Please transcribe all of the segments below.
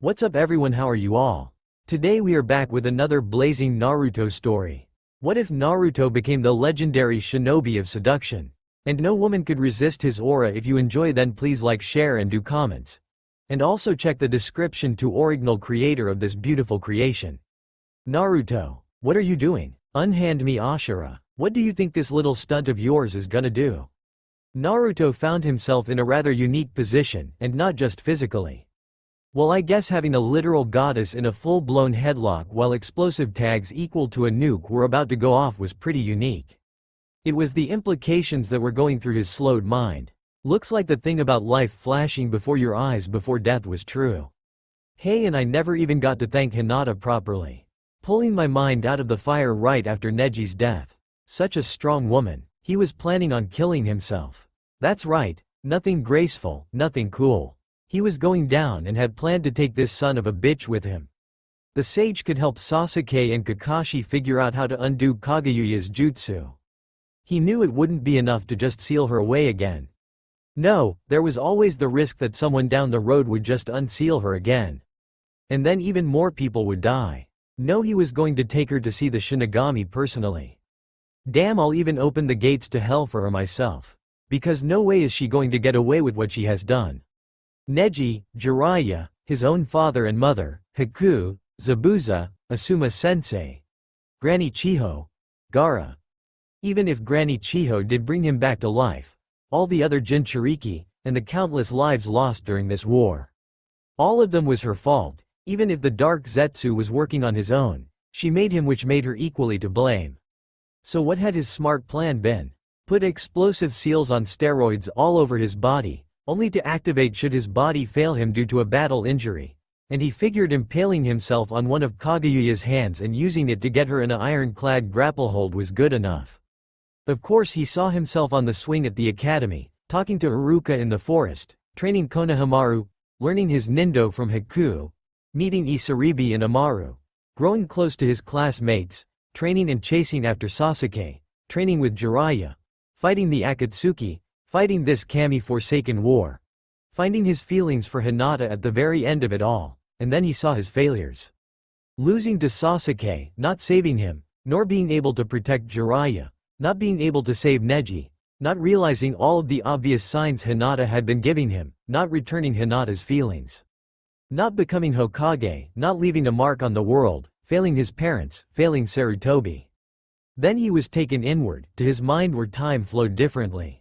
What's up everyone, how are you all? Today we are back with another blazing Naruto story. What if Naruto became the legendary Shinobi of Seduction? And no woman could resist his aura. If you enjoy, then please like, share and do comments. And also check the description to original creator of this beautiful creation. Naruto, what are you doing? Unhand me Ashura. What do you think this little stunt of yours is gonna do? Naruto found himself in a rather unique position, and not just physically. Well, I guess having a literal goddess in a full-blown headlock while explosive tags equal to a nuke were about to go off was pretty unique. It was the implications that were going through his slowed mind. Looks like the thing about life flashing before your eyes before death was true. Hey, and I never even got to thank Hinata properly. Pulling my mind out of the fire right after Neji's death. Such a strong woman. He was planning on killing himself. That's right, nothing graceful, nothing cool. He was going down and had planned to take this son of a bitch with him. The sage could help Sasuke and Kakashi figure out how to undo Kageyuya's jutsu. He knew it wouldn't be enough to just seal her away again. No, there was always the risk that someone down the road would just unseal her again. And then even more people would die. No, he was going to take her to see the Shinigami personally. Damn, I'll even open the gates to hell for her myself. Because no way is she going to get away with what she has done. Neji, Jiraiya, his own father and mother, Haku, Zabuza, Asuma-sensei, Granny Chiho, Gaara. Even if Granny Chiho did bring him back to life, all the other Jinchuriki, and the countless lives lost during this war. All of them was her fault. Even if the Dark Zetsu was working on his own, she made him, which made her equally to blame. So what had his smart plan been? Put explosive seals on steroids all over his body, only to activate should his body fail him due to a battle injury, and he figured impaling himself on one of Kageyuya's hands and using it to get her in an ironclad grapple hold was good enough. Of course, he saw himself on the swing at the academy, talking to Iruka in the forest, training Konohamaru, learning his Nindo from Haku, meeting Isaribi and Amaru, growing close to his classmates, training and chasing after Sasuke, training with Jiraiya, fighting the Akatsuki, fighting this Kami-forsaken war, finding his feelings for Hinata at the very end of it all, and then he saw his failures. Losing to Sasuke, not saving him, nor being able to protect Jiraiya, not being able to save Neji, not realizing all of the obvious signs Hinata had been giving him, not returning Hinata's feelings. Not becoming Hokage, not leaving a mark on the world, failing his parents, failing Sarutobi. Then he was taken inward, to his mind where time flowed differently.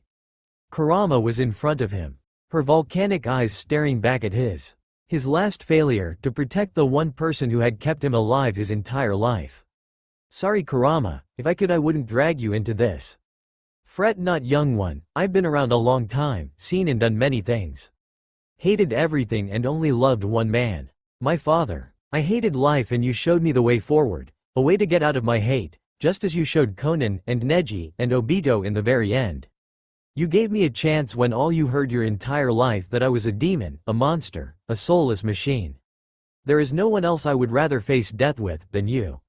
Kurama was in front of him, her volcanic eyes staring back at his. His last failure, to protect the one person who had kept him alive his entire life. Sorry Kurama, if I could I wouldn't drag you into this. Fret not, young one, I've been around a long time, seen and done many things. Hated everything and only loved one man. My father. I hated life and you showed me the way forward, a way to get out of my hate, just as you showed Konan and Neji and Obito in the very end. You gave me a chance when all you heard your entire life that I was a demon, a monster, a soulless machine. There is no one else I would rather face death with than you.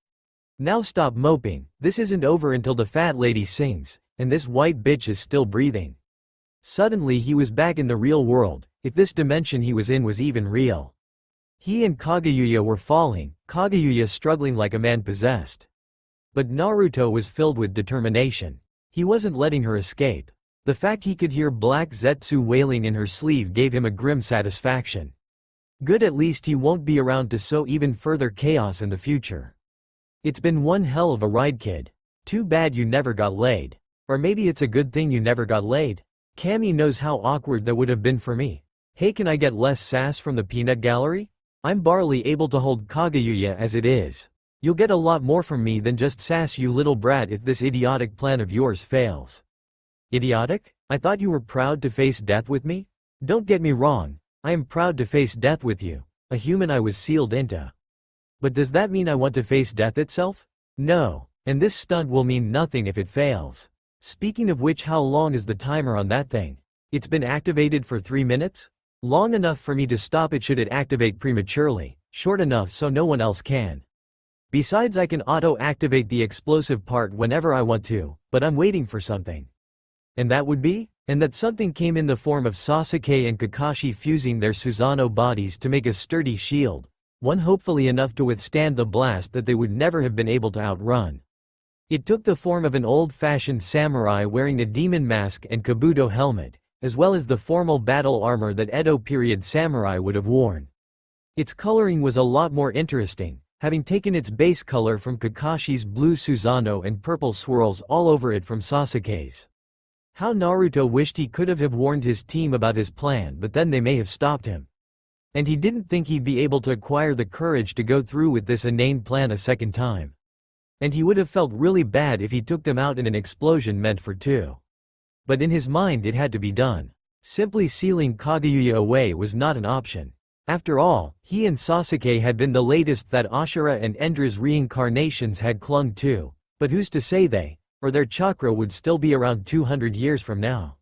Now stop moping, this isn't over until the fat lady sings, and this white bitch is still breathing. Suddenly he was back in the real world, if this dimension he was in was even real. He and Kageyuya were falling, Kageyuya struggling like a man possessed. But Naruto was filled with determination. He wasn't letting her escape. The fact he could hear Black Zetsu wailing in her sleeve gave him a grim satisfaction. Good, at least he won't be around to sow even further chaos in the future. It's been one hell of a ride, kid. Too bad you never got laid. Or maybe it's a good thing you never got laid. Kami knows how awkward that would have been for me. Hey, can I get less sass from the peanut gallery? I'm barely able to hold Kageyuya as it is. You'll get a lot more from me than just sass, you little brat, if this idiotic plan of yours fails. Idiotic? I thought you were proud to face death with me? Don't get me wrong, I am proud to face death with you, a human I was sealed into. But does that mean I want to face death itself? No, and this stunt will mean nothing if it fails. Speaking of which, how long is the timer on that thing? It's been activated for 3 minutes? Long enough for me to stop it should it activate prematurely, short enough so no one else can. Besides, I can auto-activate the explosive part whenever I want to, but I'm waiting for something. And that would be? And that something came in the form of Sasuke and Kakashi fusing their Susanoo bodies to make a sturdy shield, one hopefully enough to withstand the blast that they would never have been able to outrun. It took the form of an old-fashioned samurai wearing a demon mask and kabuto helmet, as well as the formal battle armor that Edo period samurai would have worn. Its coloring was a lot more interesting, having taken its base color from Kakashi's blue Susanoo and purple swirls all over it from Sasuke's. How Naruto wished he could have warned his team about his plan, but then they may have stopped him. And he didn't think he'd be able to acquire the courage to go through with this inane plan a second time. And he would have felt really bad if he took them out in an explosion meant for two. But in his mind it had to be done. Simply sealing Kageyuya away was not an option. After all, he and Sasuke had been the latest that Ashura and Endra's reincarnations had clung to, but who's to say they, or their chakra would still be around 200 years from now.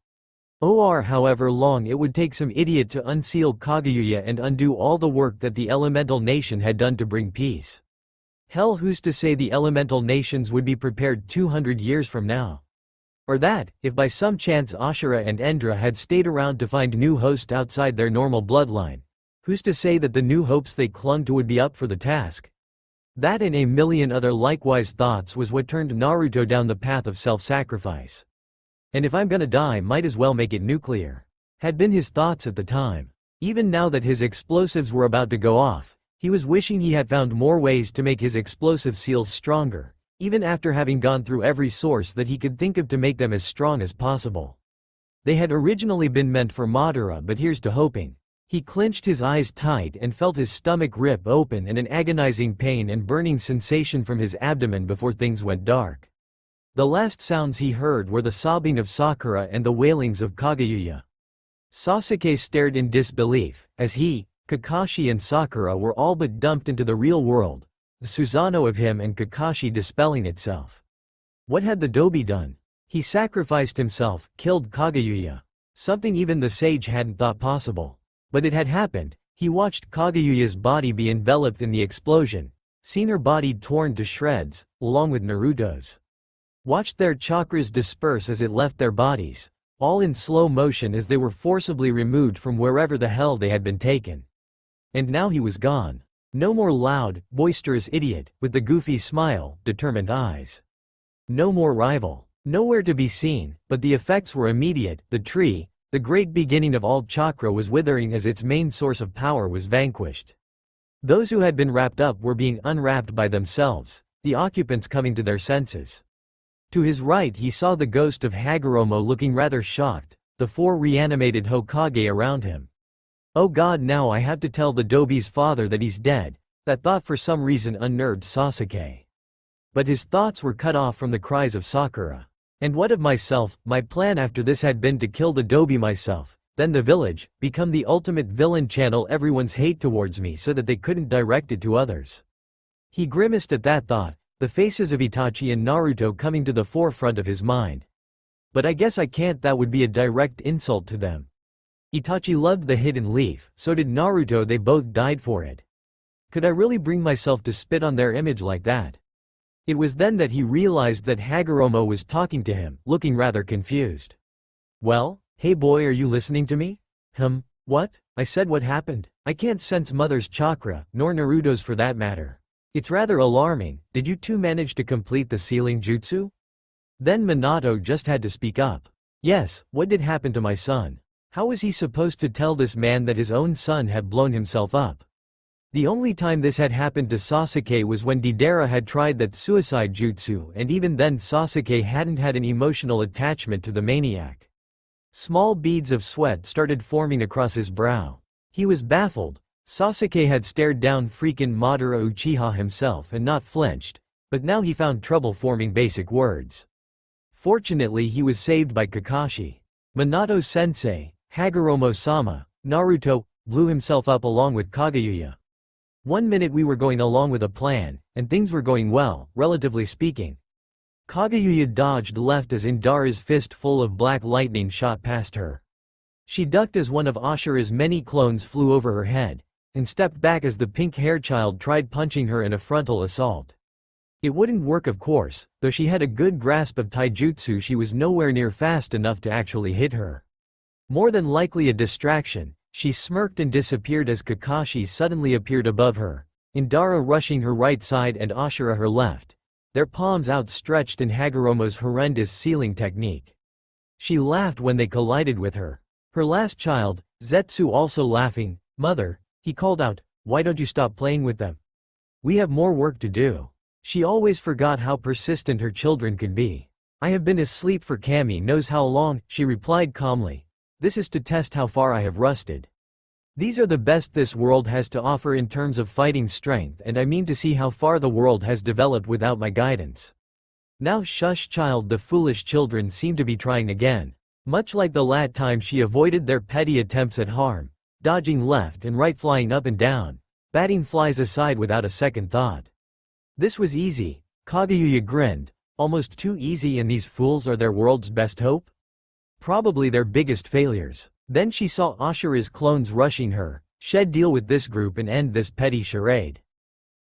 Or however long it would take some idiot to unseal Kageyuya and undo all the work that the elemental nation had done to bring peace. Hell, who's to say the elemental nations would be prepared 200 years from now? Or that, if by some chance Ashura and Endra had stayed around to find new hosts outside their normal bloodline, who's to say that the new hopes they clung to would be up for the task? That and a million other likewise thoughts was what turned Naruto down the path of self-sacrifice. And if I'm gonna die, might as well make it nuclear, had been his thoughts at the time. Even now that his explosives were about to go off, he was wishing he had found more ways to make his explosive seals stronger, even after having gone through every source that he could think of to make them as strong as possible. They had originally been meant for Madara, but here's to hoping. He clenched his eyes tight and felt his stomach rip open and an agonizing pain and burning sensation from his abdomen before things went dark. The last sounds he heard were the sobbing of Sakura and the wailings of Kageyuya. Sasuke stared in disbelief, as he, Kakashi and Sakura were all but dumped into the real world, the Susanoo of him and Kakashi dispelling itself. What had the Dobi done? He sacrificed himself, killed Kageyuya. Something even the sage hadn't thought possible. But it had happened. He watched Kageyuya's body be enveloped in the explosion, seen her body torn to shreds, along with Naruto's. Watched their chakras disperse as it left their bodies, all in slow motion as they were forcibly removed from wherever the hell they had been taken. And now he was gone. No more loud, boisterous idiot, with the goofy smile, determined eyes. No more rival. Nowhere to be seen, but the effects were immediate. The tree, the great beginning of all chakra, was withering as its main source of power was vanquished. Those who had been wrapped up were being unwrapped by themselves, the occupants coming to their senses. To his right he saw the ghost of Hagoromo looking rather shocked, the four reanimated Hokage around him. Oh god, now I have to tell the Dobi's father that he's dead. That thought for some reason unnerved Sasuke. But his thoughts were cut off from the cries of Sakura. And what of myself? My plan after this had been to kill the Dobi myself, then the village, become the ultimate villain, channel everyone's hate towards me so that they couldn't direct it to others. He grimaced at that thought, the faces of Itachi and Naruto coming to the forefront of his mind. But I guess I can't, that would be a direct insult to them. Itachi loved the hidden leaf, so did Naruto, they both died for it. Could I really bring myself to spit on their image like that? It was then that he realized that Hagoromo was talking to him, looking rather confused. Well, hey boy, are you listening to me? What? I said, what happened? I can't sense Mother's chakra, nor Naruto's for that matter. It's rather alarming. Did you two manage to complete the sealing jutsu? Then Minato just had to speak up. Yes, what did happen to my son? How was he supposed to tell this man that his own son had blown himself up? The only time this had happened to Sasuke was when Deidara had tried that suicide jutsu, and even then Sasuke hadn't had an emotional attachment to the maniac. Small beads of sweat started forming across his brow. He was baffled. Sasuke had stared down freaking Madara Uchiha himself and not flinched, but now he found trouble forming basic words. Fortunately he was saved by Kakashi. Minato-sensei, Hagoromo-sama, Naruto, blew himself up along with Kageyuya. 1 minute we were going along with a plan, and things were going well, relatively speaking. Kageyuya dodged left as Indara's fist full of black lightning shot past her. She ducked as one of Ashura's many clones flew over her head, and stepped back as the pink-haired child tried punching her in a frontal assault. It wouldn't work of course, though she had a good grasp of taijutsu. She was nowhere near fast enough to actually hit her. More than likely a distraction, she smirked and disappeared as Kakashi suddenly appeared above her, Indara rushing her right side and Ashura her left, their palms outstretched in Hagoromo's horrendous sealing technique. She laughed when they collided with her. Her last child, Zetsu, also laughing. "Mother," he called out, "why don't you stop playing with them? We have more work to do." She always forgot how persistent her children could be. "I have been asleep for Kami knows how long," she replied calmly. "This is to test how far I have rusted. These are the best this world has to offer in terms of fighting strength, and I mean to see how far the world has developed without my guidance." "Now shush, child." The foolish children seemed to be trying again. Much like the last time, she avoided their petty attempts at harm, dodging left and right, flying up and down, batting flies aside without a second thought. This was easy, Kageyuya grinned. Almost too easy, and these fools are their world's best hope? Probably their biggest failures. Then she saw Ashura's clones rushing her. Shed, deal with this group and end this petty charade.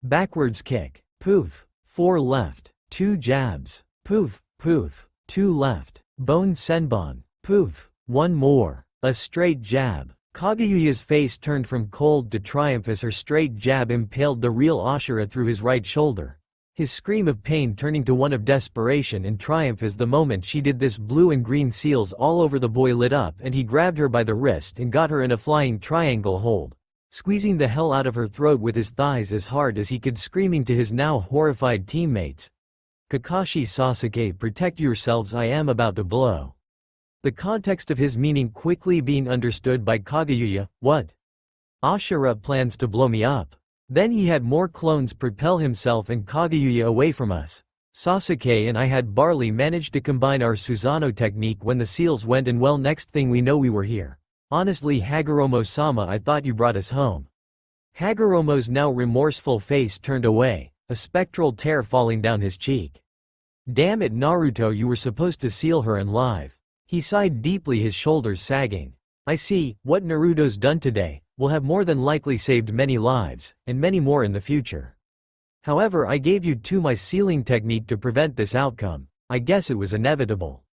Backwards kick. Poof. 4 left. 2 jabs. Poof, poof. 2 left. Bone senbon. Poof. 1 more. A straight jab. Kageyuya's face turned from cold to triumph as her straight jab impaled the real Ashura through his right shoulder. His scream of pain turning to one of desperation and triumph as the moment she did this, blue and green seals all over the boy lit up, and he grabbed her by the wrist and got her in a flying triangle hold, squeezing the hell out of her throat with his thighs as hard as he could, screaming to his now horrified teammates, "Kakashi, Sasuke, protect yourselves, I am about to blow." The context of his meaning quickly being understood by Kageyuya. "What? Ashura plans to blow me up? Then he had more clones propel himself and Kageyuya away from us. Sasuke and I had barely managed to combine our Susanoo technique when the seals went, and well, next thing we know we were here. Honestly, Hagoromo-sama, I thought you brought us home." Hagoromo's now remorseful face turned away, a spectral tear falling down his cheek. "Damn it, Naruto, you were supposed to seal her alive." He sighed deeply, his shoulders sagging. "I see, what Naruto's done today will have more than likely saved many lives, and many more in the future. However, I gave you my sealing technique to prevent this outcome. I guess it was inevitable."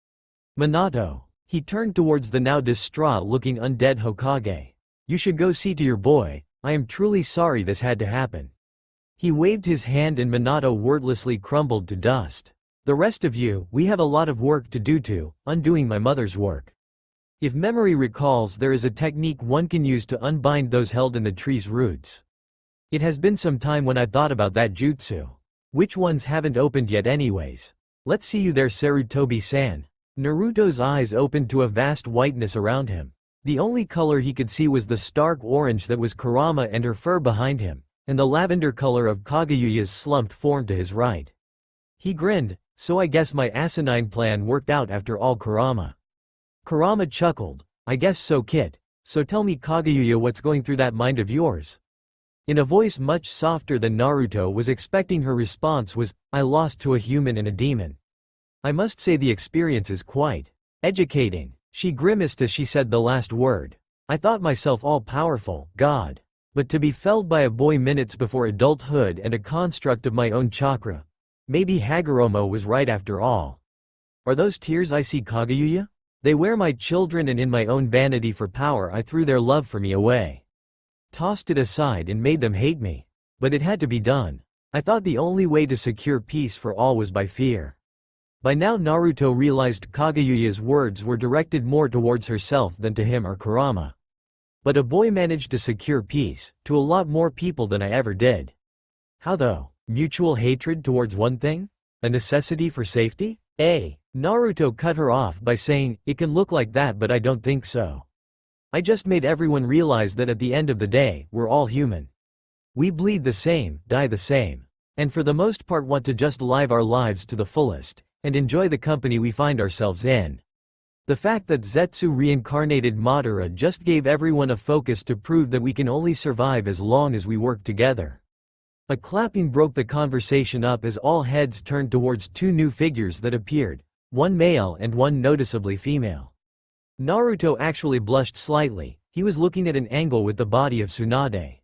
"Minato." He turned towards the now distraught-looking undead Hokage. "You should go see to your boy. I am truly sorry this had to happen." He waved his hand and Minato wordlessly crumbled to dust. "The rest of you, we have a lot of work to do too, undoing my mother's work. If memory recalls, there is a technique one can use to unbind those held in the tree's roots. It has been some time when I thought about that jutsu. Which ones haven't opened yet anyways? Let's see you there, Sarutobi-san." Naruto's eyes opened to a vast whiteness around him. The only color he could see was the stark orange that was Kurama and her fur behind him, and the lavender color of Kageyuya's slumped form to his right. He grinned. "So I guess my asinine plan worked out after all, Kurama." Kurama chuckled. "I guess so, Kit. So tell me, Kageyuya, what's going through that mind of yours?" In a voice much softer than Naruto was expecting, her response was, "I lost to a human and a demon. I must say the experience is quite educating." She grimaced as she said the last word. "I thought myself all-powerful, God. But to be felled by a boy minutes before adulthood and a construct of my own chakra. Maybe Hagoromo was right after all. Are those tears I see, Kageyuya? They were my children, and in my own vanity for power I threw their love for me away. Tossed it aside and made them hate me. But it had to be done. I thought the only way to secure peace for all was by fear." By now Naruto realized Kageyuya's words were directed more towards herself than to him or Kurama. "But a boy managed to secure peace, to a lot more people than I ever did." "How though? Mutual hatred towards one thing? A necessity for safety? Naruto cut her off by saying, "It can look like that, but I don't think so. I just made everyone realize that at the end of the day, we're all human. We bleed the same, die the same. And for the most part want to just live our lives to the fullest, and enjoy the company we find ourselves in." The fact that Zetsu reincarnated Madara just gave everyone a focus to prove that we can only survive as long as we work together. A clapping broke the conversation up as all heads turned towards 2 new figures that appeared, one male and one noticeably female. Naruto actually blushed slightly. He was looking at an angle with the body of Tsunade.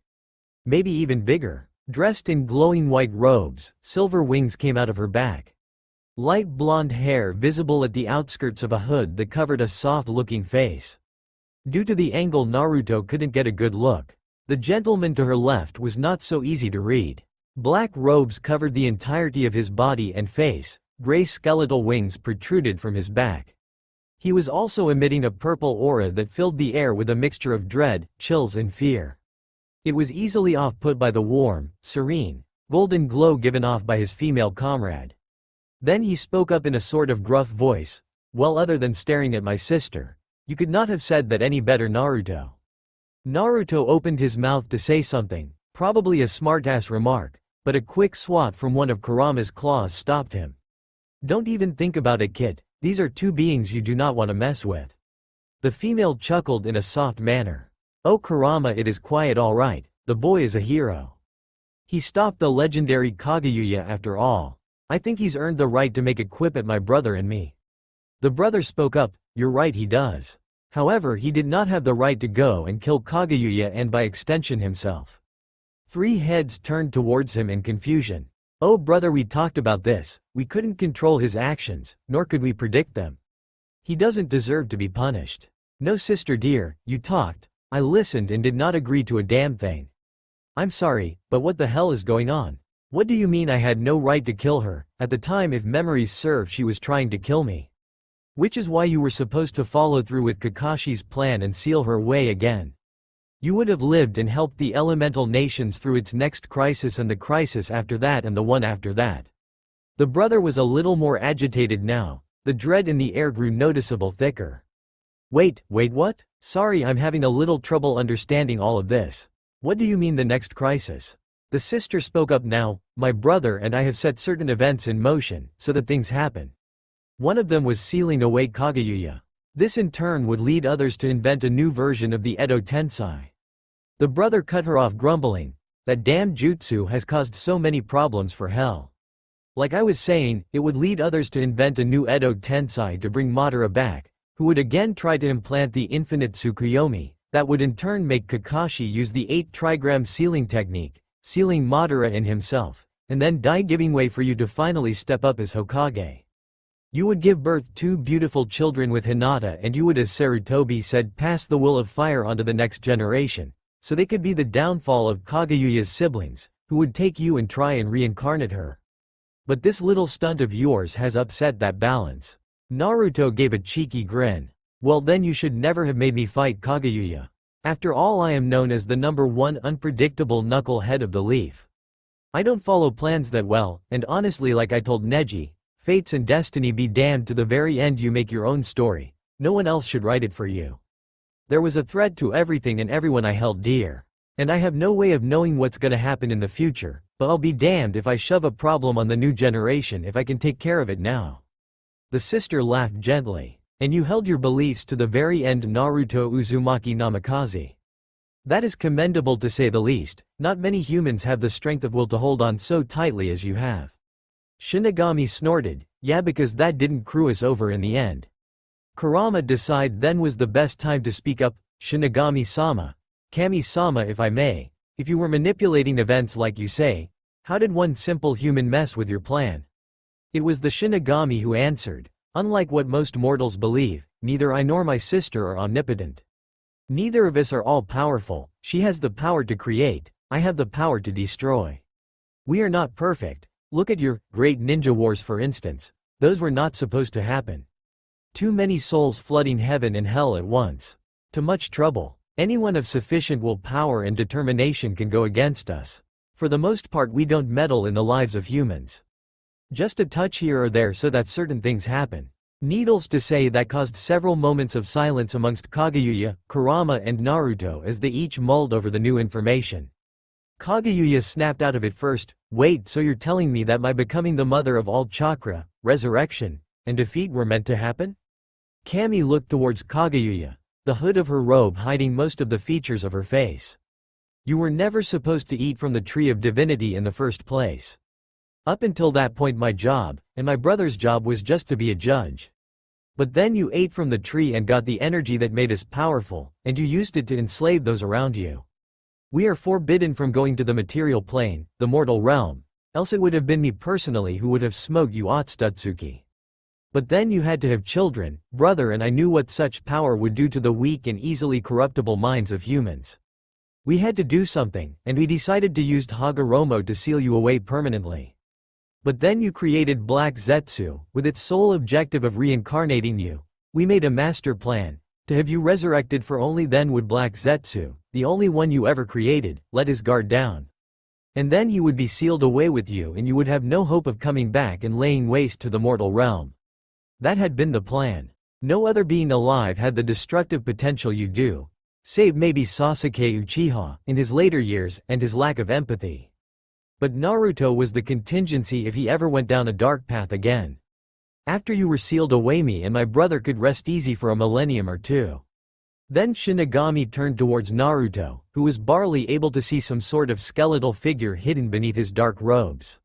Maybe even bigger. Dressed in glowing white robes, silver wings came out of her back. Light blonde hair visible at the outskirts of a hood that covered a soft-looking face. Due to the angle, Naruto couldn't get a good look. The gentleman to her left was not so easy to read. Black robes covered the entirety of his body and face, gray skeletal wings protruded from his back. He was also emitting a purple aura that filled the air with a mixture of dread, chills and fear. It was easily off-put by the warm, serene, golden glow given off by his female comrade. Then he spoke up in a sort of gruff voice, "Well, other than staring at my sister, you could not have said that any better, Naruto." Naruto opened his mouth to say something, probably a smartass remark, but a quick swat from one of Kurama's claws stopped him. "Don't even think about it, kid. These are two beings you do not want to mess with." The female chuckled in a soft manner. "Oh Kurama, it is quiet, all right. The boy is a hero. He stopped the legendary Kageyuya after all. I think he's earned the right to make a quip at my brother and me." The brother spoke up, "You're right, he does. However, he did not have the right to go and kill Kageyuya and by extension himself." Three heads turned towards him in confusion. "Oh brother, we talked about this. We couldn't control his actions, nor could we predict them. He doesn't deserve to be punished." "No sister dear, you talked. I listened and did not agree to a damn thing. I'm sorry, but what the hell is going on? What do you mean I had no right to kill her? At the time, if memories serve, she was trying to kill me. Which is why you were supposed to follow through with Kakashi's plan and seal her away again. You would have lived and helped the elemental nations through its next crisis and the crisis after that and the one after that." The brother was a little more agitated now. The dread in the air grew noticeable thicker. Wait, what? Sorry, I'm having a little trouble understanding all of this. What do you mean the next crisis? The sister spoke up now. "My brother and I have set certain events in motion, so that things happen. One of them was sealing away Kageyuya. This in turn would lead others to invent a new version of the Edo Tensei." The brother cut her off, grumbling, "That damn jutsu has caused so many problems for hell. Like I was saying, it would lead others to invent a new Edo Tensei to bring Madara back, who would again try to implant the infinite Tsukuyomi, that would in turn make Kakashi use the 8 trigram sealing technique, sealing Madara in himself, and then die, giving way for you to finally step up as Hokage. You would give birth to beautiful children with Hinata, and you would, as Sarutobi said, pass the will of fire onto the next generation, so they could be the downfall of Kageyuya's siblings, who would take you and try and reincarnate her. But this little stunt of yours has upset that balance." Naruto gave a cheeky grin. "Well then you should never have made me fight Kageyuya. After all, I am known as the #1 unpredictable knucklehead of the leaf. I don't follow plans that well, and honestly, like I told Neji, fates and destiny be damned, to the very end you make your own story. No one else should write it for you. There was a thread to everything and everyone I held dear. And I have no way of knowing what's gonna happen in the future, but I'll be damned if I shove a problem on the new generation if I can take care of it now." The sister laughed gently. "And you held your beliefs to the very end, Naruto Uzumaki Namikaze. That is commendable to say the least. Not many humans have the strength of will to hold on so tightly as you have." Shinigami snorted, "Yeah, because that didn't screw us over in the end." Kurama decided then was the best time to speak up. "Shinigami-sama, Kami-sama, if I may, if you were manipulating events like you say, how did one simple human mess with your plan?" It was the Shinigami who answered, "Unlike what most mortals believe, neither I nor my sister are omnipotent. Neither of us are all-powerful. She has the power to create, I have the power to destroy. We are not perfect. Look at your great ninja wars, for instance. Those were not supposed to happen. Too many souls flooding heaven and hell at once. Too much trouble. Anyone of sufficient willpower and determination can go against us. For the most part, we don't meddle in the lives of humans. Just a touch here or there so that certain things happen." Needless to say, that caused several moments of silence amongst Kageyuya, Kurama and Naruto as they each mulled over the new information. Kageyuya snapped out of it first. "Wait, so you're telling me that my becoming the mother of all chakra, resurrection, and defeat were meant to happen?" Kami looked towards Kageyuya, the hood of her robe hiding most of the features of her face. "You were never supposed to eat from the tree of divinity in the first place. Up until that point, my job, and my brother's job, was just to be a judge. But then you ate from the tree and got the energy that made us powerful, and you used it to enslave those around you. We are forbidden from going to the material plane, the mortal realm, else it would have been me personally who would have smoked you Otsutsuki. But then you had to have children, brother, and I knew what such power would do to the weak and easily corruptible minds of humans. We had to do something, and we decided to use Hagoromo to seal you away permanently. But then you created Black Zetsu, with its sole objective of reincarnating you. We made a master plan, to have you resurrected, for only then would Black Zetsu, the only one you ever created, let his guard down. And then he would be sealed away with you and you would have no hope of coming back and laying waste to the mortal realm. That had been the plan. No other being alive had the destructive potential you do, save maybe Sasuke Uchiha, in his later years, and his lack of empathy. But Naruto was the contingency if he ever went down a dark path again. After you were sealed away, me and my brother could rest easy for a millennium or two. Then Shinigami turned towards Naruto, who was barely able to see some sort of skeletal figure hidden beneath his dark robes.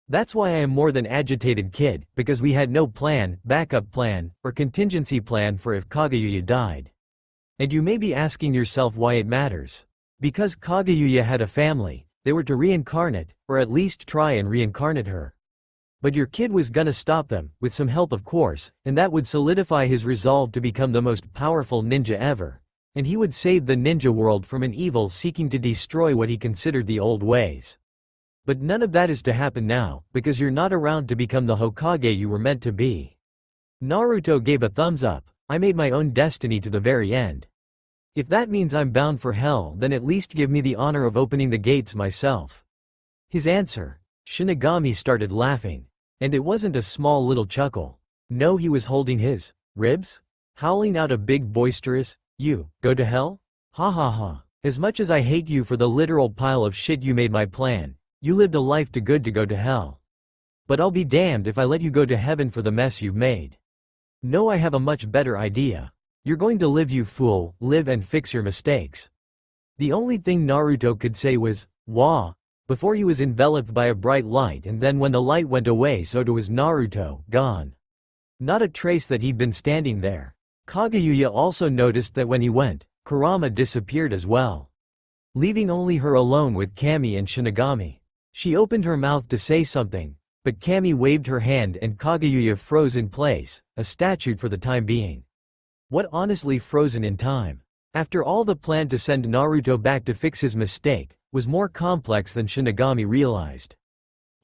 That's why I am more than agitated, kid, because we had no plan, backup plan, or contingency plan for if Kageyuya died. And you may be asking yourself why it matters. Because Kageyuya had a family, they were to reincarnate, or at least try and reincarnate her. But your kid was gonna stop them, with some help of course, and that would solidify his resolve to become the most powerful ninja ever. And he would save the ninja world from an evil seeking to destroy what he considered the old ways. But none of that is to happen now, because you're not around to become the Hokage you were meant to be. Naruto gave a thumbs up. I made my own destiny to the very end. If that means I'm bound for hell, then at least give me the honor of opening the gates myself. His answer. Shinigami started laughing. And it wasn't a small little chuckle. No, he was holding his ribs, howling out a big boisterous, "You, go to hell? Ha ha ha. As much as I hate you for the literal pile of shit you made my plan, you lived a life too good to go to hell. But I'll be damned if I let you go to heaven for the mess you've made. No, I have a much better idea. You're going to live, you fool, live and fix your mistakes." The only thing Naruto could say was, "Wah," before he was enveloped by a bright light, and then when the light went away, so too was Naruto, gone. Not a trace that he'd been standing there. Kageyuya also noticed that when he went, Kurama disappeared as well, leaving only her alone with Kami and Shinigami. She opened her mouth to say something, but Kami waved her hand and Kageyuya froze in place, a statue for the time being. What, honestly, frozen in time? After all, the plan to send Naruto back to fix his mistake was more complex than Shinigami realized.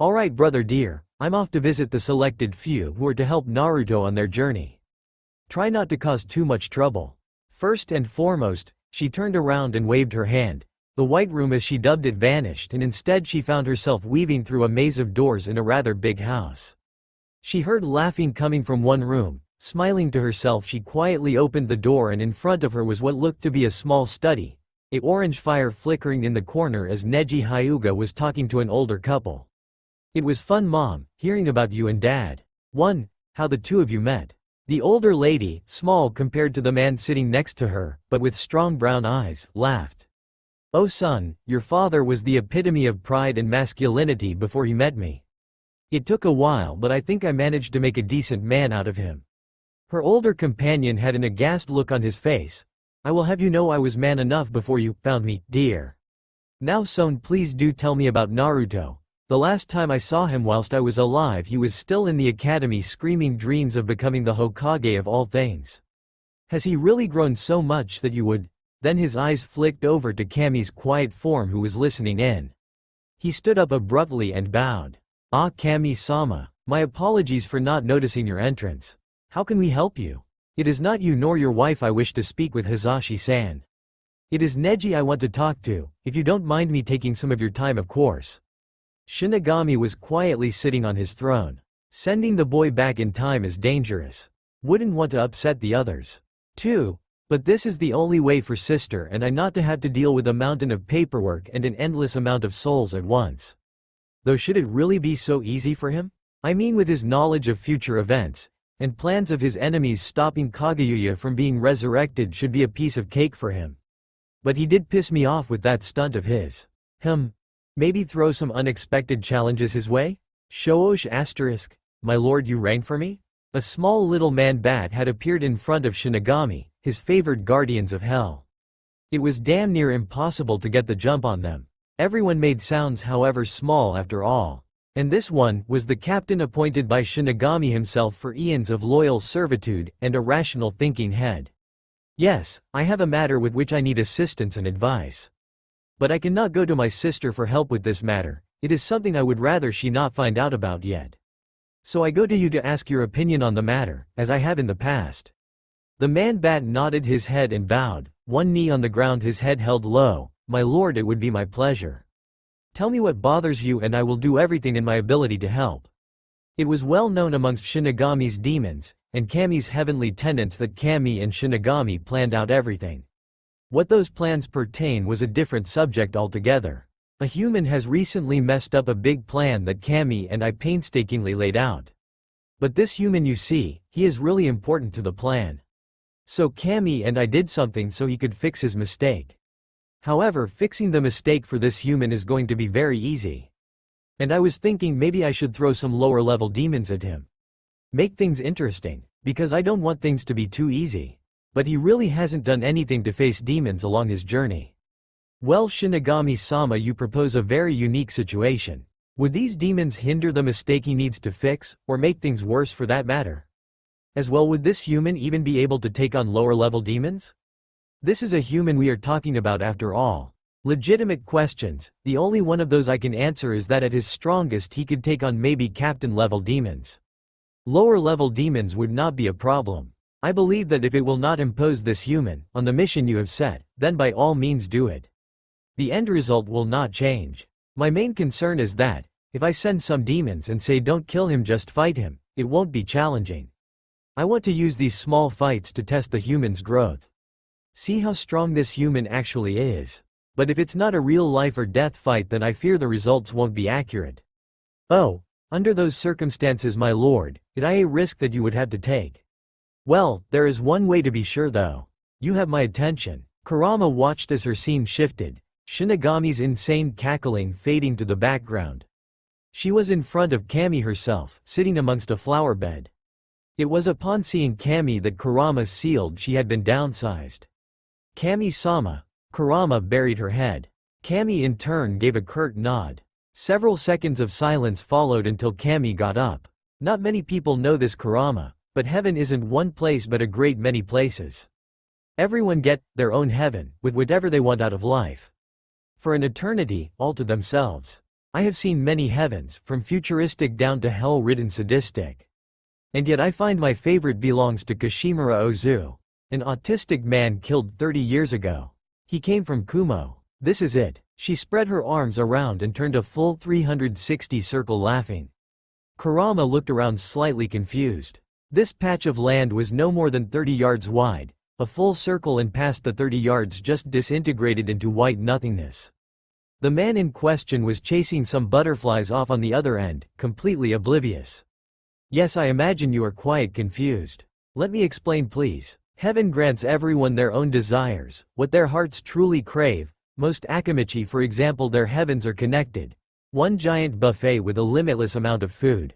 Alright, brother dear, I'm off to visit the selected few who are to help Naruto on their journey. Try not to cause too much trouble. First and foremost, she turned around and waved her hand. The white room, as she dubbed it, vanished, and instead she found herself weaving through a maze of doors in a rather big house. She heard laughing coming from one room. Smiling to herself, she quietly opened the door, and in front of her was what looked to be a small study, a orange fire flickering in the corner as Neji Hyuga was talking to an older couple. "It was fun, Mom, hearing about you and Dad. 1. How the two of you met." The older lady, small compared to the man sitting next to her, but with strong brown eyes, laughed. "Oh son, your father was the epitome of pride and masculinity before he met me. It took a while, but I think I managed to make a decent man out of him." Her older companion had an aghast look on his face. "I will have you know I was man enough before you found me, dear. Now son, please do tell me about Naruto. The last time I saw him whilst I was alive, he was still in the academy screaming dreams of becoming the Hokage of all things. Has he really grown so much that you would?" Then his eyes flicked over to Kami's quiet form, who was listening in. He stood up abruptly and bowed. "Ah, Kami-sama, my apologies for not noticing your entrance. How can we help you? It is not you nor your wife I wish to speak with, Hisashi-san. It is Neji I want to talk to, if you don't mind me taking some of your time, of course." Shinigami was quietly sitting on his throne. Sending the boy back in time is dangerous. Wouldn't want to upset the others. 2. But this is the only way for sister and I not to have to deal with a mountain of paperwork and an endless amount of souls at once. Though should it really be so easy for him? I mean, with his knowledge of future events, and plans of his enemies, stopping Kageyuya from being resurrected should be a piece of cake for him. But he did piss me off with that stunt of his. Maybe throw some unexpected challenges his way? Shouosh asterisk, my lord, you rang for me? A small little man bat had appeared in front of Shinigami, his favored guardians of hell. It was damn near impossible to get the jump on them. Everyone made sounds however small after all. And this one was the captain appointed by Shinigami himself for eons of loyal servitude and a rational thinking head. Yes, I have a matter with which I need assistance and advice. But I cannot go to my sister for help with this matter. It is something I would rather she not find out about yet. So I go to you to ask your opinion on the matter, as I have in the past. The man-bat nodded his head and bowed, one knee on the ground, his head held low. My lord, it would be my pleasure. Tell me what bothers you and I will do everything in my ability to help. It was well known amongst Shinigami's demons, and Kami's heavenly tenants that Kami and Shinigami planned out everything. What those plans pertain was a different subject altogether. A human has recently messed up a big plan that Kami and I painstakingly laid out. But this human, you see, he is really important to the plan. So Kami and I did something so he could fix his mistake. However, fixing the mistake for this human is going to be very easy. And I was thinking maybe I should throw some lower level demons at him. Make things interesting, because I don't want things to be too easy. But he really hasn't done anything to face demons along his journey. Well, Shinigami-sama, you propose a very unique situation. Would these demons hinder the mistake he needs to fix, or make things worse for that matter? As well, would this human even be able to take on lower level demons? This is a human we are talking about after all. Legitimate questions. The only one of those I can answer is that at his strongest he could take on maybe captain level demons. Lower level demons would not be a problem. I believe that if it will not impose this human on the mission you have set, then by all means do it. The end result will not change. My main concern is that, if I send some demons and say don't kill him, just fight him, it won't be challenging. I want to use these small fights to test the human's growth. See how strong this human actually is. But if it's not a real life or death fight, then I fear the results won't be accurate. Oh, under those circumstances, my lord, it is a risk that you would have to take. Well, there is one way to be sure though. You have my attention. Kurama watched as her scene shifted. Shinigami's insane cackling fading to the background. She was in front of Kami herself, sitting amongst a flower bed. It was upon seeing Kami that Kurama sealed she had been downsized. Kami-sama. Kurama buried her head. Kami in turn gave a curt nod. Several seconds of silence followed until Kami got up. Not many people know this, Kurama, but heaven isn't one place but a great many places. Everyone get their own heaven, with whatever they want out of life. For an eternity, all to themselves. I have seen many heavens, from futuristic down to hell-ridden sadistic. And yet I find my favorite belongs to Kashimura Ozu. An autistic man killed 30 years ago. He came from Kumo. This is it. She spread her arms around and turned a full 360 circle, laughing. Kurama looked around slightly confused. This patch of land was no more than 30 yards wide, a full circle, and past the 30 yards just disintegrated into white nothingness. The man in question was chasing some butterflies off on the other end, completely oblivious. Yes, I imagine you are quite confused. Let me explain, please. Heaven grants everyone their own desires, what their hearts truly crave. Most Akamichi, for example, their heavens are connected. One giant buffet with a limitless amount of food.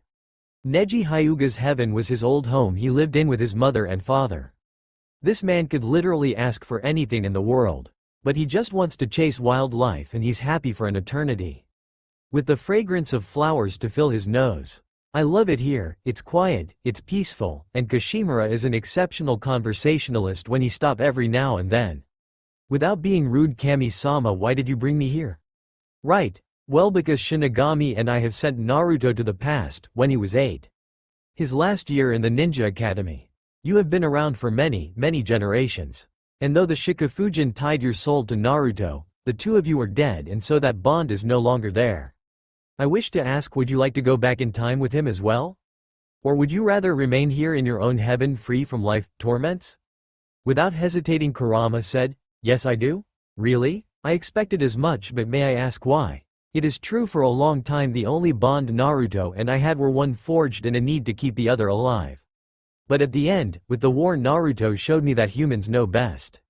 Neji Hyuga's heaven was his old home he lived in with his mother and father. This man could literally ask for anything in the world. But he just wants to chase wildlife, and he's happy for an eternity. With the fragrance of flowers to fill his nose. I love it here, it's quiet, it's peaceful, and Kashimura is an exceptional conversationalist when he stops every now and then. Without being rude, Kami-sama, why did you bring me here? Right. Well, because Shinigami and I have sent Naruto to the past, when he was 8. His last year in the Ninja Academy. You have been around for many, many generations. And though the Shikifujin tied your soul to Naruto, the two of you are dead, and so that bond is no longer there. I wish to ask, would you like to go back in time with him as well? Or would you rather remain here in your own heaven, free from life torments? Without hesitating, Kurama said, yes, I do. Really? I expected as much, but may I ask why? It is true, for a long time the only bond Naruto and I had were one forged and a need to keep the other alive. But at the end, with the war, Naruto showed me that humans know best.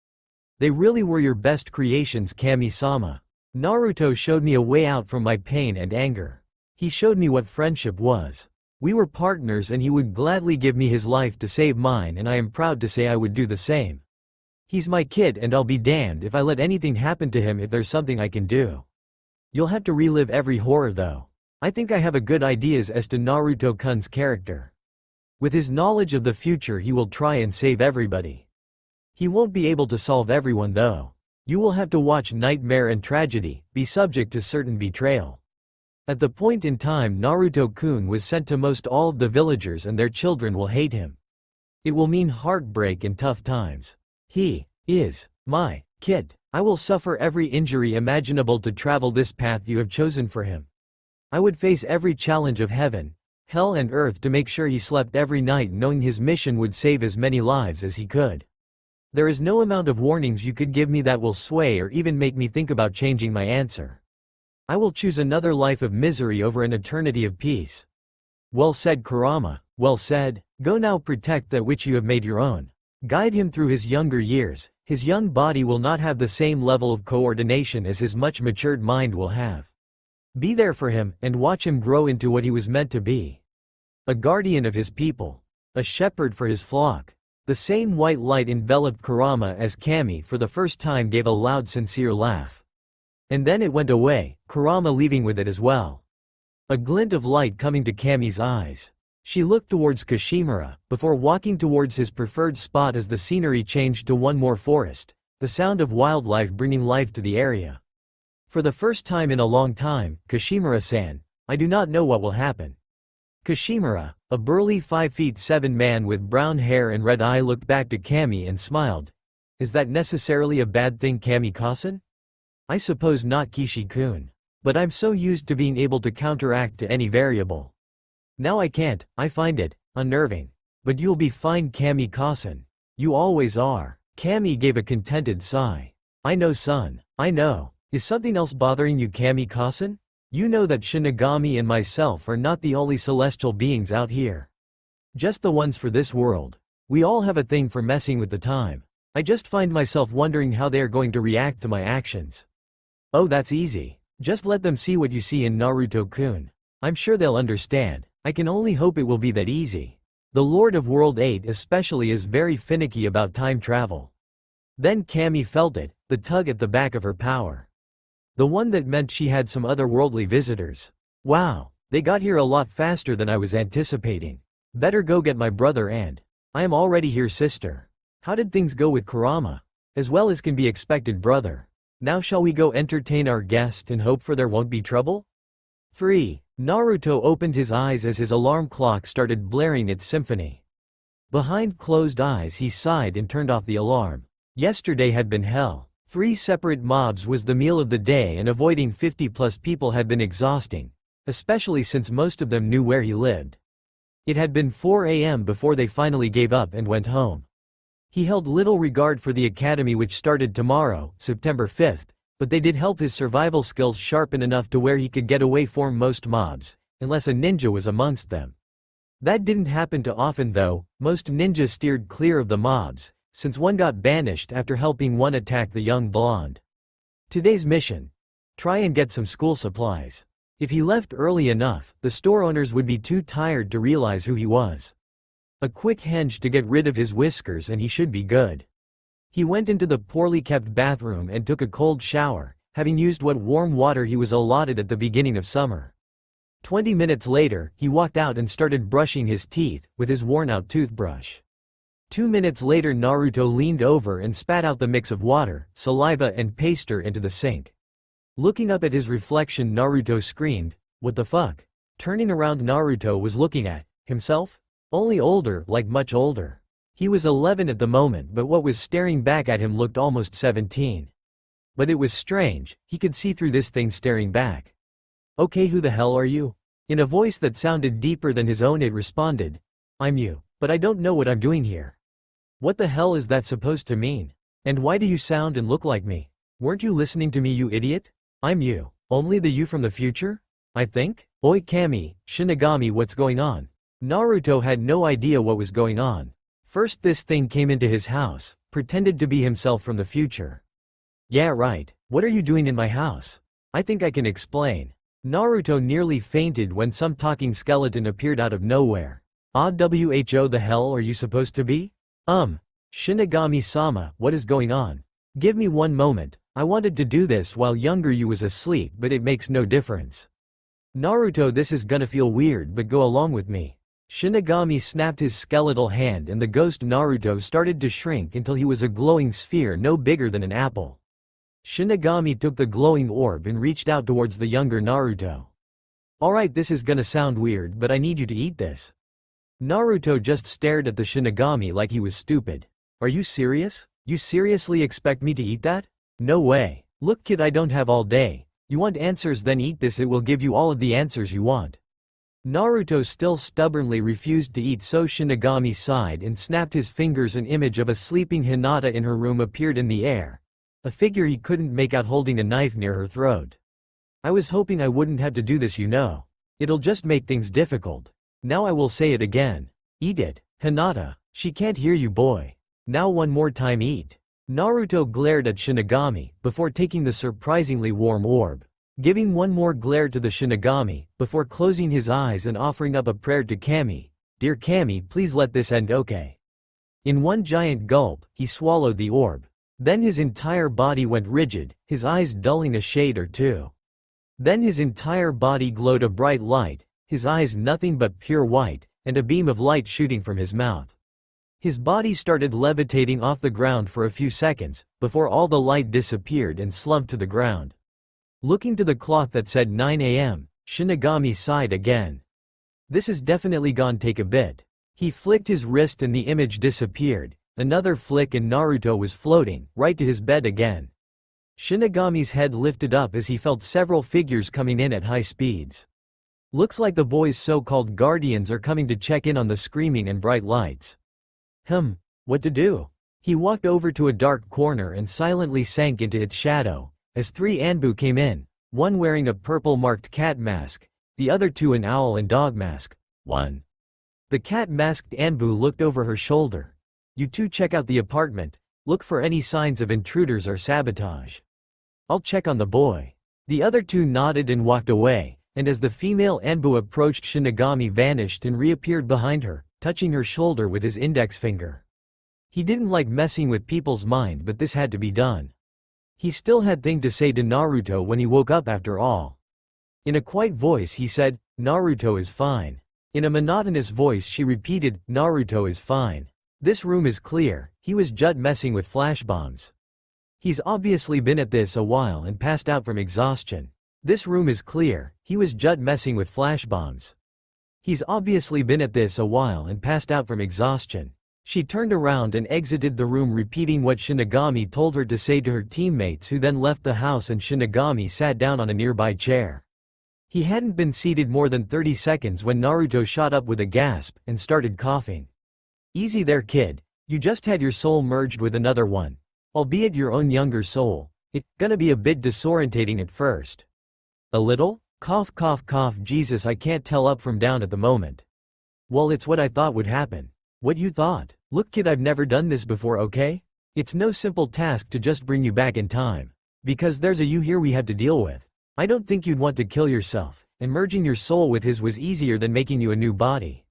They really were your best creations, Kami-sama. Naruto showed me a way out from my pain and anger. He showed me what friendship was. We were partners and he would gladly give me his life to save mine, and I am proud to say I would do the same. He's my kid and I'll be damned if I let anything happen to him if there's something I can do. You'll have to relive every horror though. I think I have a good ideas as to Naruto-kun's character. With his knowledge of the future he will try and save everybody. He won't be able to solve everyone though. You will have to watch nightmare and tragedy, be subject to certain betrayal. At the point in time Naruto-kun was sent to most all of the villagers and their children will hate him. It will mean heartbreak and tough times. He is my kid. I will suffer every injury imaginable to travel this path you have chosen for him. I would face every challenge of heaven, hell and earth to make sure he slept every night knowing his mission would save as many lives as he could. There is no amount of warnings you could give me that will sway or even make me think about changing my answer. I will choose another life of misery over an eternity of peace. Well said Kurama, well said. Go now, protect that which you have made your own. Guide him through his younger years. His young body will not have the same level of coordination as his much matured mind will have. Be there for him, and watch him grow into what he was meant to be. A guardian of his people. A shepherd for his flock. The same white light enveloped Kurama as Kami for the first time gave a loud sincere laugh. And then it went away, Kurama leaving with it as well. A glint of light coming to Kami's eyes. She looked towards Kashimura, before walking towards his preferred spot as the scenery changed to one more forest, the sound of wildlife bringing life to the area. For the first time in a long time, Kashimura-san, I do not know what will happen. Kashimura, a burly 5'7" man with brown hair and red eye looked back to Kami and smiled. Is that necessarily a bad thing, Kami-kasan? I suppose not, Kishi-kun. But I'm so used to being able to counteract to any variable. Now I can't. I find it unnerving. But you'll be fine, Kami-kasan. You always are. Kami gave a contented sigh. I know, son. I know. Is something else bothering you, Kami-kasan? You know that Shinigami and myself are not the only celestial beings out here. Just the ones for this world. We all have a thing for messing with the time. I just find myself wondering how they are going to react to my actions. Oh, that's easy. Just let them see what you see in Naruto-kun. I'm sure they'll understand. I can only hope it will be that easy. The Lord of World 8 especially is very finicky about time travel. Then Kami felt it, the tug at the back of her power. The one that meant she had some otherworldly visitors. Wow, they got here a lot faster than I was anticipating. Better go get my brother and... I am already here, sister. How did things go with Kurama? As well as can be expected, brother. Now shall we go entertain our guest and hope for there won't be trouble? 3. Naruto opened his eyes as his alarm clock started blaring its symphony. Behind closed eyes he sighed and turned off the alarm. Yesterday had been hell. 3 separate mobs was the meal of the day and avoiding 50+ people had been exhausting, especially since most of them knew where he lived. It had been 4 a.m. before they finally gave up and went home. He held little regard for the academy which started tomorrow, September 5th. But they did help his survival skills sharpen enough to where he could get away from most mobs, unless a ninja was amongst them. That didn't happen too often though. Most ninjas steered clear of the mobs, since one got banished after helping one attack the young blonde. Today's mission: try and get some school supplies. If he left early enough, the store owners would be too tired to realize who he was. A quick henge to get rid of his whiskers and he should be good. He went into the poorly kept bathroom and took a cold shower, having used what warm water he was allotted at the beginning of summer. 20 minutes later, he walked out and started brushing his teeth with his worn-out toothbrush. 2 minutes later Naruto leaned over and spat out the mix of water, saliva and paster into the sink. Looking up at his reflection, Naruto screamed, "What the fuck?" Turning around, Naruto was looking at himself? Only older, like much older. He was 11 at the moment, but what was staring back at him looked almost 17. But it was strange, he could see through this thing staring back. "Okay, who the hell are you?" In a voice that sounded deeper than his own it responded, "I'm you, but I don't know what I'm doing here." "What the hell is that supposed to mean? And why do you sound and look like me? Weren't you listening to me, you idiot? I'm you. Only the you from the future? I think? Oi Kami, Shinigami, what's going on?" Naruto had no idea what was going on. First this thing came into his house, pretended to be himself from the future. "Yeah right, what are you doing in my house? I think I can explain." Naruto nearly fainted when some talking skeleton appeared out of nowhere. "Who the hell are you supposed to be?" Shinigami-sama, what is going on? Give me one moment, I wanted to do this while younger you was asleep but it makes no difference. Naruto, this is gonna feel weird but go along with me. Shinigami snapped his skeletal hand and the ghost Naruto started to shrink until he was a glowing sphere no bigger than an apple. Shinigami took the glowing orb and reached out towards the younger Naruto. Alright, this is gonna sound weird but I need you to eat this. Naruto just stared at the Shinigami like he was stupid. Are you serious? You seriously expect me to eat that? No way. Look kid, I don't have all day. You want answers, then eat this, it will give you all of the answers you want. Naruto still stubbornly refused to eat, so Shinigami sighed and snapped his fingers. An image of a sleeping Hinata in her room appeared in the air. A figure he couldn't make out holding a knife near her throat. I was hoping I wouldn't have to do this, you know. It'll just make things difficult. Now I will say it again. Eat it, Hinata. She can't hear you, boy. Now one more time, eat. Naruto glared at Shinigami, before taking the surprisingly warm orb. Giving one more glare to the Shinigami, before closing his eyes and offering up a prayer to Kami. Dear Kami, please let this end okay. In one giant gulp, he swallowed the orb. Then his entire body went rigid, his eyes dulling a shade or two. Then his entire body glowed a bright light, his eyes nothing but pure white, and a beam of light shooting from his mouth. His body started levitating off the ground for a few seconds, before all the light disappeared and slumped to the ground. Looking to the clock that said 9 a.m., Shinigami sighed again. This is definitely gonna take a bit. He flicked his wrist and the image disappeared. Another flick and Naruto was floating, right to his bed again. Shinigami's head lifted up as he felt several figures coming in at high speeds. Looks like the boy's so-called guardians are coming to check in on the screaming and bright lights. What to do? He walked over to a dark corner and silently sank into its shadow, as three Anbu came in, one wearing a purple-marked cat mask, the other two an owl and dog mask. The cat-masked Anbu looked over her shoulder. You two check out the apartment, look for any signs of intruders or sabotage. I'll check on the boy. The other two nodded and walked away, and as the female Anbu approached, Shinigami vanished and reappeared behind her, touching her shoulder with his index finger. He didn't like messing with people's mind, but this had to be done. He still had things to say to Naruto when he woke up after all. In a quiet voice he said, Naruto is fine. In a monotonous voice she repeated, Naruto is fine. This room is clear, he was just messing with flash bombs. He's obviously been at this a while and passed out from exhaustion. This room is clear, he was just messing with flash bombs. He's obviously been at this a while and passed out from exhaustion. She turned around and exited the room, repeating what Shinigami told her to say to her teammates, who then left the house and Shinigami sat down on a nearby chair. He hadn't been seated more than 30 seconds when Naruto shot up with a gasp and started coughing. Easy there kid, you just had your soul merged with another one. Albeit your own younger soul. It's gonna be a bit disorientating at first. A little? Cough cough cough. Jesus, I can't tell up from down at the moment. Well, it's what I thought would happen. What you thought? Look kid, I've never done this before, okay? It's no simple task to just bring you back in time. Because there's a you here we had to deal with. I don't think you'd want to kill yourself, and merging your soul with his was easier than making you a new body.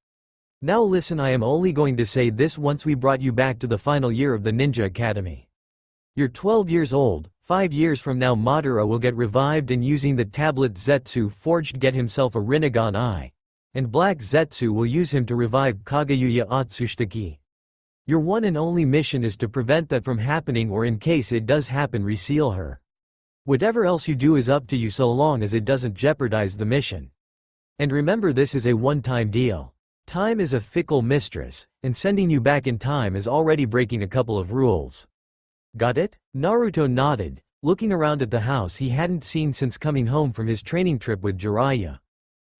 Now listen, I am only going to say this once. We brought you back to the final year of the Ninja Academy. You're 12 years old. 5 years from now Madara will get revived and using the tablet Zetsu forged get himself a Rinnegan eye. And Black Zetsu will use him to revive Kageyuya Atsushitaki. Your one and only mission is to prevent that from happening, or in case it does happen, reseal her. Whatever else you do is up to you so long as it doesn't jeopardize the mission. And remember, this is a one-time deal. Time is a fickle mistress, and sending you back in time is already breaking a couple of rules. Got it? Naruto nodded, looking around at the house he hadn't seen since coming home from his training trip with Jiraiya.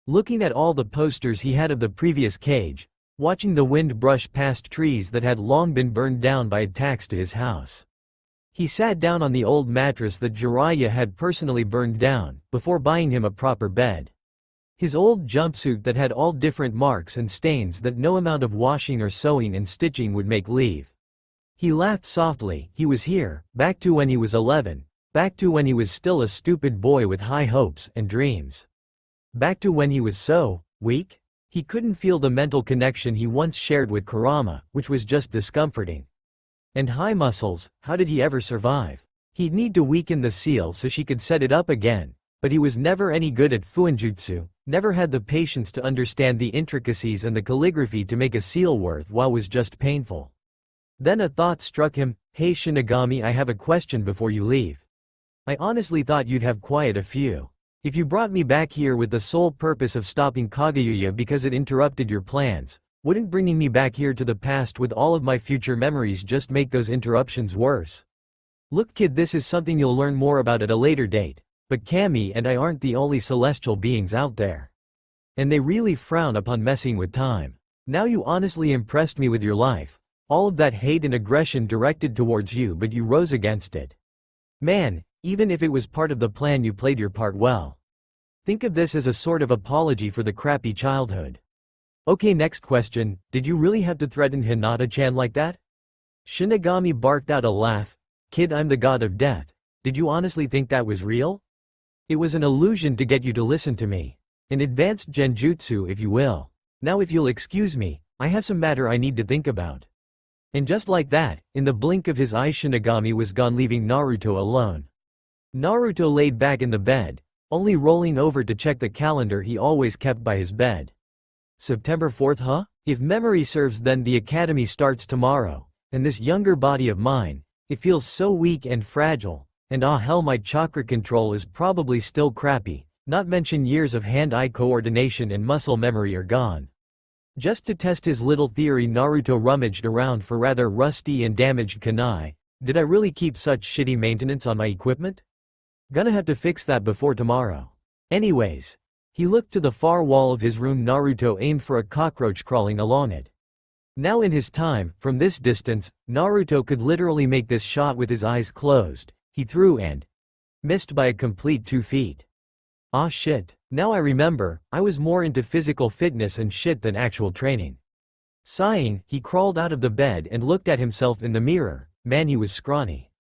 Looking at all the posters he had of the previous cage, watching the wind brush past trees that had long been burned down by attacks to his house. He sat down on the old mattress that Jiraiya had personally burned down, before buying him a proper bed. His old jumpsuit that had all different marks and stains that no amount of washing or sewing and stitching would make leave. He laughed softly. He was here, back to when he was 11, back to when he was still a stupid boy with high hopes and dreams. Back to when he was so weak. He couldn't feel the mental connection he once shared with Kurama, which was just discomforting. And high muscles, how did he ever survive? He'd need to weaken the seal so she could set it up again, but he was never any good at fuinjutsu, never had the patience to understand the intricacies, and the calligraphy to make a seal worthwhile was just painful. Then a thought struck him. Hey Shinigami, I have a question before you leave. I honestly thought you'd have quiet a few. If you brought me back here with the sole purpose of stopping Kageyuya because it interrupted your plans, wouldn't bringing me back here to the past with all of my future memories just make those interruptions worse? Look kid, this is something you'll learn more about at a later date, but Kami and I aren't the only celestial beings out there. And they really frown upon messing with time. Now you honestly impressed me with your life. All of that hate and aggression directed towards you, but you rose against it. Man, even if it was part of the plan, you played your part well. Think of this as a sort of apology for the crappy childhood. Okay, next question, did you really have to threaten Hinata-chan like that? Shinigami barked out a laugh. Kid, I'm the god of death. Did you honestly think that was real? It was an illusion to get you to listen to me. An advanced genjutsu, if you will. Now if you'll excuse me, I have some matter I need to think about. And just like that, in the blink of his eye, Shinigami was gone, leaving Naruto alone. Naruto laid back in the bed, only rolling over to check the calendar he always kept by his bed. September 4th, huh? If memory serves, then the academy starts tomorrow, and this younger body of mine, it feels so weak and fragile, and ah hell, my chakra control is probably still crappy, not mention years of hand-eye coordination and muscle memory are gone. Just to test his little theory, Naruto rummaged around for rather rusty and damaged kunai. Did I really keep such shitty maintenance on my equipment? Gonna have to fix that before tomorrow. Anyways. He looked to the far wall of his room. Naruto aimed for a cockroach crawling along it. Now in his time, from this distance, Naruto could literally make this shot with his eyes closed. He threw and missed by a complete 2 feet. Ah shit, now I remember, I was more into physical fitness and shit than actual training. Sighing, he crawled out of the bed and looked at himself in the mirror. Man, he was scrawny.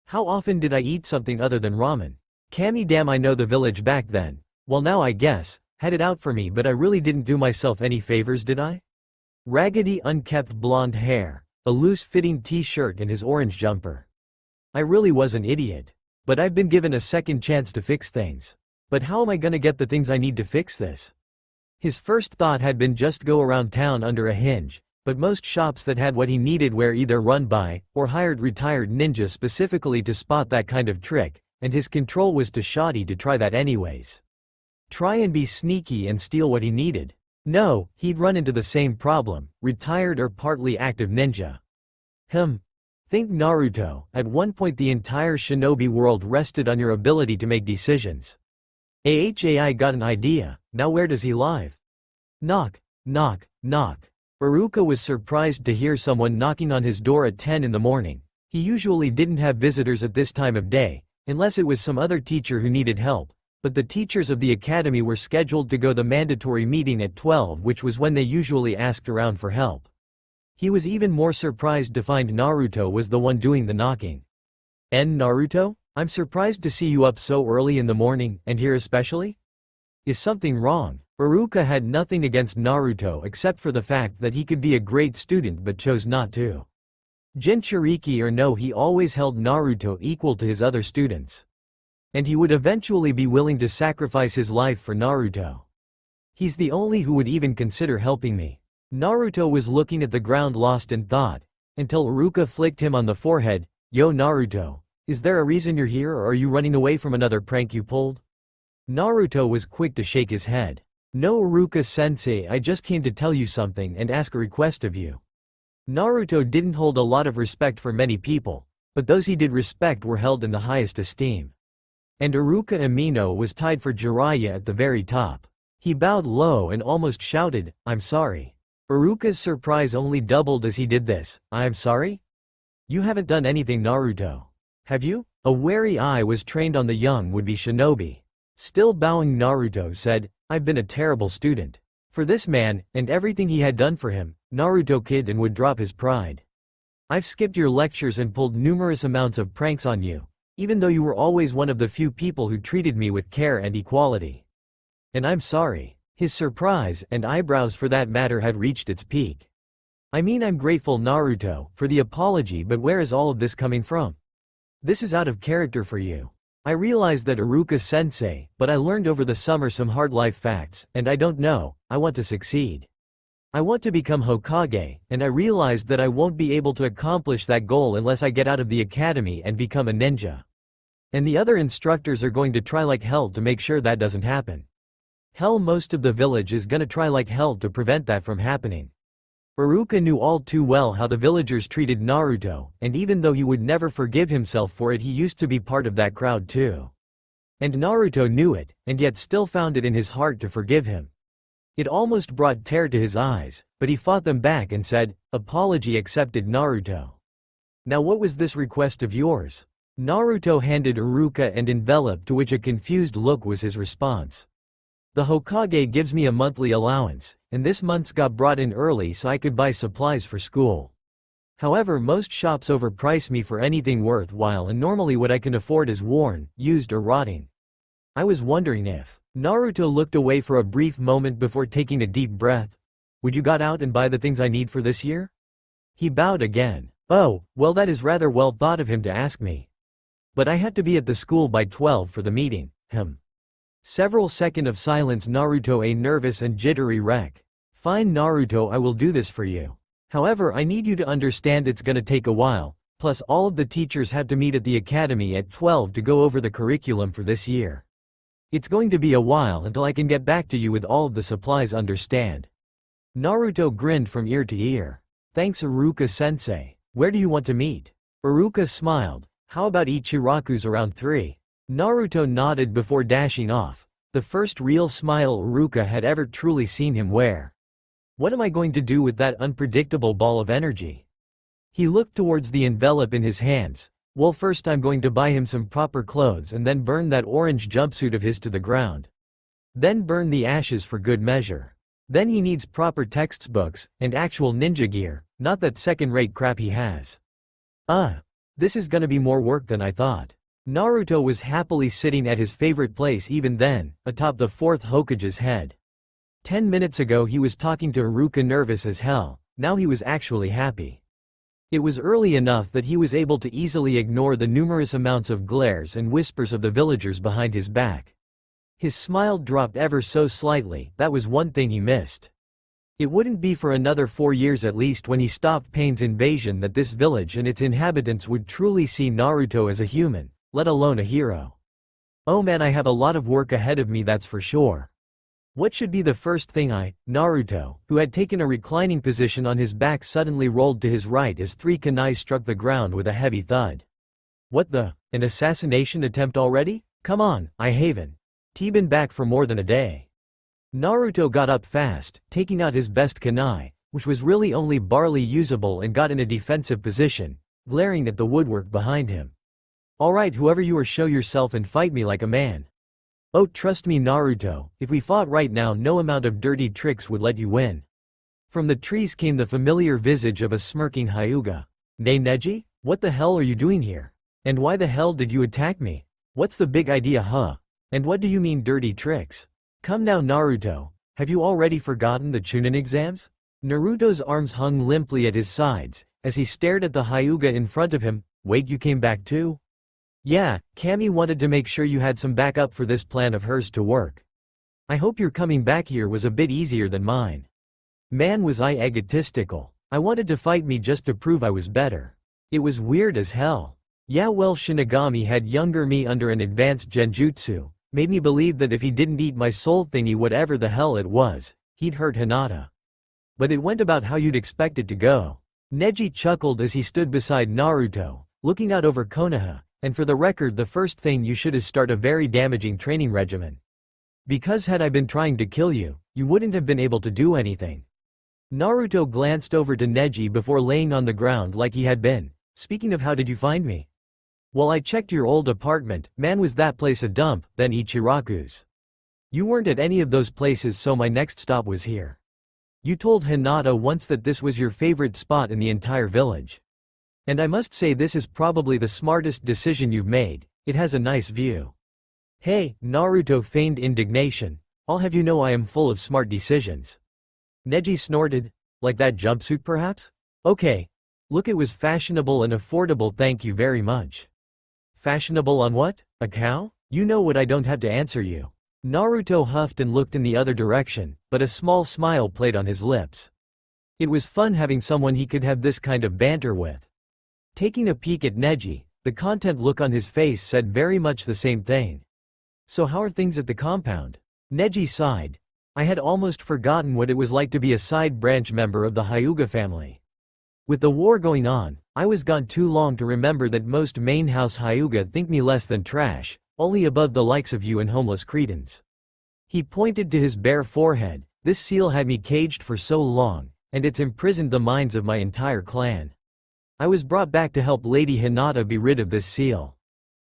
How often did I eat something other than ramen? Kami, damn, I know the village back then. Well, now I guess, had it out for me, but I really didn't do myself any favors, did I? Raggedy, unkempt blonde hair, a loose-fitting t-shirt and his orange jumper. I really was an idiot. But I've been given a second chance to fix things. But how am I gonna get the things I need to fix this? His first thought had been just go around town under a hinge, but most shops that had what he needed were either run by, or hired retired ninjas specifically to spot that kind of trick, and his control was too shoddy to try that anyways. Try and be sneaky and steal what he needed. No, he'd run into the same problem, retired or partly active ninja. Think Naruto, at one point the entire shinobi world rested on your ability to make decisions. I got an idea, now where does he live? Knock, knock, knock. Iruka was surprised to hear someone knocking on his door at 10 in the morning. He usually didn't have visitors at this time of day, unless it was some other teacher who needed help, but the teachers of the academy were scheduled to go the mandatory meeting at 12, which was when they usually asked around for help. He was even more surprised to find Naruto was the one doing the knocking. Naruto? I'm surprised to see you up so early in the morning, and here especially? Is something wrong? Iruka had nothing against Naruto except for the fact that he could be a great student but chose not to. Jinchuriki or no, he always held Naruto equal to his other students. And he would eventually be willing to sacrifice his life for Naruto. He's the only who would even consider helping me. Naruto was looking at the ground lost in thought, until Iruka flicked him on the forehead. Yo Naruto. Is there a reason you're here, or are you running away from another prank you pulled? Naruto was quick to shake his head. No Iruka-sensei, I just came to tell you something and ask a request of you. Naruto didn't hold a lot of respect for many people, but those he did respect were held in the highest esteem. And Iruka Amino was tied for Jiraiya at the very top. He bowed low and almost shouted, I'm sorry. Iruka's surprise only doubled as he did this. I'm sorry? You haven't done anything, Naruto. Have you? A wary eye was trained on the young would-be shinobi. Still bowing, Naruto said, I've been a terrible student. For this man, and everything he had done for him, Naruto kid, and would drop his pride. I've skipped your lectures and pulled numerous amounts of pranks on you, even though you were always one of the few people who treated me with care and equality. And I'm sorry. His surprise, and eyebrows for that matter, had reached its peak. I mean, I'm grateful, Naruto, for the apology, but where is all of this coming from? This is out of character for you. I realize that Iruka-sensei, but I learned over the summer some hard life facts, and I don't know, I want to succeed. I want to become Hokage, and I realized that I won't be able to accomplish that goal unless I get out of the academy and become a ninja. And the other instructors are going to try like hell to make sure that doesn't happen. Hell, most of the village is gonna try like hell to prevent that from happening. Iruka knew all too well how the villagers treated Naruto, and even though he would never forgive himself for it, he used to be part of that crowd too. And Naruto knew it, and yet still found it in his heart to forgive him. It almost brought tears to his eyes, but he fought them back and said, "Apology accepted, Naruto. Now what was this request of yours?" Naruto handed Iruka an envelope, to which a confused look was his response. "The Hokage gives me a monthly allowance, and this month's got brought in early so I could buy supplies for school. However, most shops overprice me for anything worthwhile, and normally what I can afford is worn, used or rotting. I was wondering if..." Naruto looked away for a brief moment before taking a deep breath. "Would you got out and buy the things I need for this year?" He bowed again. "Oh, well, that is rather well thought of him to ask me. But I had to be at the school by 12 for the meeting." Several seconds of silence. Naruto, a nervous and jittery wreck. "Fine, Naruto, I will do this for you. However, I need you to understand it's gonna take a while, plus all of the teachers have to meet at the academy at 12 to go over the curriculum for this year. It's going to be a while until I can get back to you with all of the supplies, understand?" Naruto grinned from ear to ear. "Thanks, Iruka-sensei. Where do you want to meet?" Iruka smiled. "How about Ichiraku's around 3? Naruto nodded before dashing off, the first real smile Iruka had ever truly seen him wear. What am I going to do with that unpredictable ball of energy? He looked towards the envelope in his hands. Well, first I'm going to buy him some proper clothes and then burn that orange jumpsuit of his to the ground. Then burn the ashes for good measure. Then he needs proper textbooks and actual ninja gear, not that second-rate crap he has. This is gonna be more work than I thought." Naruto was happily sitting at his favorite place even then, atop the 4th Hokage's head. 10 minutes ago he was talking to Iruka nervous as hell, now he was actually happy. It was early enough that he was able to easily ignore the numerous amounts of glares and whispers of the villagers behind his back. His smile dropped ever so slightly. That was one thing he missed. It wouldn't be for another 4 years at least when he stopped Pain's invasion that this village and its inhabitants would truly see Naruto as a human, let alone a hero. Oh man, I have a lot of work ahead of me, that's for sure. What should be the first thing Naruto, who had taken a reclining position on his back, suddenly rolled to his right as 3 kunais struck the ground with a heavy thud. What the? An assassination attempt already? Come on, I haven't been back for more than a day. Naruto got up fast, taking out his best kunai, which was really only barely usable, and got in a defensive position, glaring at the woodwork behind him. Alright, whoever you are, show yourself and fight me like a man. Oh, trust me, Naruto, if we fought right now, no amount of dirty tricks would let you win." From the trees came the familiar visage of a smirking Hyuga. "Nay, Neji? What the hell are you doing here? And why the hell did you attack me? What's the big idea, And what do you mean dirty tricks? Come now, Naruto, have you already forgotten the Chunin exams?" Naruto's arms hung limply at his sides, as he stared at the Hyuga in front of him. "Wait, you came back too?" "Yeah, Kami wanted to make sure you had some backup for this plan of hers to work. I hope your coming back here was a bit easier than mine. Man, was I egotistical. I wanted to fight me just to prove I was better. It was weird as hell. Yeah, well, Shinigami had younger me under an advanced genjutsu, made me believe that if he didn't eat my soul thingy, whatever the hell it was, he'd hurt Hinata. But it went about how you'd expect it to go." Neji chuckled as he stood beside Naruto, looking out over Konoha. "And for the record, the first thing you should is start a very damaging training regimen. Because had I been trying to kill you, you wouldn't have been able to do anything." Naruto glanced over to Neji before laying on the ground like he had been. "Speaking of, how did you find me?" "Well, I checked your old apartment. Man, was that place a dump, then Ichiraku's. You weren't at any of those places, so my next stop was here. You told Hinata once that this was your favorite spot in the entire village. And I must say, this is probably the smartest decision you've made. It has a nice view." "Hey," Naruto feigned indignation. "I'll have you know I am full of smart decisions." Neji snorted. Like that jumpsuit perhaps? Okay. Look, it was fashionable and affordable, thank you very much. Fashionable on what? A cow? You know what, I don't have to answer you. Naruto huffed and looked in the other direction, but a small smile played on his lips. It was fun having someone he could have this kind of banter with. Taking a peek at Neji, the content look on his face said very much the same thing. So how are things at the compound? Neji sighed. I had almost forgotten what it was like to be a side branch member of the Hyuga family. With the war going on, I was gone too long to remember that most main house Hyuga think me less than trash, only above the likes of you and homeless cretins. He pointed to his bare forehead. This seal had me caged for so long, and it's imprisoned the minds of my entire clan. I was brought back to help Lady Hinata be rid of this seal.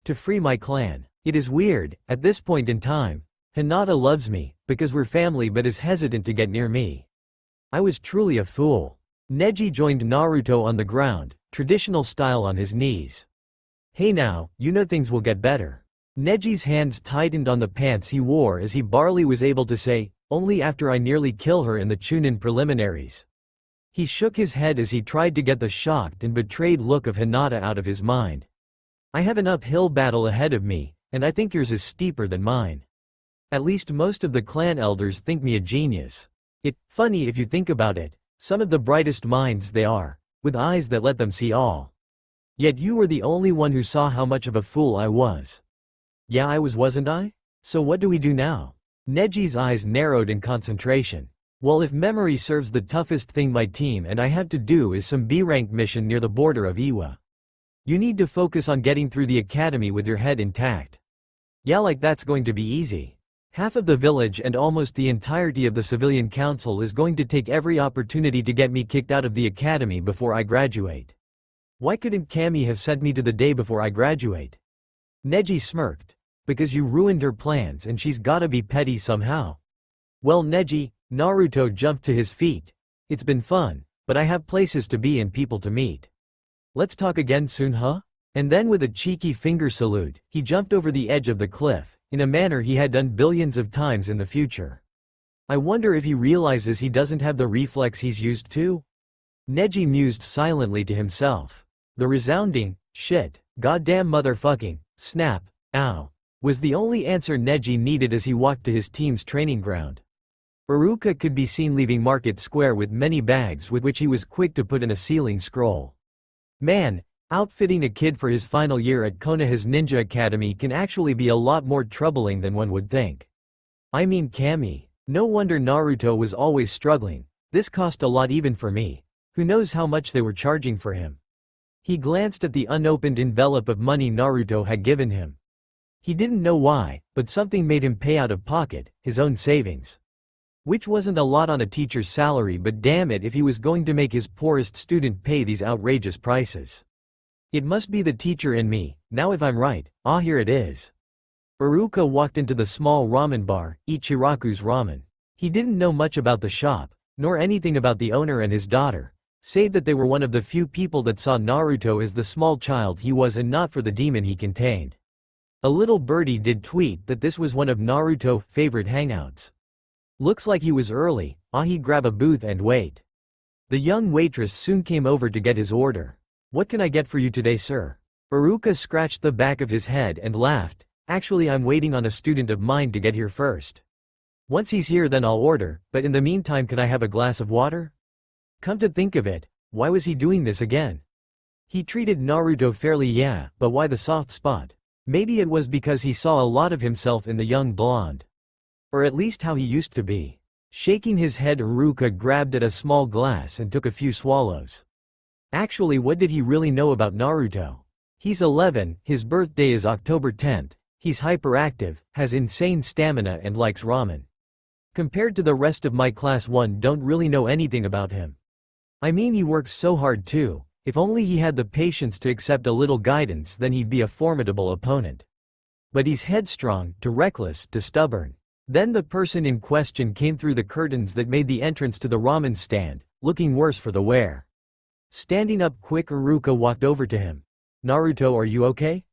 To free my clan. It is weird, at this point in time, Hinata loves me, because we're family, but is hesitant to get near me. I was truly a fool. Neji joined Naruto on the ground, traditional style on his knees. Hey now, you know things will get better. Neji's hands tightened on the pants he wore as he barely was able to say, only after I nearly kill her in the Chunin preliminaries. He shook his head as he tried to get the shocked and betrayed look of Hinata out of his mind. I have an uphill battle ahead of me, and I think yours is steeper than mine. At least most of the clan elders think me a genius. Funny if you think about it, some of the brightest minds they are, with eyes that let them see all. Yet you were the only one who saw how much of a fool I was. Yeah, I was, wasn't I? So what do we do now? Neji's eyes narrowed in concentration. Well, if memory serves, the toughest thing my team and I have to do is some B-rank mission near the border of Iwa. You need to focus on getting through the academy with your head intact. Yeah, like that's going to be easy. Half of the village and almost the entirety of the civilian council is going to take every opportunity to get me kicked out of the academy before I graduate. Why couldn't Kami have sent me to the day before I graduate? Neji smirked. Because you ruined her plans and she's gotta be petty somehow. Well, Neji, Naruto jumped to his feet. It's been fun, but I have places to be and people to meet. Let's talk again soon, huh? And then with a cheeky finger salute, he jumped over the edge of the cliff, in a manner he had done billions of times in the future. I wonder if he realizes he doesn't have the reflex he's used to? Neji mused silently to himself. The resounding, shit, goddamn motherfucking, snap, ow, was the only answer Neji needed as he walked to his team's training ground. Iruka could be seen leaving Market Square with many bags with which he was quick to put in a ceiling scroll. Man, outfitting a kid for his final year at Konoha's Ninja Academy can actually be a lot more troubling than one would think. I mean Kami. No wonder Naruto was always struggling. This cost a lot even for me. Who knows how much they were charging for him? He glanced at the unopened envelope of money Naruto had given him. He didn't know why, but something made him pay out of pocket, his own savings. Which wasn't a lot on a teacher's salary, but damn it if he was going to make his poorest student pay these outrageous prices. It must be the teacher in me, now if I'm right, here it is. Iruka walked into the small ramen bar, Ichiraku's Ramen. He didn't know much about the shop, nor anything about the owner and his daughter, save that they were one of the few people that saw Naruto as the small child he was and not for the demon he contained. A little birdie did tweet that this was one of Naruto's favorite hangouts. Looks like he was early, he'd grab a booth and wait. The young waitress soon came over to get his order. What can I get for you today, sir? Iruka scratched the back of his head and laughed. Actually, I'm waiting on a student of mine to get here first. Once he's here then I'll order, but in the meantime can I have a glass of water? Come to think of it, why was he doing this again? He treated Naruto fairly, yeah, but why the soft spot? Maybe it was because he saw a lot of himself in the young blonde. Or at least how he used to be. Shaking his head, Iruka grabbed at a small glass and took a few swallows. Actually, what did he really know about Naruto? He's 11, his birthday is October 10th, he's hyperactive, has insane stamina and likes ramen. Compared to the rest of my class, one don't really know anything about him. I mean, he works so hard too. If only he had the patience to accept a little guidance, then he'd be a formidable opponent. But he's headstrong, too reckless, too stubborn. Then the person in question came through the curtains that made the entrance to the ramen stand, looking worse for the wear. Standing up quick, Iruka walked over to him. Naruto, are you okay?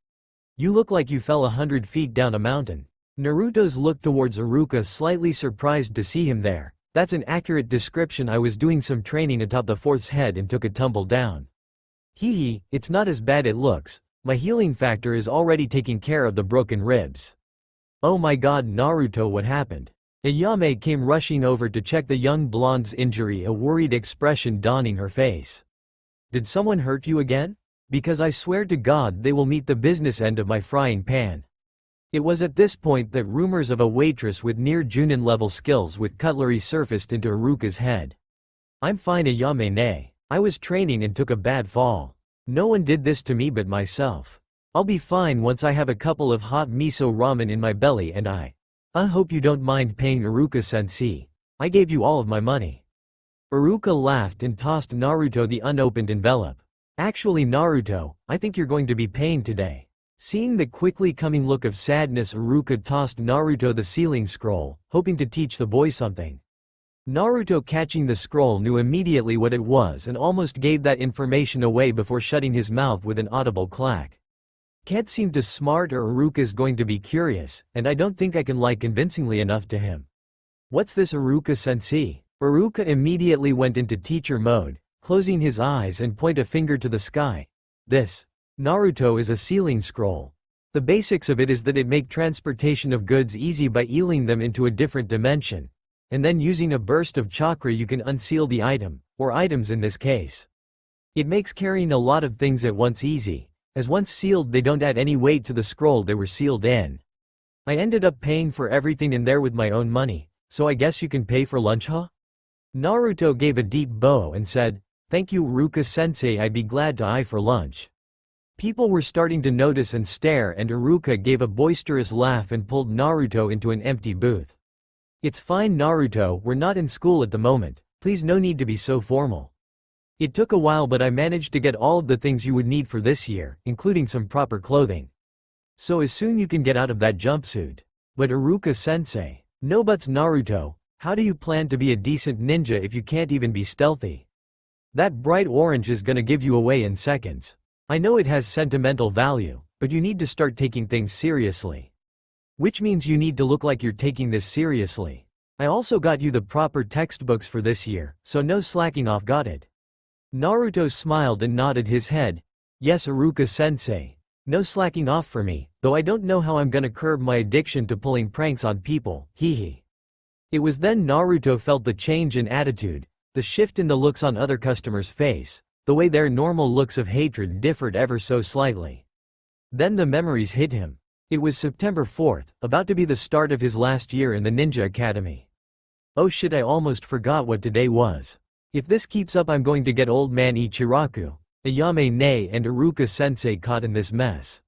You look like you fell 100 feet down a mountain. Naruto's looked towards Iruka, slightly surprised to see him there, That's an accurate description. I was doing some training atop the fourth's head and took a tumble down. Hee hee, it's not as bad it looks. My healing factor is already taking care of the broken ribs. Oh my god Naruto, what happened? Ayame came rushing over to check the young blonde's injury, a worried expression dawning her face. Did someone hurt you again? Because I swear to God they will meet the business end of my frying pan. It was at this point that rumors of a waitress with near Junin level skills with cutlery surfaced into Iruka's head. I'm fine Ayame, nay. I was training and took a bad fall. No one did this to me but myself. I'll be fine once I have a couple of hot miso ramen in my belly, and I hope you don't mind paying Iruka-sensei. I gave you all of my money. Iruka laughed and tossed Naruto the unopened envelope. Actually Naruto, I think you're going to be paying today. Seeing the quickly coming look of sadness, Iruka tossed Naruto the sealing scroll, hoping to teach the boy something. Naruto, catching the scroll, knew immediately what it was and almost gave that information away before shutting his mouth with an audible clack. Can't seem too smart, or Iruka's going to be curious, and I don't think I can lie convincingly enough to him. What's this Iruka-sensei? Iruka immediately went into teacher mode, closing his eyes and point a finger to the sky. This, Naruto, is a sealing scroll. The basics of it is that it make transportation of goods easy by eeling them into a different dimension, and then using a burst of chakra you can unseal the item, or items in this case. It makes carrying a lot of things at once easy, as once sealed they don't add any weight to the scroll they were sealed in. I ended up paying for everything in there with my own money, so I guess you can pay for lunch, huh? Naruto gave a deep bow and said, "Thank you Iruka-sensei, I'd be glad to eye for lunch." People were starting to notice and stare, and Iruka gave a boisterous laugh and pulled Naruto into an empty booth. It's fine Naruto, we're not in school at the moment, please no need to be so formal. It took a while but I managed to get all of the things you would need for this year, including some proper clothing. So as soon you can get out of that jumpsuit. But Iruka-sensei. No buts Naruto, how do you plan to be a decent ninja if you can't even be stealthy? That bright orange is gonna give you away in seconds. I know it has sentimental value, but you need to start taking things seriously. Which means you need to look like you're taking this seriously. I also got you the proper textbooks for this year, so no slacking off, got it? Naruto smiled and nodded his head. Yes Iruka-sensei. No slacking off for me, though I don't know how I'm gonna curb my addiction to pulling pranks on people, hee hee. It was then Naruto felt the change in attitude, the shift in the looks on other customers' face, the way their normal looks of hatred differed ever so slightly. Then the memories hit him. It was September 4th, about to be the start of his last year in the Ninja Academy. Oh shit, I almost forgot what today was. If this keeps up I'm going to get old man Ichiraku, Ayame ne and Iruka-sensei caught in this mess.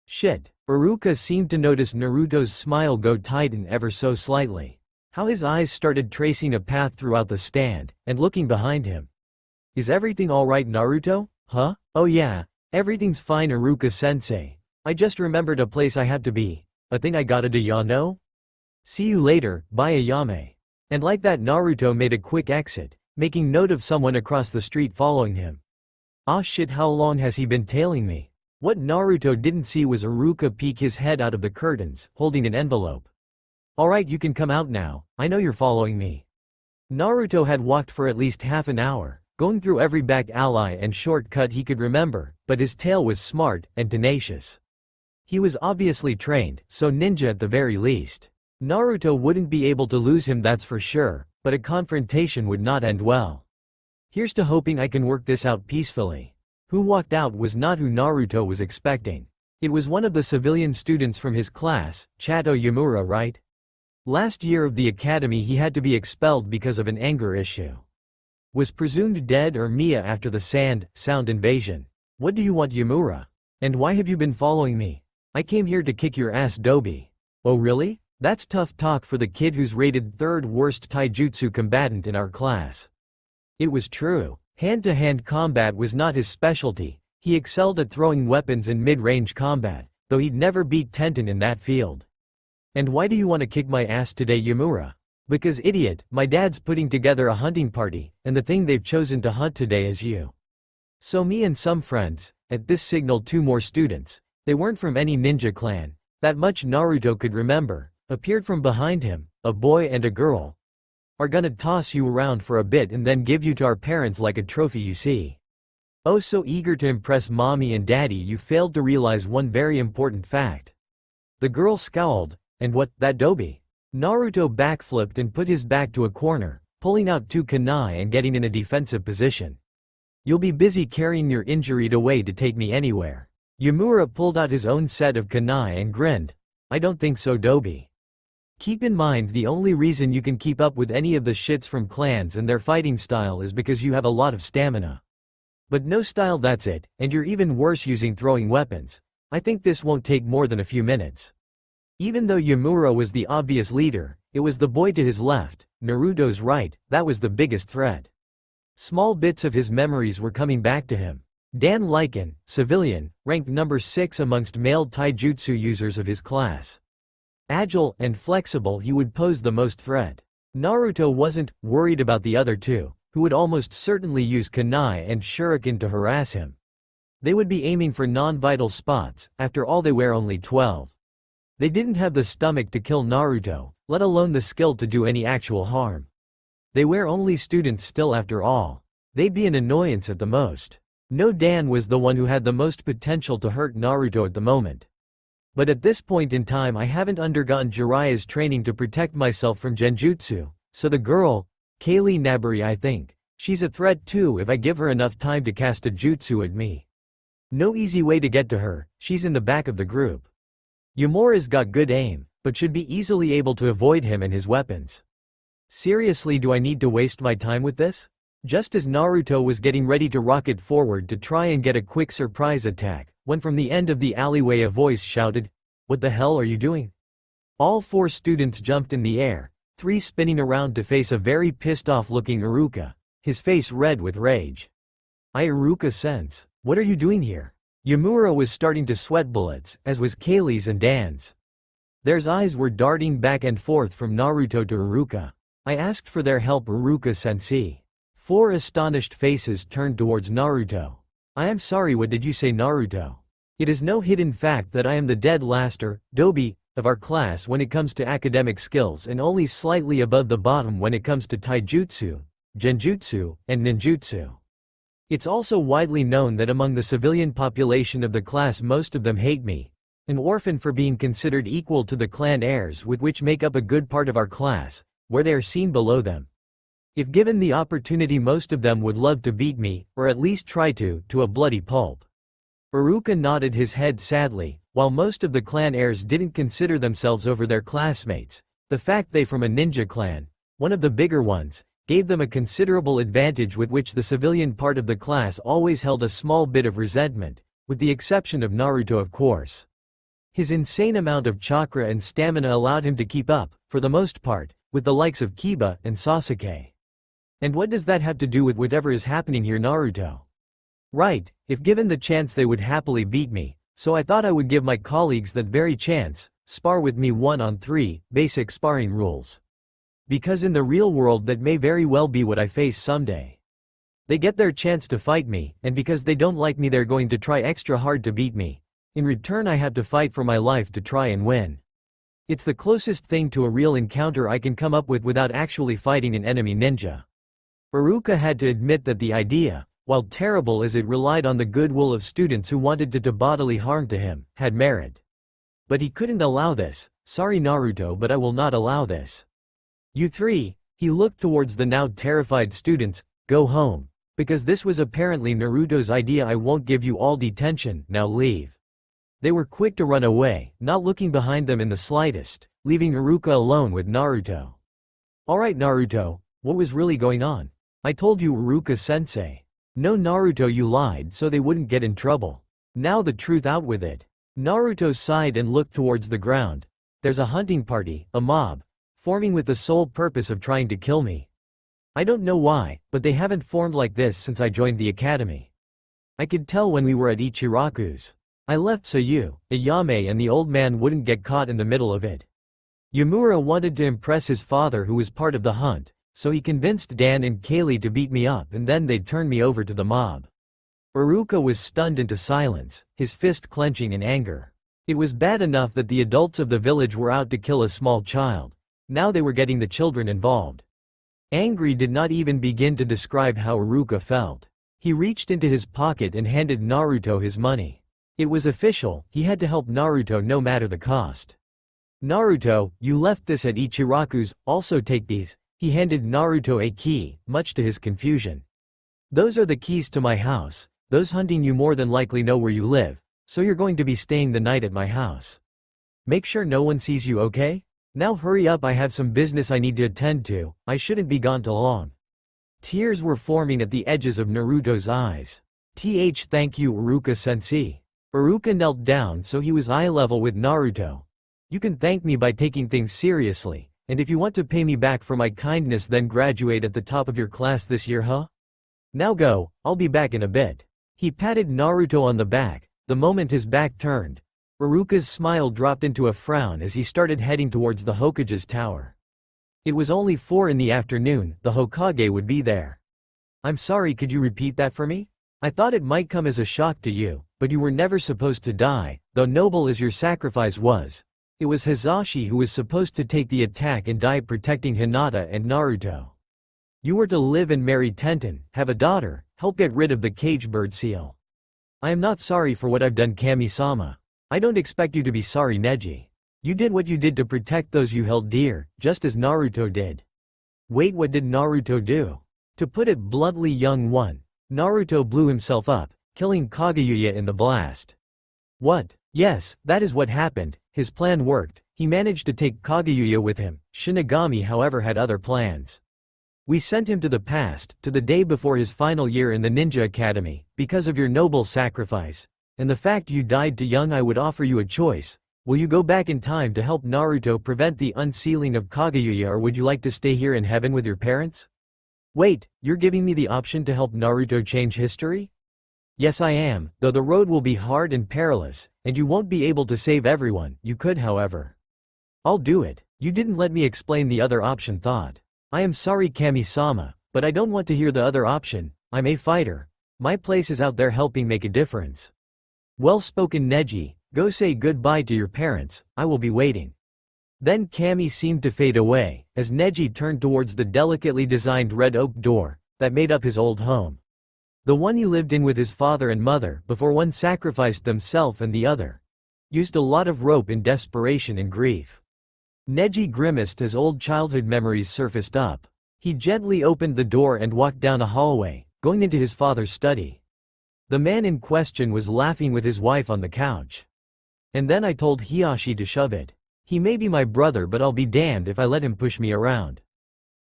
Shit. Iruka seemed to notice Naruto's smile go tighten ever so slightly. How his eyes started tracing a path throughout the stand, and looking behind him. Is everything alright Naruto? Huh? Oh yeah, everything's fine Iruka-sensei. I just remembered a place I have to be. A thing I gotta do, ya know? See you later, bye Ayame. And like that Naruto made a quick exit, making note of someone across the street following him. Ah shit, how long has he been tailing me? What Naruto didn't see was Iruka peek his head out of the curtains, holding an envelope. Alright, you can come out now, I know you're following me. Naruto had walked for at least half an hour, going through every back alley and shortcut he could remember, but his tail was smart and tenacious. He was obviously trained, so ninja at the very least. Naruto wouldn't be able to lose him, that's for sure, but a confrontation would not end well. Here's to hoping I can work this out peacefully. Who walked out was not who Naruto was expecting. It was one of the civilian students from his class, Chato Yamura, right? Last year of the academy he had to be expelled because of an anger issue. Was presumed dead or Mia after the sound invasion. What do you want Yamura? And why have you been following me? I came here to kick your ass Dobi. Oh really? That's tough talk for the kid who's rated third worst taijutsu combatant in our class. It was true. Hand-to-hand combat was not his specialty, he excelled at throwing weapons in mid-range combat, though he'd never beat Tenten in that field. And why do you want to kick my ass today Yamura? Because idiot, my dad's putting together a hunting party, and the thing they've chosen to hunt today is you. So me and some friends, at this signaled two more students, they weren't from any ninja clan, that much Naruto could remember, appeared from behind him, a boy and a girl. are gonna toss you around for a bit and then give you to our parents like a trophy, you see. Oh, so eager to impress mommy and daddy, you failed to realize one very important fact. The girl scowled. And what, that Dobi? Naruto backflipped and put his back to a corner, pulling out 2 kunai and getting in a defensive position. You'll be busy carrying your injured away to take me anywhere. Yamura pulled out his own set of kunai and grinned. I don't think so, Dobi. Keep in mind, the only reason you can keep up with any of the shits from clans and their fighting style is because you have a lot of stamina. But no style, that's it, and you're even worse using throwing weapons. I think this won't take more than a few minutes. Even though Yamura was the obvious leader, it was the boy to his left, Naruto's right, that was the biggest threat. Small bits of his memories were coming back to him. Dan Lycan, civilian, ranked number 6 amongst male taijutsu users of his class. Agile and flexible, he would pose the most threat. Naruto wasn't worried about the other 2, who would almost certainly use kunai and shuriken to harass him. They would be aiming for non-vital spots, after all they were only 12. They didn't have the stomach to kill Naruto, let alone the skill to do any actual harm. They were only students still after all. They'd be an annoyance at the most. No, Dan was the one who had the most potential to hurt Naruto at the moment. But at this point in time I haven't undergone Jiraiya's training to protect myself from genjutsu, so the girl, Kaylee Nabari, I think, she's a threat too if I give her enough time to cast a jutsu at me. No easy way to get to her, she's in the back of the group. Yamura's got good aim, but should be easily able to avoid him and his weapons. Seriously, do I need to waste my time with this? Just as Naruto was getting ready to rocket forward to try and get a quick surprise attack, when from the end of the alleyway a voice shouted, "What the hell are you doing?" All 4 students jumped in the air, 3 spinning around to face a very pissed off looking Iruka, his face red with rage. Iruka-sense, what are you doing here? Yamura was starting to sweat bullets, as was Kaylee's and Dan's. Their eyes were darting back and forth from Naruto to Iruka. I asked for their help, Iruka-sensei. 4 astonished faces turned towards Naruto. I am sorry, what did you say, Naruto? It is no hidden fact that I am the dead laster, Dobi, of our class when it comes to academic skills and only slightly above the bottom when it comes to taijutsu, genjutsu, and ninjutsu. It's also widely known that among the civilian population of the class most of them hate me, an orphan, for being considered equal to the clan heirs with which make up a good part of our class, where they are seen below them. If given the opportunity most of them would love to beat me, or at least try to a bloody pulp. Iruka nodded his head sadly. While most of the clan heirs didn't consider themselves over their classmates, the fact they from a ninja clan, one of the bigger ones, gave them a considerable advantage with which the civilian part of the class always held a small bit of resentment, with the exception of Naruto, of course. His insane amount of chakra and stamina allowed him to keep up, for the most part, with the likes of Kiba and Sasuke. And what does that have to do with whatever is happening here, Naruto? Right, if given the chance they would happily beat me, so I thought I would give my colleagues that very chance, spar with me 1-on-3, basic sparring rules. Because in the real world that may very well be what I face someday. They get their chance to fight me, and because they don't like me they're going to try extra hard to beat me. In return I have to fight for my life to try and win. It's the closest thing to a real encounter I can come up with without actually fighting an enemy ninja. Iruka had to admit that the idea, while terrible as it relied on the goodwill of students who wanted to do bodily harm to him, had merit. But he couldn't allow this. Sorry Naruto, but I will not allow this. You 3, he looked towards the now terrified students, go home. Because this was apparently Naruto's idea. I won't give you all detention, now leave. They were quick to run away, not looking behind them in the slightest, leaving Iruka alone with Naruto. Alright Naruto, what was really going on? I told you, Iruka-sensei. No Naruto, you lied so they wouldn't get in trouble. Now the truth out with it. Naruto sighed and looked towards the ground. There's a hunting party, a mob, forming with the sole purpose of trying to kill me. I don't know why, but they haven't formed like this since I joined the academy. I could tell when we were at Ichiraku's. I left so you, Ayame and the old man wouldn't get caught in the middle of it. Yamura wanted to impress his father who was part of the hunt, so he convinced Dan and Kaylee to beat me up and then they'd turn me over to the mob. Iruka was stunned into silence, his fist clenching in anger. It was bad enough that the adults of the village were out to kill a small child. Now they were getting the children involved. Angry did not even begin to describe how Iruka felt. He reached into his pocket and handed Naruto his money. It was official, he had to help Naruto no matter the cost. Naruto, you left this at Ichiraku's, also take these. He handed Naruto a key, much to his confusion. Those are the keys to my house. Those hunting you more than likely know where you live, so you're going to be staying the night at my house. Make sure no one sees you, okay? Now hurry up, I have some business I need to attend to, I shouldn't be gone too long. Tears were forming at the edges of Naruto's eyes. Thank you Iruka-sensei. Iruka knelt down so he was eye level with Naruto. You can thank me by taking things seriously, and if you want to pay me back for my kindness then graduate at the top of your class this year, huh? Now go, I'll be back in a bit. He patted Naruto on the back. The moment his back turned, Iruka's smile dropped into a frown as he started heading towards the Hokage's tower. It was only 4 in the afternoon, the Hokage would be there. I'm sorry, could you repeat that for me? I thought it might come as a shock to you, but you were never supposed to die, though noble as your sacrifice was. It was Hisashi who was supposed to take the attack and die protecting Hinata and Naruto. You were to live and marry Tenten, have a daughter, help get rid of the cage bird seal. I am not sorry for what I've done, Kami-sama. I don't expect you to be sorry, Neji. You did what you did to protect those you held dear, just as Naruto did. Wait, what did Naruto do? To put it bluntly, young one, Naruto blew himself up, killing Kageyuya in the blast. What? Yes, that is what happened. His plan worked. He managed to take Kageyuya with him. Shinigami, however, had other plans. We sent him to the past, to the day before his final year in the Ninja Academy, because of your noble sacrifice. And the fact you died too young. I would offer you a choice. Will you go back in time to help Naruto prevent the unsealing of Kageyuya, or would you like to stay here in heaven with your parents? Wait, you're giving me the option to help Naruto change history? Yes I am, though the road will be hard and perilous, and you won't be able to save everyone. You could, however. I'll do it. You didn't let me explain the other option. Thought. I am sorry, Kami-sama, but I don't want to hear the other option. I'm a fighter. My place is out there helping make a difference. Well spoken, Neji. Go say goodbye to your parents, I will be waiting. Then Kami seemed to fade away, as Neji turned towards the delicately designed red oak door that made up his old home. The one he lived in with his father and mother before one sacrificed themselves and the other used a lot of rope in desperation and grief. Neji grimaced as old childhood memories surfaced up. He gently opened the door and walked down a hallway, going into his father's study. The man in question was laughing with his wife on the couch. And then I told Hisashi to shove it. He may be my brother, but I'll be damned if I let him push me around.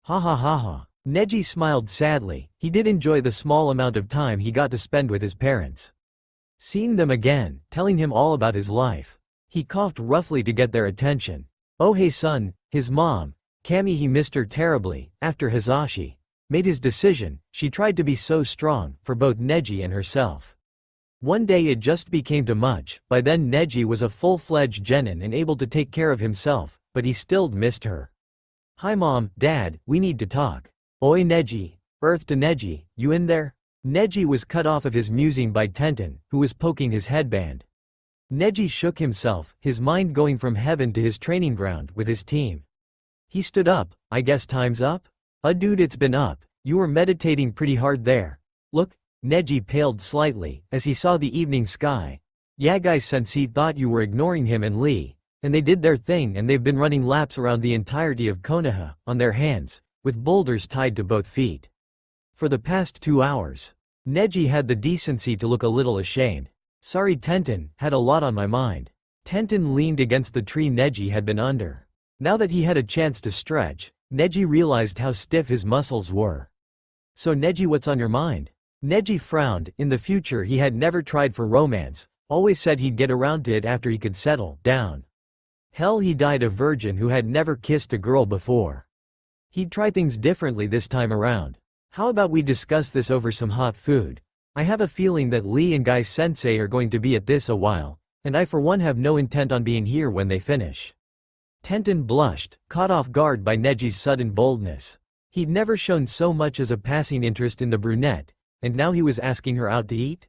Ha ha ha ha. Neji smiled sadly. He did enjoy the small amount of time he got to spend with his parents. Seeing them again, telling him all about his life. He coughed roughly to get their attention. Oh hey son, his mom, Kami, he missed her terribly. After Hisashi made his decision, she tried to be so strong, for both Neji and herself. One day it just became too much. By then Neji was a full-fledged genin and able to take care of himself, but he still missed her. Hi mom, dad, we need to talk. Oi Neji. Earth to Neji, you in there? Neji was cut off of his musing by Tenten, who was poking his headband. Neji shook himself, his mind going from heaven to his training ground with his team. He stood up. I guess time's up? Dude, it's been up. You were meditating pretty hard there. Look. Neji paled slightly as he saw the evening sky. Yagai-sensei thought you were ignoring him and Lee, and they did their thing, and they've been running laps around the entirety of Konoha, on their hands, with boulders tied to both feet. For the past 2 hours. Neji had the decency to look a little ashamed. Sorry Tenten, had a lot on my mind. Tenten leaned against the tree Neji had been under. Now that he had a chance to stretch, Neji realized how stiff his muscles were. So Neji, what's on your mind? Neji frowned. In the future he had never tried for romance, always said he'd get around to it after he could settle down. Hell, he died a virgin who had never kissed a girl before. He'd try things differently this time around. How about we discuss this over some hot food? I have a feeling that Lee and Guy-sensei are going to be at this a while, and I for one have no intent on being here when they finish. Tenten blushed, caught off guard by Neji's sudden boldness. He'd never shown so much as a passing interest in the brunette, and now he was asking her out to eat?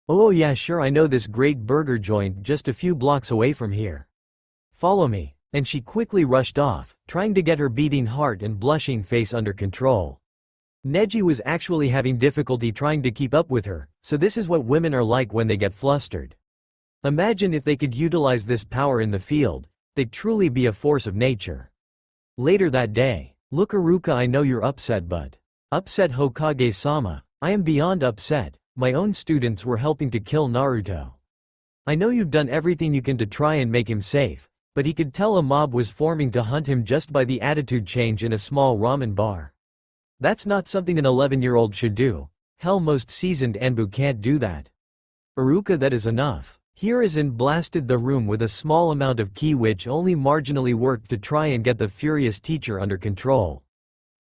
Oh yeah, sure, I know this great burger joint just a few blocks away from here. Follow me. And she quickly rushed off, trying to get her beating heart and blushing face under control. Neji was actually having difficulty trying to keep up with her, so this is what women are like when they get flustered. Imagine if they could utilize this power in the field, they'd truly be a force of nature. Later that day, "Look Iruka, I know you're upset but..." "Upset Hokage-sama? I am beyond upset, my own students were helping to kill Naruto. I know you've done everything you can to try and make him safe, but he could tell a mob was forming to hunt him just by the attitude change in a small ramen bar. That's not something an 11-year-old should do. Hell, most seasoned Anbu can't do that. Iruka, that is enough." Hiruzen blasted the room with a small amount of ki which only marginally worked to try and get the furious teacher under control.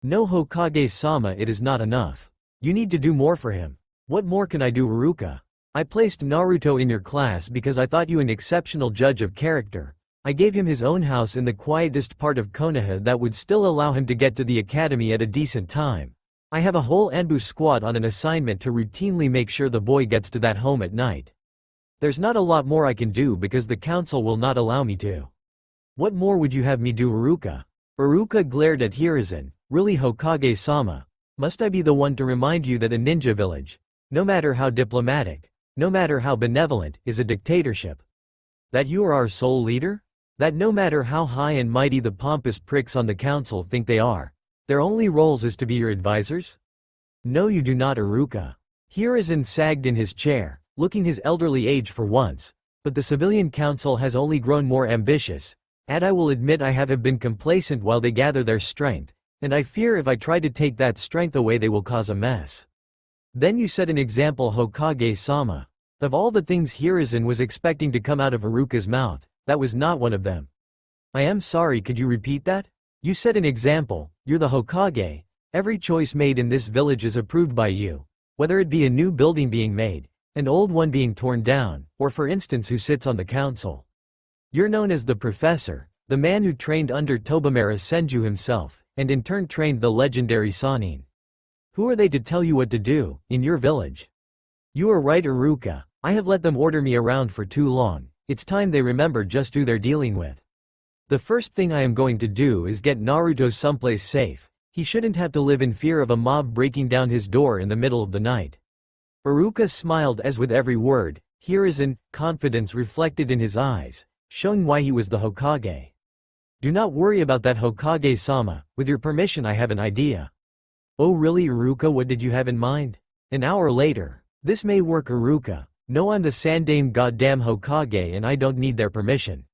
"No Hokage-sama, it is not enough. You need to do more for him." "What more can I do, Iruka? I placed Naruto in your class because I thought you an exceptional judge of character. I gave him his own house in the quietest part of Konoha that would still allow him to get to the academy at a decent time. I have a whole Anbu squad on an assignment to routinely make sure the boy gets to that home at night. There's not a lot more I can do because the council will not allow me to." "What more would you have me do, Iruka?" Iruka glared at Hiruzen. "Really, Hokage-sama? Must I be the one to remind you that a ninja village, no matter how diplomatic, no matter how benevolent, is a dictatorship? That you are our sole leader? That no matter how high and mighty the pompous pricks on the council think they are, their only roles is to be your advisors? No, you do not, Iruka." Hiruzen sagged in his chair, looking his elderly age for once, "But the civilian council has only grown more ambitious, and I will admit I have been complacent while they gather their strength, and I fear if I try to take that strength away they will cause a mess." "Then you set an example, Hokage-sama." Of all the things Hiruzen was expecting to come out of Iruka's mouth, that was not one of them. "I am sorry, could you repeat that? You set an example, you're the Hokage, every choice made in this village is approved by you, whether it be a new building being made, an old one being torn down, or for instance who sits on the council. You're known as the professor, the man who trained under Tobimera Senju himself, and in turn trained the legendary Sannin. Who are they to tell you what to do, in your village? You are right, Iruka, I have let them order me around for too long, it's time they remember just who they're dealing with. The first thing I am going to do is get Naruto someplace safe, he shouldn't have to live in fear of a mob breaking down his door in the middle of the night." Iruka smiled as with every word, Hiruzen, confidence reflected in his eyes, showing why he was the Hokage. "Do not worry about that, Hokage-sama, with your permission I have an idea." "Oh really, Iruka, what did you have in mind?" An hour later. "This may work, Iruka. No, I'm the Sandaime goddamn Hokage and I don't need their permission."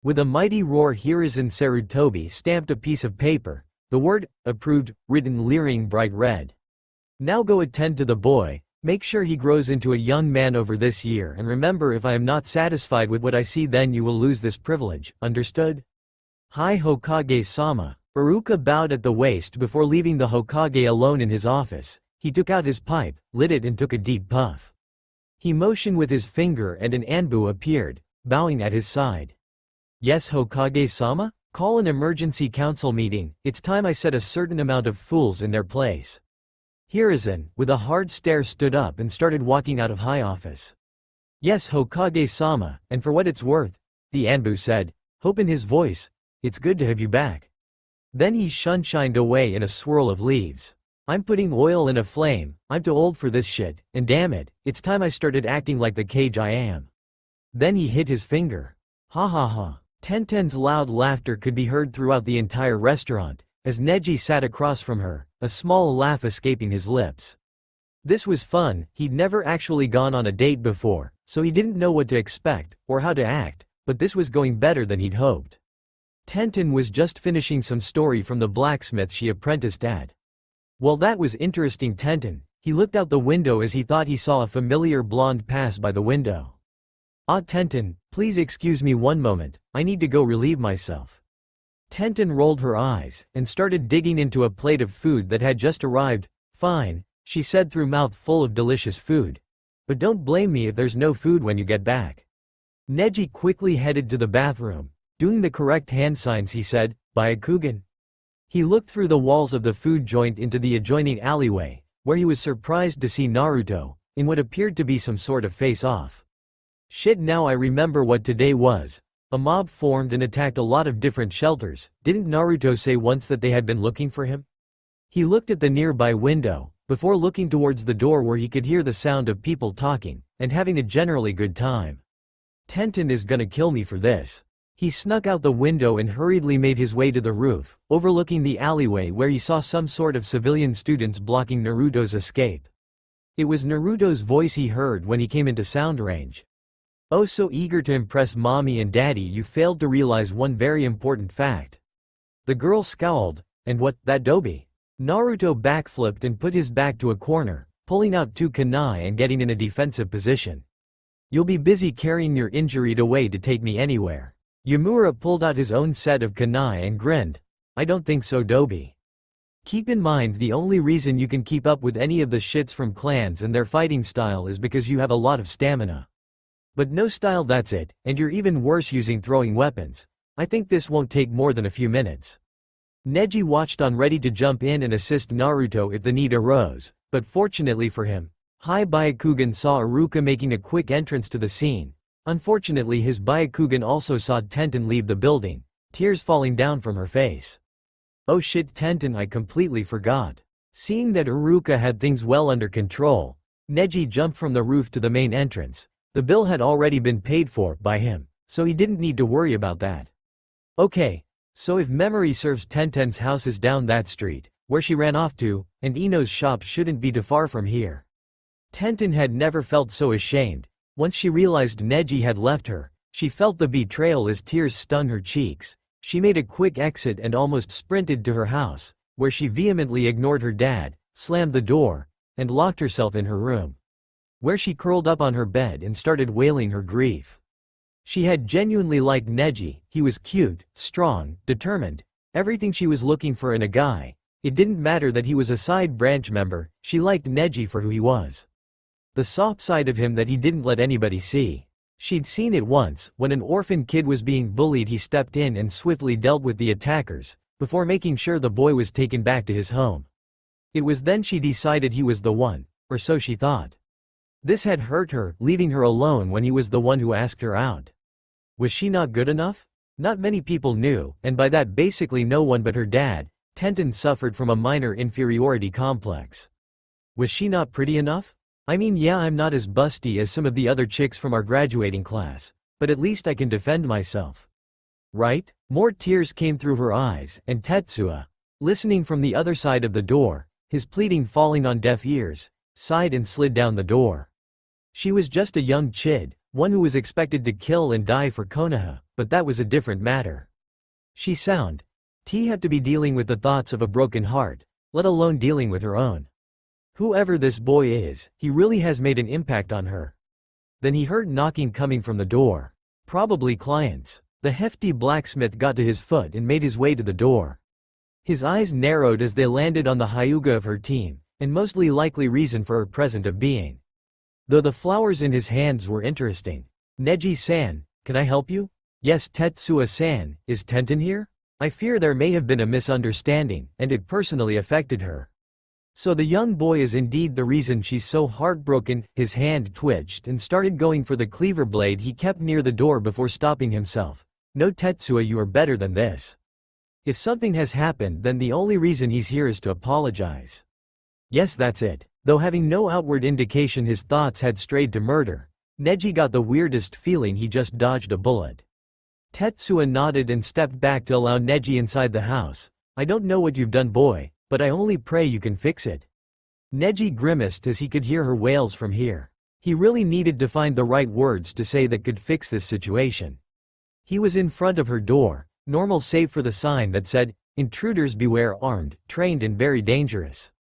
With a mighty roar, Hiruzen Sarutobi stamped a piece of paper, the word, approved, written leering bright red. "Now go attend to the boy, make sure he grows into a young man over this year, and remember, if I am not satisfied with what I see then you will lose this privilege, understood?" "Hi Hokage-sama." Iruka bowed at the waist before leaving the Hokage alone in his office. He took out his pipe, lit it and took a deep puff. He motioned with his finger and an Anbu appeared, bowing at his side. "Yes, Hokage-sama? Call an emergency council meeting, it's time I set a certain amount of fools in their place." Hiruzen, with a hard stare, stood up and started walking out of high office. "Yes, Hokage-sama, and for what it's worth," the Anbu said, hope in his voice, "it's good to have you back." Then he shunshined away in a swirl of leaves. "I'm putting oil in a flame, I'm too old for this shit, and damn it, it's time I started acting like the cage I am." Then he hit his finger. Ha ha ha. Tenten's loud laughter could be heard throughout the entire restaurant, as Neji sat across from her, a small laugh escaping his lips. This was fun, he'd never actually gone on a date before, so he didn't know what to expect, or how to act, but this was going better than he'd hoped. Tenten was just finishing some story from the blacksmith she apprenticed at. Well, that was interesting, Tenten. He looked out the window as he thought he saw a familiar blonde pass by the window. "Ah, Tenten, please excuse me one moment, I need to go relieve myself." Tenten rolled her eyes, and started digging into a plate of food that had just arrived. "Fine," she said through mouth full of delicious food. "But don't blame me if there's no food when you get back." Neji quickly headed to the bathroom. Doing the correct hand signs, he said, "Byakugan." He looked through the walls of the food joint into the adjoining alleyway, where he was surprised to see Naruto, in what appeared to be some sort of face-off. "Shit, now I remember what today was. A mob formed and attacked a lot of different shelters. Didn't Naruto say once that they had been looking for him? He looked at the nearby window, before looking towards the door where he could hear the sound of people talking, and having a generally good time. Tenten is gonna kill me for this. He snuck out the window and hurriedly made his way to the roof, overlooking the alleyway where he saw some sort of civilian students blocking Naruto's escape. It was Naruto's voice he heard when he came into sound range. Oh, so eager to impress mommy and daddy, you failed to realize one very important fact. The girl scowled. And what, that doby? Naruto backflipped and put his back to a corner, pulling out 2 kunai and getting in a defensive position. You'll be busy carrying your injured away to take me anywhere. Yamura pulled out his own set of kunai and grinned. I don't think so, Dobi. Keep in mind, the only reason you can keep up with any of the shits from clans and their fighting style is because you have a lot of stamina. But no style, that's it, and you're even worse using throwing weapons. I think this won't take more than a few minutes. Neji watched on, ready to jump in and assist Naruto if the need arose, but fortunately for him, Hai Byakugan saw Iruka making a quick entrance to the scene. Unfortunately, his Byakugan also saw Tenten leave the building, tears falling down from her face. Oh shit, Tenten, I completely forgot. Seeing that Iruka had things well under control, Neji jumped from the roof to the main entrance. The bill had already been paid for by him, so he didn't need to worry about that. Okay, so if memory serves, Tenten's house is down that street, where she ran off to, and Ino's shop shouldn't be too far from here. Tenten had never felt so ashamed. Once she realized Neji had left her, she felt the betrayal as tears stung her cheeks. She made a quick exit and almost sprinted to her house, where she vehemently ignored her dad, slammed the door, and locked herself in her room, where she curled up on her bed and started wailing her grief. She had genuinely liked Neji. He was cute, strong, determined, everything she was looking for in a guy. It didn't matter that he was a side branch member, she liked Neji for who he was. The soft side of him that he didn't let anybody see. She'd seen it once, when an orphan kid was being bullied. He stepped in and swiftly dealt with the attackers, before making sure the boy was taken back to his home. It was then she decided he was the one, or so she thought. This had hurt her, leaving her alone when he was the one who asked her out. Was she not good enough? Not many people knew, and by that basically no one but her dad. Tenten suffered from a minor inferiority complex. Was she not pretty enough? I mean, yeah, I'm not as busty as some of the other chicks from our graduating class, but at least I can defend myself. Right? More tears came through her eyes, and Tetsuya, listening from the other side of the door, his pleading falling on deaf ears, sighed and slid down the door. She was just a young chid, one who was expected to kill and die for Konoha, but that was a different matter. She sound. T had to be dealing with the thoughts of a broken heart, let alone dealing with her own. Whoever this boy is, he really has made an impact on her. Then he heard knocking coming from the door. Probably clients. The hefty blacksmith got to his foot and made his way to the door. His eyes narrowed as they landed on the Hyuga of her team, and mostly likely reason for her present of being. Though the flowers in his hands were interesting. Neji-san, can I help you? Yes, Tetsuya-san, is Tenten here? I fear there may have been a misunderstanding, and it personally affected her. So the young boy is indeed the reason she's so heartbroken. His hand twitched and started going for the cleaver blade he kept near the door before stopping himself. No, Tetsuya, you are better than this. If something has happened, then the only reason he's here is to apologize. Yes, that's it. Though having no outward indication his thoughts had strayed to murder, Neji got the weirdest feeling he just dodged a bullet. Tetsuya nodded and stepped back to allow Neji inside the house. I don't know what you've done, boy, but I only pray you can fix it. Neji grimaced as he could hear her wails from here. He really needed to find the right words to say that could fix this situation. He was in front of her door, normal save for the sign that said, "Intruders beware, armed, trained and very dangerous."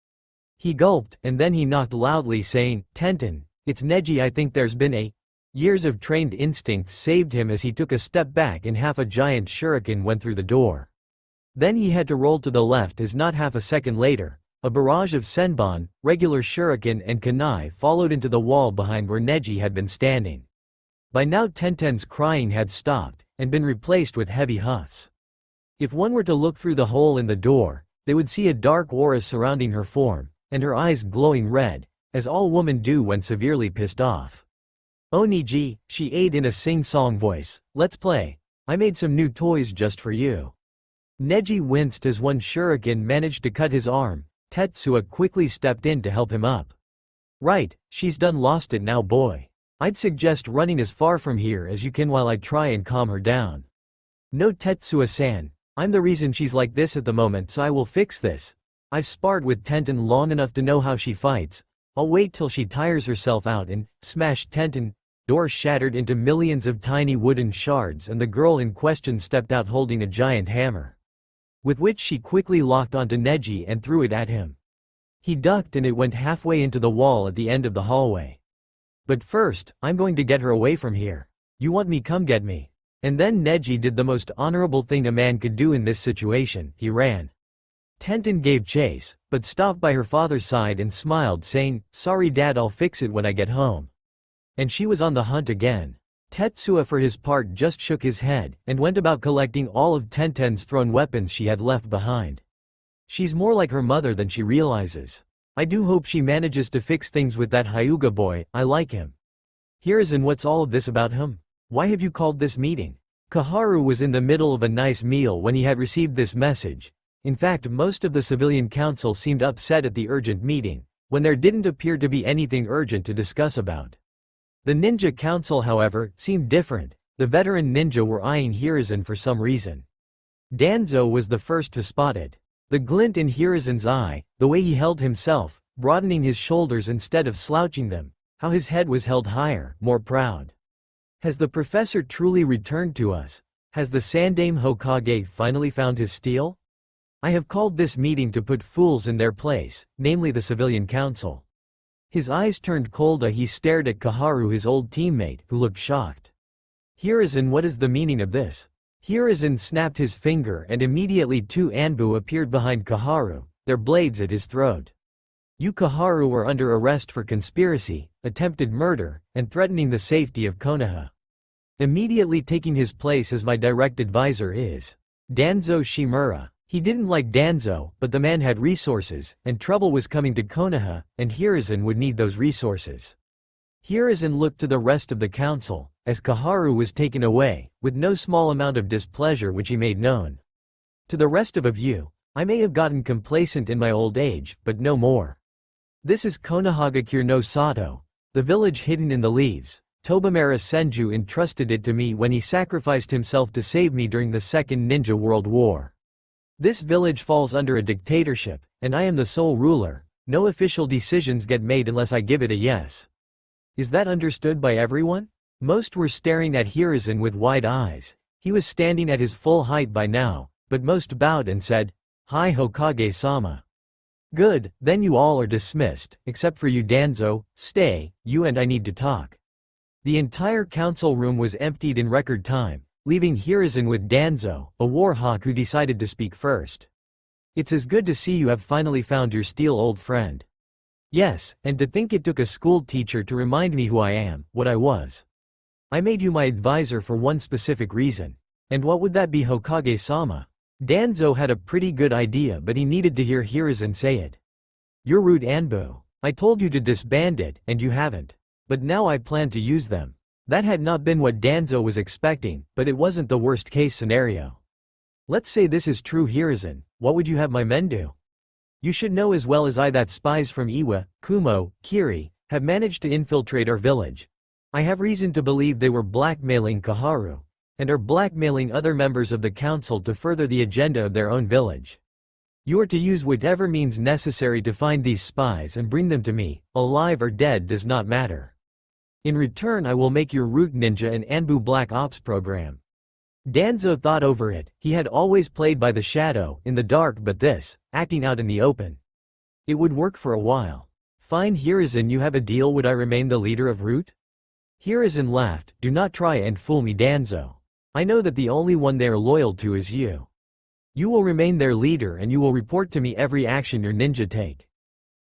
He gulped, and then he knocked loudly, saying, "Tenten, it's Neji. I think there's been a..." Years of trained instincts saved him as he took a step back and half a giant shuriken went through the door. Then he had to roll to the left as not half a second later, a barrage of senbon, regular shuriken and kunai followed into the wall behind where Neji had been standing. By now Tenten's crying had stopped, and been replaced with heavy huffs. If one were to look through the hole in the door, they would see a dark aura surrounding her form, and her eyes glowing red, as all women do when severely pissed off. "Oniji," she ate in a sing-song voice, "let's play. I made some new toys just for you." Neji winced as one shuriken managed to cut his arm. Tetsuya quickly stepped in to help him up. "Right, she's done lost it now, boy. I'd suggest running as far from here as you can while I try and calm her down." "No, Tetsuya-san. I'm the reason she's like this at the moment, so I will fix this. I've sparred with Tenten long enough to know how she fights. I'll wait till she tires herself out and smash Tenten." Door shattered into millions of tiny wooden shards and the girl in question stepped out holding a giant hammer, with which she quickly locked onto Neji and threw it at him. He ducked and it went halfway into the wall at the end of the hallway. "But first, I'm going to get her away from here. You want me, come get me." And then Neji did the most honorable thing a man could do in this situation, he ran. Tenten gave chase, but stopped by her father's side and smiled, saying, "Sorry dad, I'll fix it when I get home." And she was on the hunt again. Tetsuya for his part just shook his head, and went about collecting all of Tenten's thrown weapons she had left behind. She's more like her mother than she realizes. I do hope she manages to fix things with that Hyuga boy, I like him. Hiruzen, what's all of this about him? Why have you called this meeting? Kaharu was in the middle of a nice meal when he had received this message. In fact, most of the civilian council seemed upset at the urgent meeting, when there didn't appear to be anything urgent to discuss about. The ninja council, however, seemed different. The veteran ninja were eyeing Hiruzen for some reason. Danzo was the first to spot it. The glint in Hiruzen's eye, the way he held himself, broadening his shoulders instead of slouching them, how his head was held higher, more proud. Has the professor truly returned to us? Has the Sandaime Hokage finally found his steel? I have called this meeting to put fools in their place, namely the civilian council. His eyes turned cold as he stared at Kaharu, his old teammate, who looked shocked. Hiruzen, what is the meaning of this? Hiruzen snapped his finger and immediately two Anbu appeared behind Kaharu, their blades at his throat. You Kaharu are under arrest for conspiracy, attempted murder, and threatening the safety of Konoha. Immediately taking his place as my direct advisor is Danzo Shimura. He didn't like Danzo, but the man had resources, and trouble was coming to Konoha, and Hiruzen would need those resources. Hiruzen looked to the rest of the council, as Kaharu was taken away, with no small amount of displeasure which he made known. To the rest of you, I may have gotten complacent in my old age, but no more. This is Konohagakure no Sato, the village hidden in the leaves. Tobamara Senju entrusted it to me when he sacrificed himself to save me during the Second Ninja World War. This village falls under a dictatorship, and I am the sole ruler. No official decisions get made unless I give it a yes. Is that understood by everyone? Most were staring at Hiruzen with wide eyes. He was standing at his full height by now, but most bowed and said, "Hi Hokage-sama." "Good, then you all are dismissed, except for you Danzo. Stay, you and I need to talk." The entire council room was emptied in record time, leaving Hiruzen with Danzo, a warhawk who decided to speak first. "It's as good to see you have finally found your steel old friend." "Yes, and to think it took a school teacher to remind me who I am, what I was. I made you my advisor for one specific reason. And what would that be, Hokage-sama?" Danzo had a pretty good idea, but he needed to hear Hiruzen say it. "You're rude Anbu. I told you to disband it, and you haven't. But now I plan to use them." That had not been what Danzo was expecting, but it wasn't the worst-case scenario. "Let's say this is true, Hiruzen. What would you have my men do? You should know as well as I that spies from Iwa, Kumo, Kiri, have managed to infiltrate our village. I have reason to believe they were blackmailing Kaharu, and are blackmailing other members of the council to further the agenda of their own village. You are to use whatever means necessary to find these spies and bring them to me, alive or dead does not matter. In return I will make your Root Ninja and Anbu Black Ops program." Danzo thought over it. He had always played by the shadow, in the dark, but this, acting out in the open. It would work for a while. "Fine Hiruzen, you have a deal. Would I remain the leader of Root?" Hiruzen laughed. "Do not try and fool me Danzo. I know that the only one they are loyal to is you. You will remain their leader and you will report to me every action your ninja take.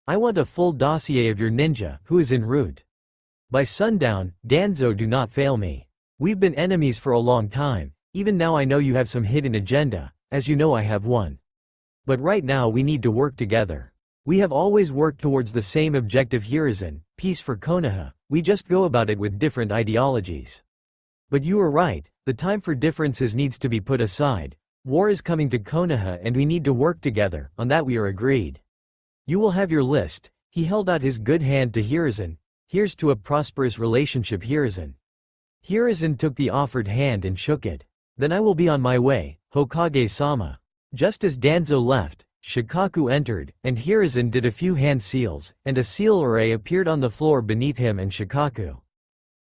I want a full dossier of your ninja, who is en route. By sundown, Danzo, do not fail me. We've been enemies for a long time. Even now I know you have some hidden agenda, as you know I have one. But right now we need to work together. We have always worked towards the same objective, Hiruzen, peace for Konoha. We just go about it with different ideologies. But you were right, the time for differences needs to be put aside. War is coming to Konoha and we need to work together, on that we are agreed. You will have your list. He held out his good hand to Hiruzen. Here's to a prosperous relationship, Hiruzen. Hiruzen took the offered hand and shook it. Then I will be on my way, Hokage-sama. Just as Danzo left, Shikaku entered, and Hiruzen did a few hand seals, and a seal array appeared on the floor beneath him and Shikaku.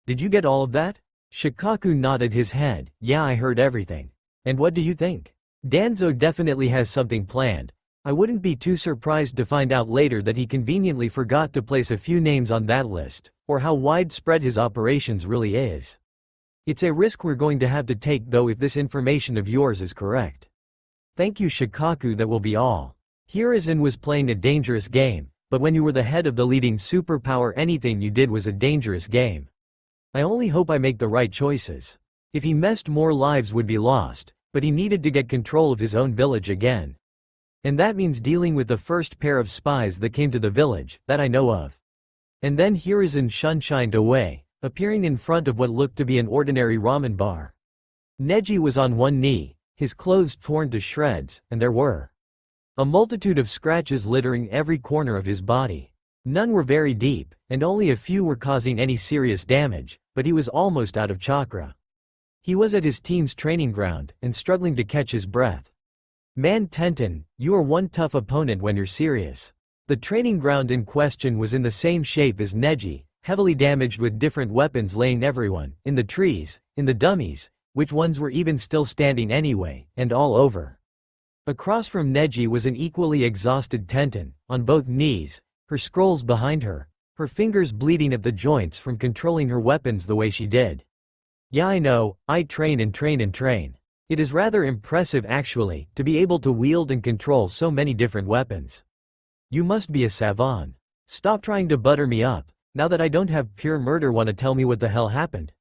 Did you get all of that? Shikaku nodded his head. Yeah, I heard everything. And what do you think? Danzo definitely has something planned. I wouldn't be too surprised to find out later that he conveniently forgot to place a few names on that list, or how widespread his operations really is. It's a risk we're going to have to take though if this information of yours is correct. Thank you, Shikaku, that will be all. Hiruzen was playing a dangerous game, but when you were the head of the leading superpower, anything you did was a dangerous game. I only hope I make the right choices. If he messed, more lives would be lost, but he needed to get control of his own village again. And that means dealing with the first pair of spies that came to the village, that I know of. And then Hiruzen shunshined away, appearing in front of what looked to be an ordinary ramen bar. Neji was on one knee, his clothes torn to shreds, and there were a multitude of scratches littering every corner of his body. None were very deep, and only a few were causing any serious damage, but he was almost out of chakra. He was at his team's training ground, and struggling to catch his breath. Man, Tenten, you are one tough opponent when you're serious. The training ground in question was in the same shape as Neji, heavily damaged with different weapons laying everyone, in the trees, in the dummies, which ones were even still standing anyway, and all over. Across from Neji was an equally exhausted Tenten, on both knees, her scrolls behind her, her fingers bleeding at the joints from controlling her weapons the way she did. Yeah, I know, I train and train and train. It is rather impressive actually, to be able to wield and control so many different weapons. You must be a savant. Stop trying to butter me up, now that I don't have pure murder. Want to tell me what the hell happened?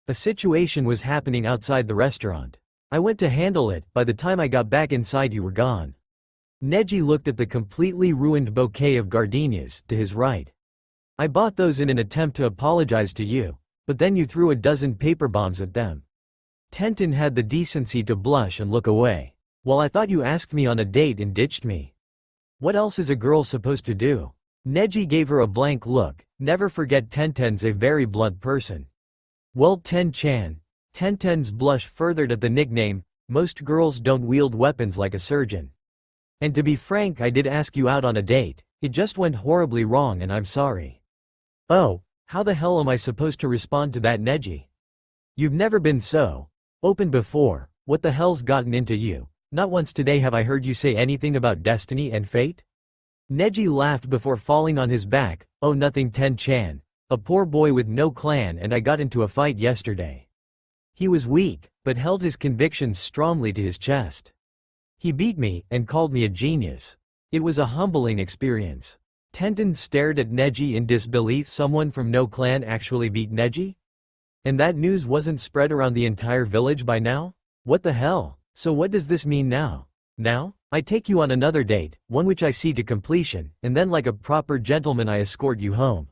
A situation was happening outside the restaurant. I went to handle it, by the time I got back inside you were gone. Neji looked at the completely ruined bouquet of gardenias, to his right. I bought those in an attempt to apologize to you, but then you threw a dozen paper bombs at them. Tenten had the decency to blush and look away. Well, I thought you asked me on a date and ditched me. What else is a girl supposed to do? Neji gave her a blank look. Never forget Tenten's a very blunt person. Well, Ten-chan. Tenten's blush furthered at the nickname. Most girls don't wield weapons like a surgeon. And to be frank, I did ask you out on a date. It just went horribly wrong and I'm sorry. Oh, how the hell am I supposed to respond to that, Neji? You've never been so open before. What the hell's gotten into you? Not once today have I heard you say anything about destiny and fate. Neji laughed before falling on his back. Oh, nothing, Ten-chan. A poor boy with no clan and I got into a fight yesterday. He was weak, but held his convictions strongly to his chest. He beat me and called me a genius. It was a humbling experience. Tenten stared at Neji in disbelief. Someone from no clan actually beat Neji? And that news wasn't spread around the entire village by now? What the hell? So what does this mean now? Now? I take you on another date, one which I see to completion, and then like a proper gentleman I escort you home.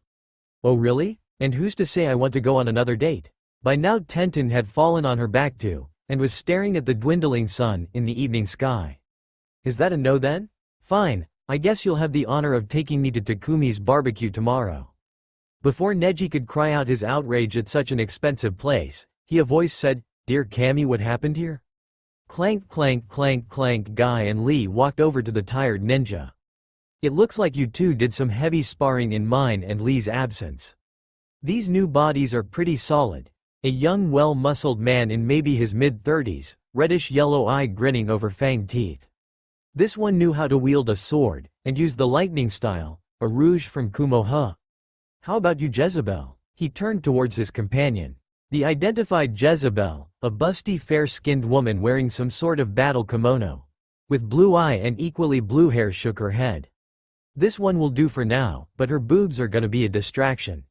Oh really? And who's to say I want to go on another date? By now Tenten had fallen on her back too, and was staring at the dwindling sun in the evening sky. Is that a no then? Fine, I guess you'll have the honor of taking me to Takumi's barbecue tomorrow. Before Neji could cry out his outrage at such an expensive place, a voice said, Dear Cammy, what happened here? Clank clank clank clank. Guy and Lee walked over to the tired ninja. It looks like you two did some heavy sparring in mine and Lee's absence. These new bodies are pretty solid. A young well-muscled man in maybe his mid-30s, reddish-yellow eye grinning over fanged teeth. This one knew how to wield a sword, and use the lightning style, a rouge from Kumoha. How about you, Jezebel? He turned towards his companion. The identified Jezebel, a busty fair-skinned woman wearing some sort of battle kimono, with blue eye and equally blue hair, shook her head. This one will do for now, but her boobs are gonna be a distraction.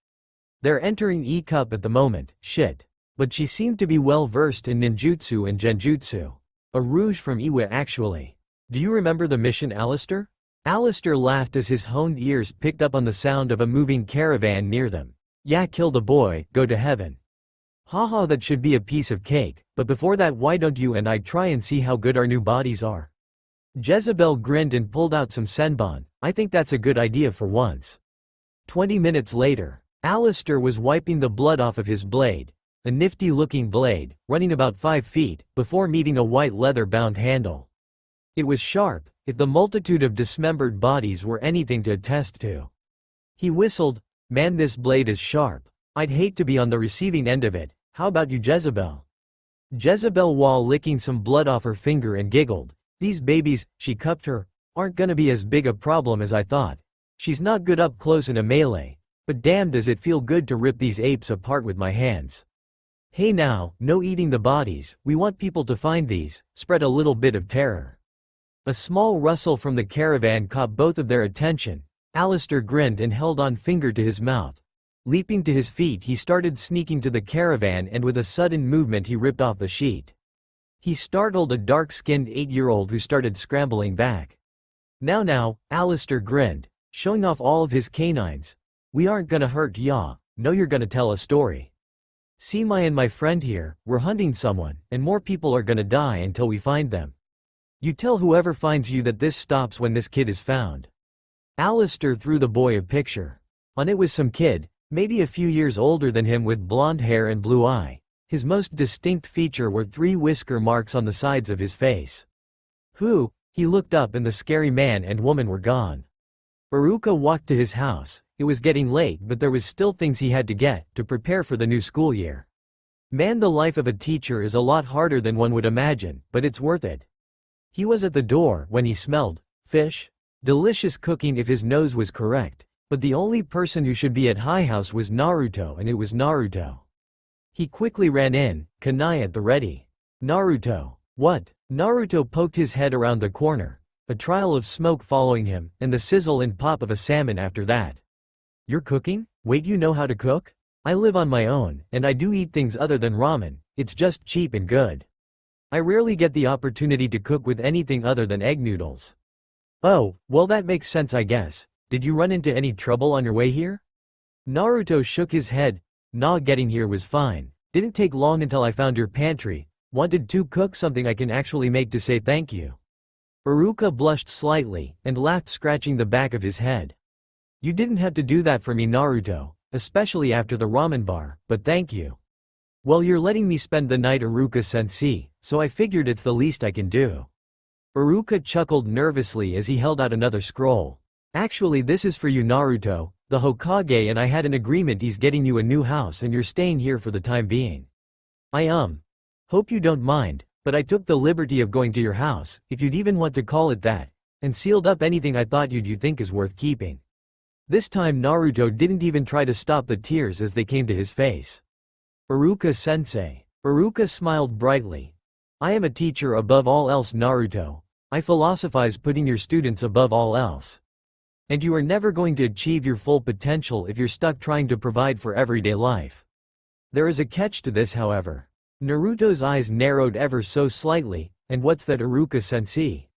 They're entering E-Cup at the moment, shit. But she seemed to be well versed in ninjutsu and genjutsu. A rouge from Iwa actually. Do you remember the mission, Alistair? Alistair laughed as his honed ears picked up on the sound of a moving caravan near them. Yeah, kill the boy, go to heaven. Haha, that should be a piece of cake, but before that why don't you and I try and see how good our new bodies are? Jezebel grinned and pulled out some senbon. I think that's a good idea for once. 20 minutes later, Alistair was wiping the blood off of his blade, a nifty-looking blade, running about 5 feet, before meeting a white leather-bound handle. It was sharp, if the multitude of dismembered bodies were anything to attest to. He whistled, "Man, this blade is sharp. I'd hate to be on the receiving end of it. How about you, Jezebel?" Jezebel, while licking some blood off her finger, and giggled. "These babies," she cupped her, "aren't gonna be as big a problem as I thought. She's not good up close in a melee, but damn does it feel good to rip these apes apart with my hands. Hey now, no eating the bodies, we want people to find these, spread a little bit of terror." A small rustle from the caravan caught both of their attention. Alistair grinned and held on finger to his mouth. Leaping to his feet, he started sneaking to the caravan, and with a sudden movement he ripped off the sheet. He startled a dark-skinned 8-year-old who started scrambling back. Now, Alistair grinned, showing off all of his canines. "We aren't gonna hurt ya, no, you're gonna tell a story. See, my and my friend here, we're hunting someone, and more people are gonna die until we find them. You tell whoever finds you that this stops when this kid is found." Alistair threw the boy a picture. On it was some kid, maybe a few years older than him, with blonde hair and blue eye. His most distinct feature were 3 whisker marks on the sides of his face. "Who?" He looked up and the scary man and woman were gone. Iruka walked to his house. It was getting late, but there was still things he had to get to prepare for the new school year. Man, the life of a teacher is a lot harder than one would imagine, but it's worth it. He was at the door when he smelled fish. Delicious cooking if his nose was correct, but the only person who should be at High House was Naruto, and it was Naruto. He quickly ran in, kunai at the ready. "Naruto." "What?" Naruto poked his head around the corner, a trail of smoke following him, and the sizzle and pop of a salmon after that. "You're cooking? Wait, you know how to cook?" "I live on my own, and I do eat things other than ramen, it's just cheap and good. I rarely get the opportunity to cook with anything other than egg noodles." "Oh, well that makes sense I guess. Did you run into any trouble on your way here?" Naruto shook his head. "Nah, getting here was fine. Didn't take long until I found your pantry. Wanted to cook something I can actually make to say thank you." Iruka blushed slightly, and laughed, scratching the back of his head. "You didn't have to do that for me, Naruto, especially after the ramen bar, but thank you." "Well, you're letting me spend the night, Iruka-sensei, so I figured it's the least I can do." Iruka chuckled nervously as he held out another scroll. "Actually, this is for you, Naruto. The Hokage and I had an agreement. He's getting you a new house and you're staying here for the time being. I hope you don't mind, but I took the liberty of going to your house, if you'd even want to call it that, and sealed up anything I thought you think is worth keeping." This time Naruto didn't even try to stop the tears as they came to his face. "Iruka-sensei." Iruka smiled brightly. "I am a teacher above all else, Naruto. I philosophize putting your students above all else. And you are never going to achieve your full potential if you're stuck trying to provide for everyday life. There is a catch to this, however." Naruto's eyes narrowed ever so slightly. "And what's that, Iruka-sensei?"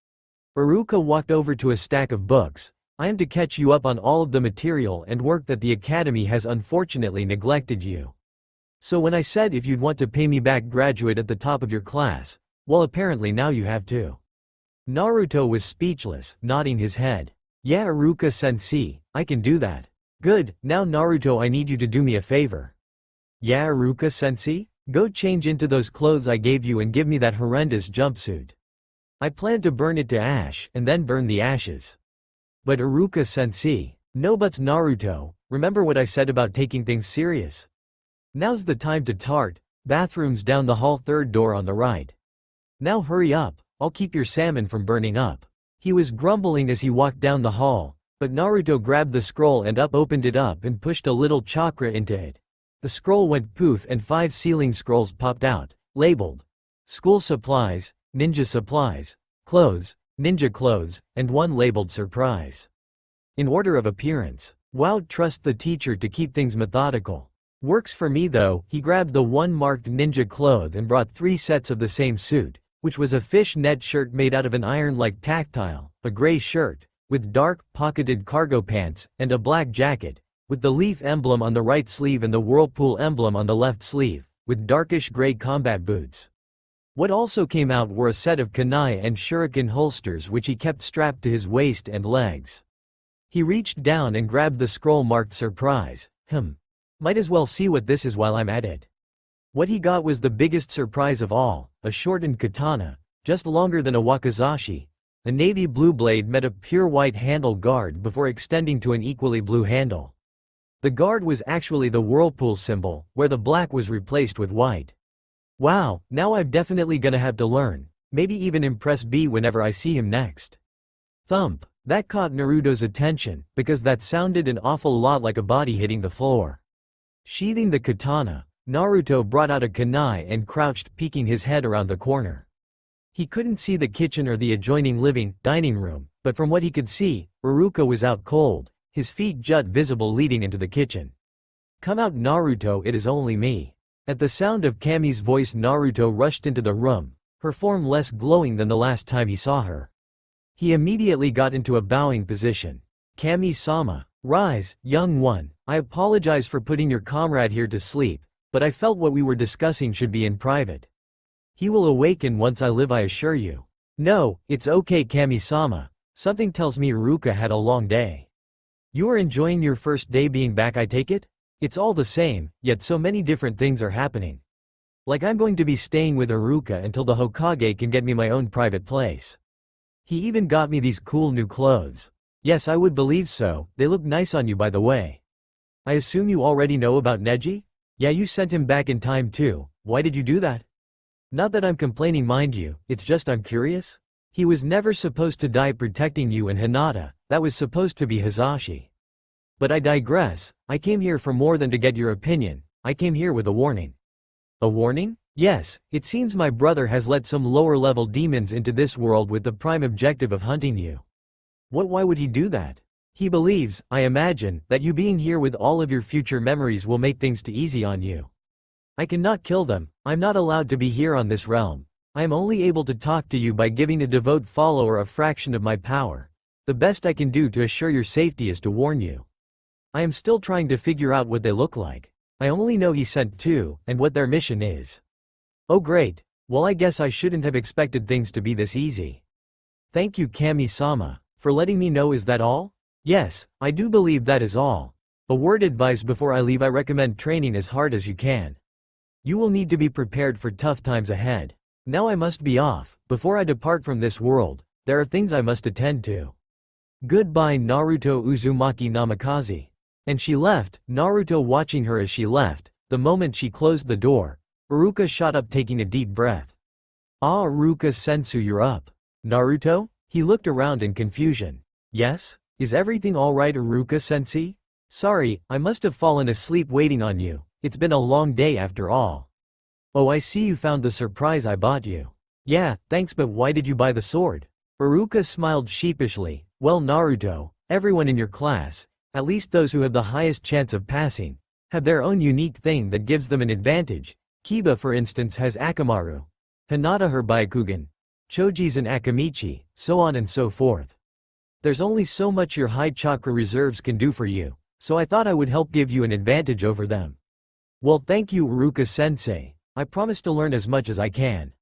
Iruka walked over to a stack of books. "I am to catch you up on all of the material and work that the academy has unfortunately neglected you. So when I said if you'd want to pay me back, graduate at the top of your class, well, apparently now you have to." Naruto was speechless, nodding his head. "Yeah, Iruka-sensei, I can do that." "Good, now Naruto, I need you to do me a favor." "Yeah, Iruka-sensei? Go change into those clothes I gave you and give me that horrendous jumpsuit. I plan to burn it to ash, and then burn the ashes." "But Iruka-sensei." "No buts, Naruto, remember what I said about taking things serious. Now's the time to tart. Bathrooms down the hall, 3rd door on the right. Now hurry up, I'll keep your salmon from burning up." He was grumbling as he walked down the hall, but Naruto grabbed the scroll and opened it up and pushed a little chakra into it. The scroll went poof and 5 sealing scrolls popped out, labeled "School Supplies," "Ninja Supplies," "Clothes," "Ninja Clothes," and 1 labeled "Surprise." In order of appearance. Wow, trust the teacher to keep things methodical. Works for me though. He grabbed the 1 marked ninja cloth and brought 3 sets of the same suit, which was a fish net shirt made out of an iron-like tactile, a gray shirt, with dark, pocketed cargo pants, and a black jacket, with the leaf emblem on the right sleeve and the whirlpool emblem on the left sleeve, with darkish gray combat boots. What also came out were a set of kunai and shuriken holsters which he kept strapped to his waist and legs. He reached down and grabbed the scroll marked surprise. Might as well see what this is while I'm at it. What he got was the biggest surprise of all, a shortened katana, just longer than a wakizashi. A navy blue blade met a pure white handle guard before extending to an equally blue handle. The guard was actually the whirlpool symbol, where the black was replaced with white. Wow, now I'm definitely gonna have to learn, maybe even impress B whenever I see him next. Thump, that caught Naruto's attention, because that sounded an awful lot like a body hitting the floor. Sheathing the katana, Naruto brought out a kunai and crouched, peeking his head around the corner. He couldn't see the kitchen or the adjoining dining room, but from what he could see, Iruka was out cold, his feet jut visible leading into the kitchen. "Come out, Naruto, it is only me." At the sound of Kami's voice, Naruto rushed into the room, her form less glowing than the last time he saw her. He immediately got into a bowing position. "Kami-sama, rise, young one, I apologize for putting your comrade here to sleep, but I felt what we were discussing should be in private. He will awaken once I live, I assure you." "No, it's okay, Kami-sama. Something tells me Iruka had a long day." "You are enjoying your first day being back, I take it? It's all the same, yet so many different things are happening. Like I'm going to be staying with Iruka until the Hokage can get me my own private place. He even got me these cool new clothes." "Yes, I would believe so, they look nice on you by the way. I assume you already know about Neji? Yeah, you sent him back in time too, why did you do that?" "Not that I'm complaining, mind you, it's just I'm curious. He was never supposed to die protecting you and Hinata, that was supposed to be Hisashi. But I digress, I came here for more than to get your opinion, I came here with a warning." "A warning?" "Yes, it seems my brother has let some lower-level demons into this world with the prime objective of hunting you." Why would he do that?" "He believes, I imagine, that you being here with all of your future memories will make things too easy on you." "I cannot kill them, I'm not allowed to be here on this realm. I am only able to talk to you by giving a devout follower a fraction of my power. The best I can do to assure your safety is to warn you. I am still trying to figure out what they look like. I only know he sent two, and what their mission is." "Oh great, well I guess I shouldn't have expected things to be this easy." "Thank you, Kami-sama, for letting me know. Is that all?" "Yes, I do believe that is all. A word advice before I leave: I recommend training as hard as you can. You will need to be prepared for tough times ahead. Now I must be off, before I depart from this world, there are things I must attend to. Goodbye, Naruto Uzumaki Namikaze." And she left, Naruto watching her as she left. The moment she closed the door, Iruka shot up, taking a deep breath. "Ah, Iruka-sensei, you're up." "Naruto?" He looked around in confusion. "Yes? Is everything alright, Iruka-sensei? Sorry, I must have fallen asleep waiting on you, it's been a long day after all." "Oh, I see you found the surprise I bought you." "Yeah, thanks, but why did you buy the sword?" Iruka smiled sheepishly. "Well, Naruto, everyone in your class, at least those who have the highest chance of passing, have their own unique thing that gives them an advantage. Kiba, for instance, has Akamaru. Hinata her Byakugan. Choji's an Akamichi, so on and so forth. There's only so much your high chakra reserves can do for you, so I thought I would help give you an advantage over them." "Well, thank you, Iruka-sensei. I promise to learn as much as I can."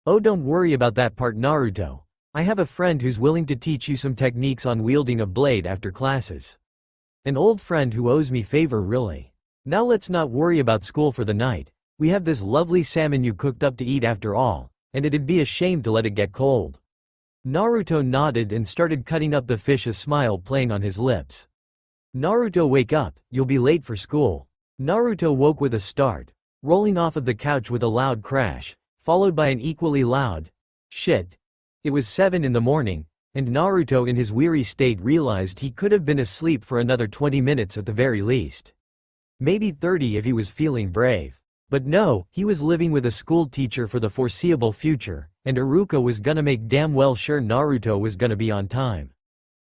"Oh, don't worry about that part, Naruto. I have a friend who's willing to teach you some techniques on wielding a blade after classes. An old friend who owes me favor, really. Now let's not worry about school for the night. We have this lovely salmon you cooked up to eat after all, and it'd be a shame to let it get cold." Naruto nodded and started cutting up the fish, a smile playing on his lips. "Naruto, wake up, you'll be late for school." Naruto woke with a start, rolling off of the couch with a loud crash, followed by an equally loud shit. It was 7 in the morning, and Naruto in his weary state realized he could have been asleep for another 20 minutes at the very least. Maybe 30 if he was feeling brave. But no, he was living with a school teacher for the foreseeable future, and Iruka was gonna make damn well sure Naruto was gonna be on time.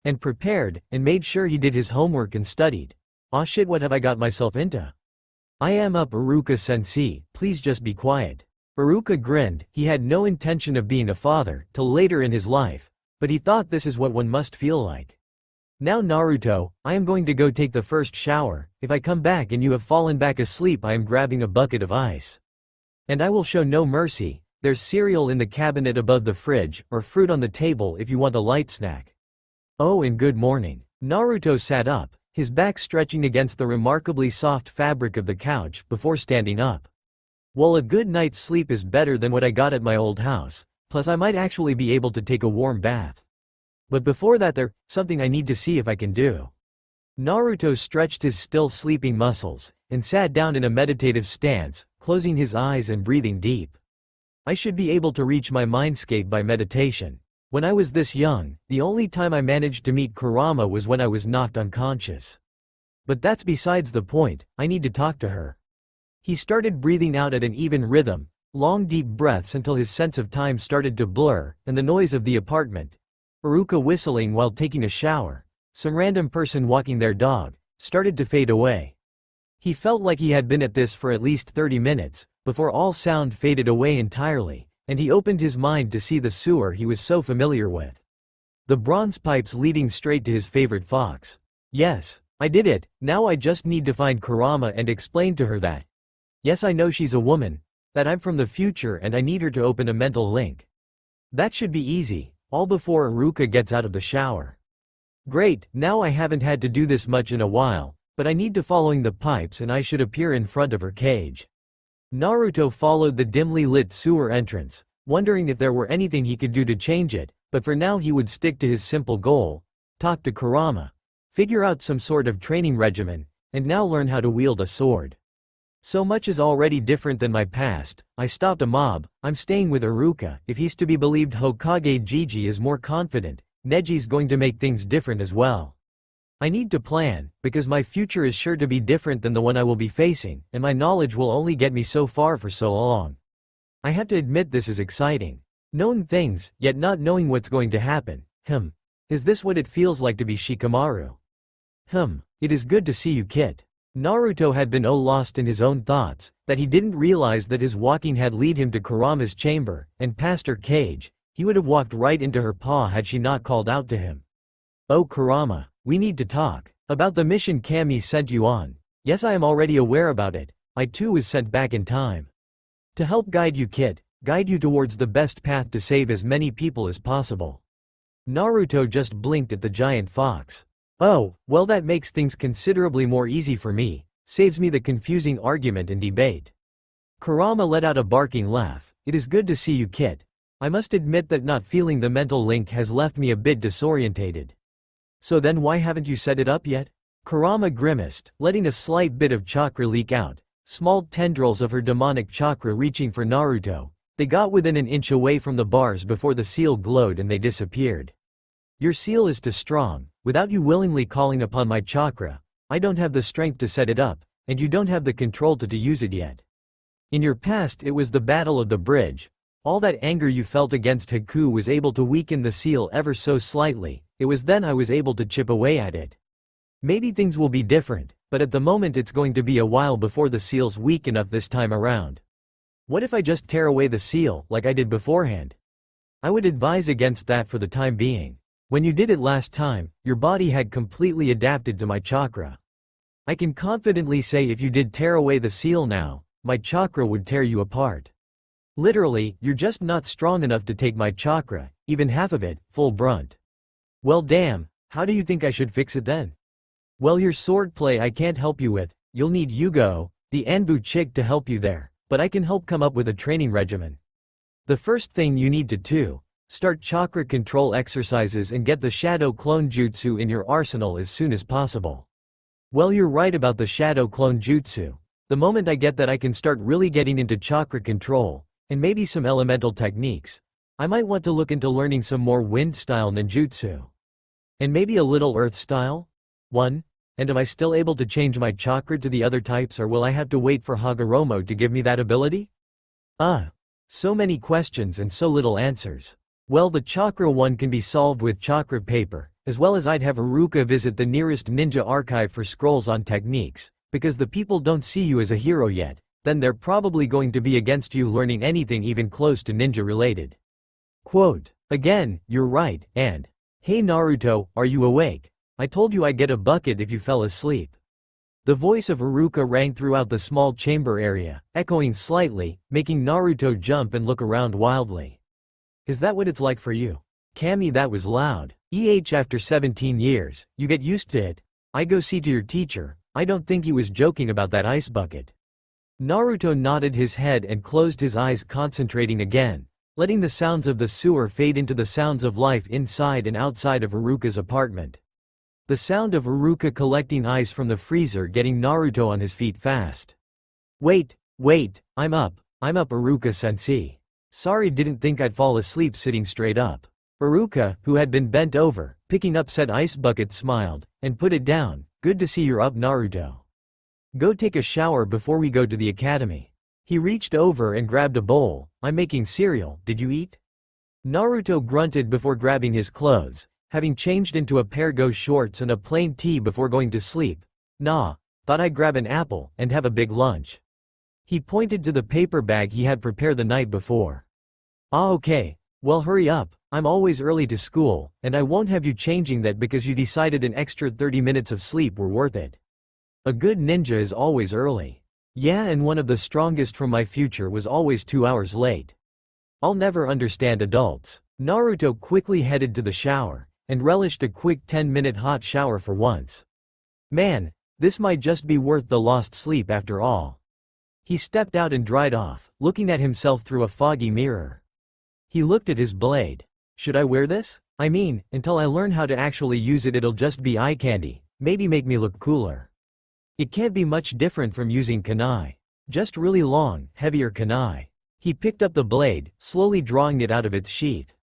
And prepared, and made sure he did his homework and studied. Aw shit, what have I got myself into? "I am up, Iruka-sensei, please just be quiet." Iruka grinned. He had no intention of being a father till later in his life, but he thought this is what one must feel like. "Now, Naruto, I am going to go take the first shower. If I come back and you have fallen back asleep, I am grabbing a bucket of ice." And I will show no mercy. There's cereal in the cabinet above the fridge, or fruit on the table if you want a light snack. Oh, and good morning. Naruto sat up, his back stretching against the remarkably soft fabric of the couch before standing up. Well, a good night's sleep is better than what I got at my old house, plus I might actually be able to take a warm bath. But before that there's something I need to see if I can do. Naruto stretched his still sleeping muscles, and sat down in a meditative stance, closing his eyes and breathing deep. I should be able to reach my mindscape by meditation. When I was this young, the only time I managed to meet Kurama was when I was knocked unconscious. But that's besides the point, I need to talk to her. He started breathing out at an even rhythm, long deep breaths until his sense of time started to blur, and the noise of the apartment, Iruka whistling while taking a shower, some random person walking their dog, started to fade away. He felt like he had been at this for at least 30 minutes, before all sound faded away entirely, and he opened his mind to see the sewer he was so familiar with. The bronze pipes leading straight to his favorite fox. Yes, I did it. Now I just need to find Kurama and explain to her that. Yes, I know she's a woman, that I'm from the future and I need her to open a mental link. That should be easy, all before Iruka gets out of the shower. Great, now I haven't had to do this much in a while, but I need to following the pipes and I should appear in front of her cage. Naruto followed the dimly lit sewer entrance, wondering if there were anything he could do to change it, but for now he would stick to his simple goal: talk to Kurama, figure out some sort of training regimen, and now learn how to wield a sword. So much is already different than my past. I stopped a mob, I'm staying with Iruka. If he's to be believed, Hokage Gigi is more confident, Neji's going to make things different as well. I need to plan, because my future is sure to be different than the one I will be facing, and my knowledge will only get me so far for so long. I have to admit this is exciting. Knowing things, yet not knowing what's going to happen. Is this what it feels like to be Shikamaru? It is good to see you, Kit. Naruto had been so lost in his own thoughts, that he didn't realize that his walking had led him to Kurama's chamber, and past her cage. He would have walked right into her paw had she not called out to him. Oh Kurama. We need to talk. About the mission Kami sent you on. Yes, I am already aware about it. I too was sent back in time. To help guide you, Kid. Guide you towards the best path to save as many people as possible. Naruto just blinked at the giant fox. Oh, well, that makes things considerably more easy for me. Saves me the confusing argument and debate. Kurama let out a barking laugh. It is good to see you, Kid. I must admit that not feeling the mental link has left me a bit disorientated. So then why haven't you set it up yet? Kurama grimaced, letting a slight bit of chakra leak out, small tendrils of her demonic chakra reaching for Naruto. They got within an inch away from the bars before the seal glowed and they disappeared. Your seal is too strong. Without you willingly calling upon my chakra, I don't have the strength to set it up, and you don't have the control to use it yet. In your past it was the battle of the bridge. All that anger you felt against Haku was able to weaken the seal ever so slightly. It was then I was able to chip away at it. Maybe things will be different, but at the moment it's going to be a while before the seal's weak enough this time around. What if I just tear away the seal, like I did beforehand? I would advise against that for the time being. When you did it last time, your body had completely adapted to my chakra. I can confidently say if you did tear away the seal now, my chakra would tear you apart. Literally, you're just not strong enough to take my chakra, even half of it, full brunt. Well damn, how do you think I should fix it then? Well, your swordplay I can't help you with. You'll need Yugo, the Anbu chick, to help you there, but I can help come up with a training regimen. The first thing you need to do, start chakra control exercises and get the shadow clone jutsu in your arsenal as soon as possible. Well, you're right about the shadow clone jutsu. The moment I get that, I can start really getting into chakra control, and maybe some elemental techniques. I might want to look into learning some more wind style ninjutsu. And maybe a little earth style? And am I still able to change my chakra to the other types, or will I have to wait for Hagoromo to give me that ability? So many questions and so little answers. Well, the chakra one can be solved with chakra paper, as well as I'd have Iruka visit the nearest ninja archive for scrolls on techniques, because the people don't see you as a hero yet, then they're probably going to be against you learning anything even close to ninja related. Quote, again, you're right, and, hey Naruto, are you awake? I told you I'd get a bucket if you fell asleep. The voice of Iruka rang throughout the small chamber area, echoing slightly, making Naruto jump and look around wildly. Is that what it's like for you? Kami, that was loud. After 17 years, you get used to it. I go see to your teacher. I don't think he was joking about that ice bucket. Naruto nodded his head and closed his eyes, concentrating again, letting the sounds of the sewer fade into the sounds of life inside and outside of Iruka's apartment. The sound of Iruka collecting ice from the freezer getting Naruto on his feet fast. Wait, I'm up Iruka-sensei. Sorry, didn't think I'd fall asleep sitting straight up. Iruka, who had been bent over, picking up said ice bucket, smiled, and put it down. Good to see you're up, Naruto. Go take a shower before we go to the academy. He reached over and grabbed a bowl. I'm making cereal, did you eat? Naruto grunted before grabbing his clothes, having changed into a pair of shorts and a plain tee before going to sleep. Nah, thought I'd grab an apple and have a big lunch. He pointed to the paper bag he had prepared the night before. Ah, okay, well hurry up, I'm always early to school, and I won't have you changing that because you decided an extra 30 minutes of sleep were worth it. A good ninja is always early. Yeah, and one of the strongest from my future was always 2 hours late. I'll never understand adults. Naruto quickly headed to the shower, and relished a quick 10-minute hot shower for once. Man, this might just be worth the lost sleep after all. He stepped out and dried off, looking at himself through a foggy mirror. He looked at his blade. Should I wear this? I mean, until I learn how to actually use it, it'll just be eye candy, maybe make me look cooler. It can't be much different from using kunai. Just really long, heavier kunai. He picked up the blade, slowly drawing it out of its sheath.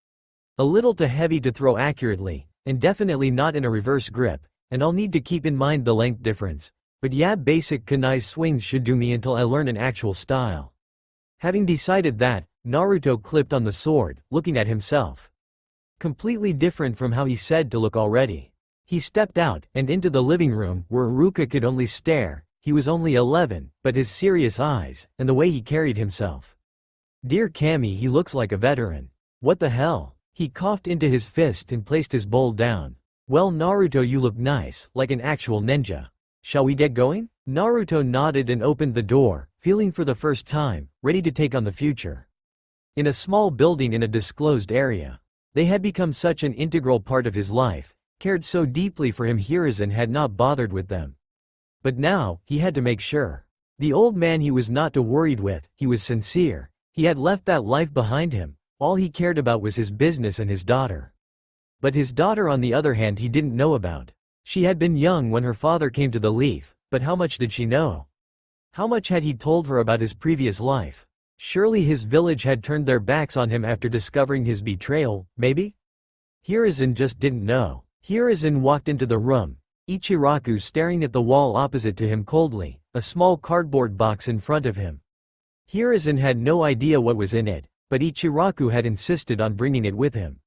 A little too heavy to throw accurately, and definitely not in a reverse grip, and I'll need to keep in mind the length difference. But yeah, basic kunai swings should do me until I learn an actual style. Having decided that, Naruto clipped on the sword, looking at himself. Completely different from how he said to look already. He stepped out and into the living room where Iruka could only stare. He was only 11, but his serious eyes, and the way he carried himself. Dear Kami, he looks like a veteran. What the hell? He coughed into his fist and placed his bowl down. Well, Naruto, you look nice, like an actual ninja. Shall we get going? Naruto nodded and opened the door, feeling for the first time, ready to take on the future. In a small building in a disclosed area. They had become such an integral part of his life, cared so deeply for him. Hiruzen had not bothered with them. But now, he had to make sure. The old man he was not too worried with, he was sincere. He had left that life behind him. All he cared about was his business and his daughter. But his daughter, on the other hand, he didn't know about. She had been young when her father came to the Leaf, but how much did she know? How much had he told her about his previous life? Surely his village had turned their backs on him after discovering his betrayal, maybe? Hiruzen just didn't know. Hiruzen walked into the room, Ichiraku staring at the wall opposite to him coldly, a small cardboard box in front of him. Hiruzen had no idea what was in it, but Ichiraku had insisted on bringing it with him.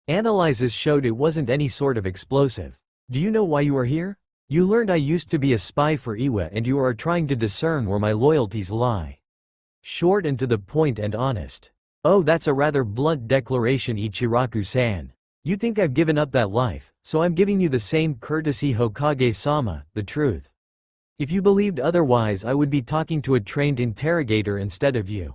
Analyses showed it wasn't any sort of explosive. Do you know why you are here? You learned I used to be a spy for Iwa and you are trying to discern where my loyalties lie. Short and to the point and honest. Oh, that's a rather blunt declaration, Ichiraku-san. You think I've given up that life, so I'm giving you the same courtesy, Hokage-sama, the truth. If you believed otherwise, I would be talking to a trained interrogator instead of you.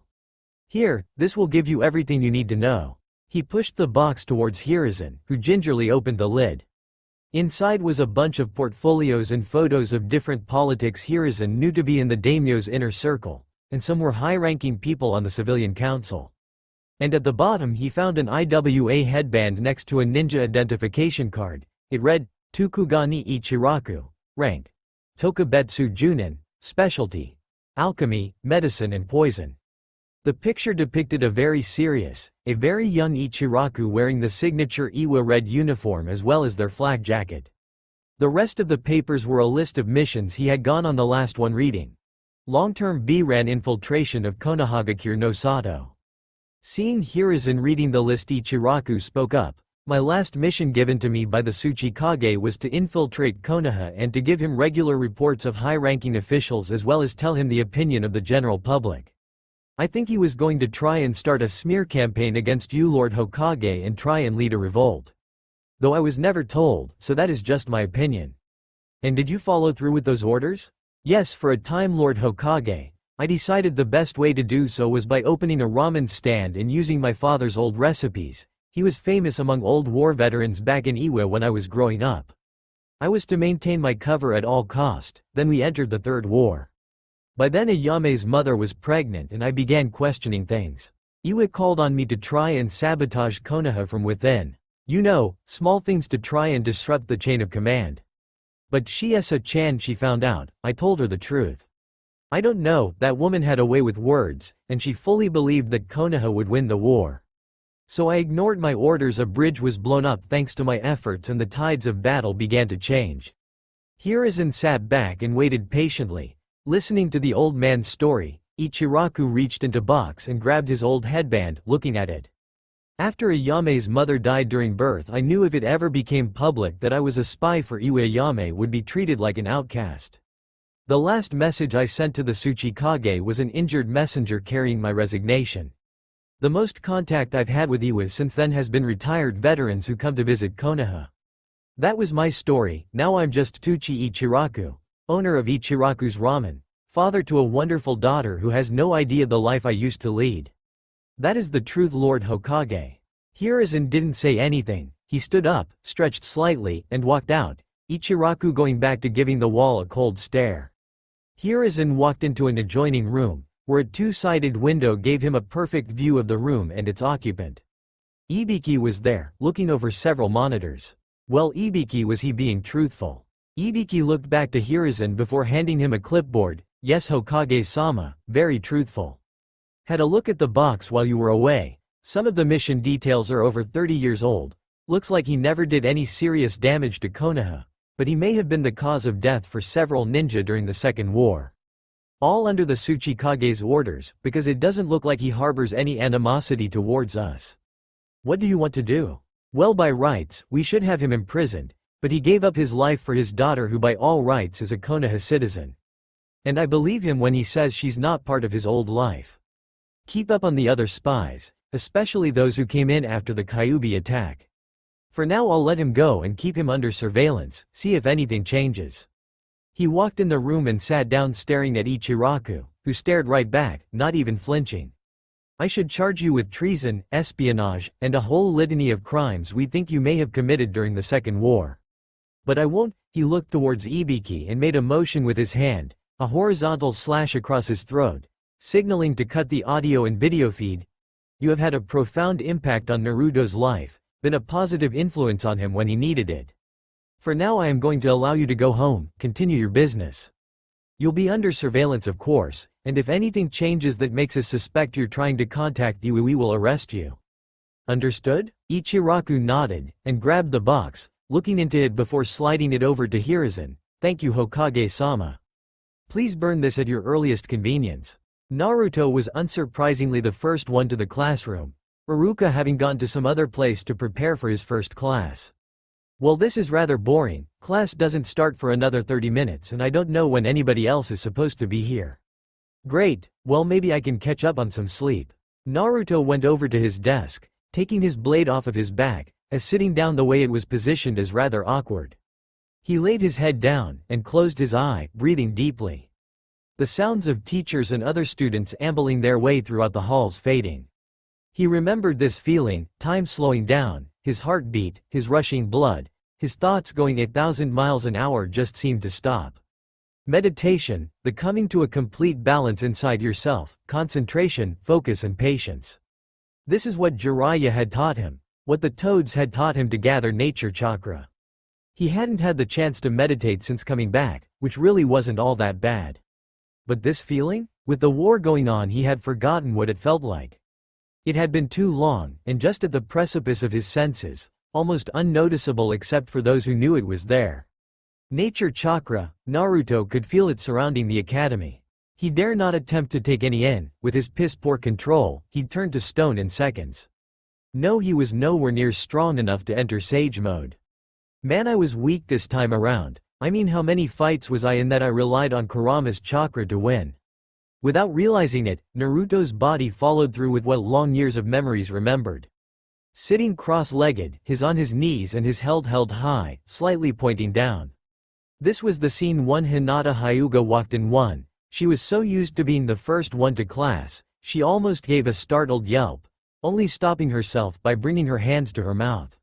Here, this will give you everything you need to know. He pushed the box towards Hiruzen, who gingerly opened the lid. Inside was a bunch of portfolios and photos of different politics Hiruzen knew to be in the daimyo's inner circle, and some were high-ranking people on the civilian council. And at the bottom he found an IWA headband next to a ninja identification card. It read, Tukugani Ichiraku, rank. Tokubetsu Junin, specialty. Alchemy, medicine and poison. The picture depicted a very serious, a very young Ichiraku wearing the signature Iwa red uniform as well as their flak jacket. The rest of the papers were a list of missions he had gone on, the last one reading. Long-term B-ran infiltration of Konohagakure no Sato. Seeing Hiruzen reading the list, Ichiraku spoke up. My last mission given to me by the Tsuchikage was to infiltrate Konoha and to give him regular reports of high-ranking officials as well as tell him the opinion of the general public. I think he was going to try and start a smear campaign against you, Lord Hokage, and try and lead a revolt. Though I was never told, so that is just my opinion. And did you follow through with those orders? Yes, for a Time Lord Hokage. I decided the best way to do so was by opening a ramen stand and using my father's old recipes. He was famous among old war veterans back in Iwa when I was growing up. I was to maintain my cover at all cost. Then we entered the Third War. By then Ayame's mother was pregnant and I began questioning things. Iwa called on me to try and sabotage Konoha from within. You know, small things to try and disrupt the chain of command. But Shiesa-chan, she found out. I told her the truth. I don't know, that woman had a way with words, and she fully believed that Konoha would win the war. So I ignored my orders. A bridge was blown up thanks to my efforts and the tides of battle began to change. Hiruzen sat back and waited patiently, listening to the old man's story. Ichiraku reached into box and grabbed his old headband, looking at it. After Ayame's mother died during birth, I knew if it ever became public that I was a spy for Iwa, Ayame would be treated like an outcast. The last message I sent to the Tsuchikage was an injured messenger carrying my resignation. The most contact I've had with Iwa since then has been retired veterans who come to visit Konoha. That was my story. Now I'm just Tuchi Ichiraku, owner of Ichiraku's Ramen, father to a wonderful daughter who has no idea the life I used to lead. That is the truth, Lord Hokage. Hiruzen didn't say anything. He stood up, stretched slightly, and walked out, Ichiraku going back to giving the wall a cold stare. Hiruzen walked into an adjoining room, where a two-sided window gave him a perfect view of the room and its occupant. Ibiki was there, looking over several monitors. Well, Ibiki, was he being truthful? Ibiki looked back to Hiruzen before handing him a clipboard. Yes, Hokage-sama, very truthful. Had a look at the box while you were away. Some of the mission details are over 30 years old. Looks like he never did any serious damage to Konoha, but he may have been the cause of death for several ninja during the Second War. All under the Tsuchikage's orders, because it doesn't look like he harbors any animosity towards us. What do you want to do? Well, by rights, we should have him imprisoned, but he gave up his life for his daughter, who by all rights is a Konoha citizen. And I believe him when he says she's not part of his old life. Keep up on the other spies, especially those who came in after the Kyuubi attack. For now I'll let him go and keep him under surveillance, see if anything changes. He walked in the room and sat down staring at Ichiraku, who stared right back, not even flinching. I should charge you with treason, espionage, and a whole litany of crimes we think you may have committed during the Second War. But I won't. He looked towards Ibiki and made a motion with his hand, a horizontal slash across his throat, signaling to cut the audio and video feed. You have had a profound impact on Naruto's life, been a positive influence on him when he needed it. For now I am going to allow you to go home, continue your business. You'll be under surveillance, of course, and if anything changes that makes us suspect you're trying to contact you, we will arrest you. Understood? Ichiraku nodded, and grabbed the box, looking into it before sliding it over to Hiruzen. Thank you, Hokage-sama. Please burn this at your earliest convenience. Naruto was unsurprisingly the first one to the classroom, Iruka having gone to some other place to prepare for his first class. Well, this is rather boring. Class doesn't start for another 30 minutes and I don't know when anybody else is supposed to be here. Great, well maybe I can catch up on some sleep. Naruto went over to his desk, taking his blade off of his back, as sitting down the way it was positioned is rather awkward. He laid his head down and closed his eye, breathing deeply. The sounds of teachers and other students ambling their way throughout the halls fading. He remembered this feeling, time slowing down, his heartbeat, his rushing blood, his thoughts going 1,000 miles an hour just seemed to stop. Meditation, the coming to a complete balance inside yourself, concentration, focus and patience. This is what Jiraiya had taught him, what the toads had taught him to gather nature chakra. He hadn't had the chance to meditate since coming back, which really wasn't all that bad. But this feeling? With the war going on, he had forgotten what it felt like. It had been too long, and just at the precipice of his senses, almost unnoticeable except for those who knew it was there. Nature chakra, Naruto could feel it surrounding the academy. He dare not attempt to take any in, with his piss-poor control, he'd turn to stone in seconds. No, he was nowhere near strong enough to enter sage mode. Man, I was weak this time around. I mean, how many fights was I in that I relied on Kurama's chakra to win? Without realizing it, Naruto's body followed through with what long years of memories remembered. Sitting cross-legged, his on his knees and his held high, slightly pointing down. This was the scene one Hinata Hyuga walked in one. She was so used to being the first one to class, she almost gave a startled yelp, only stopping herself by bringing her hands to her mouth.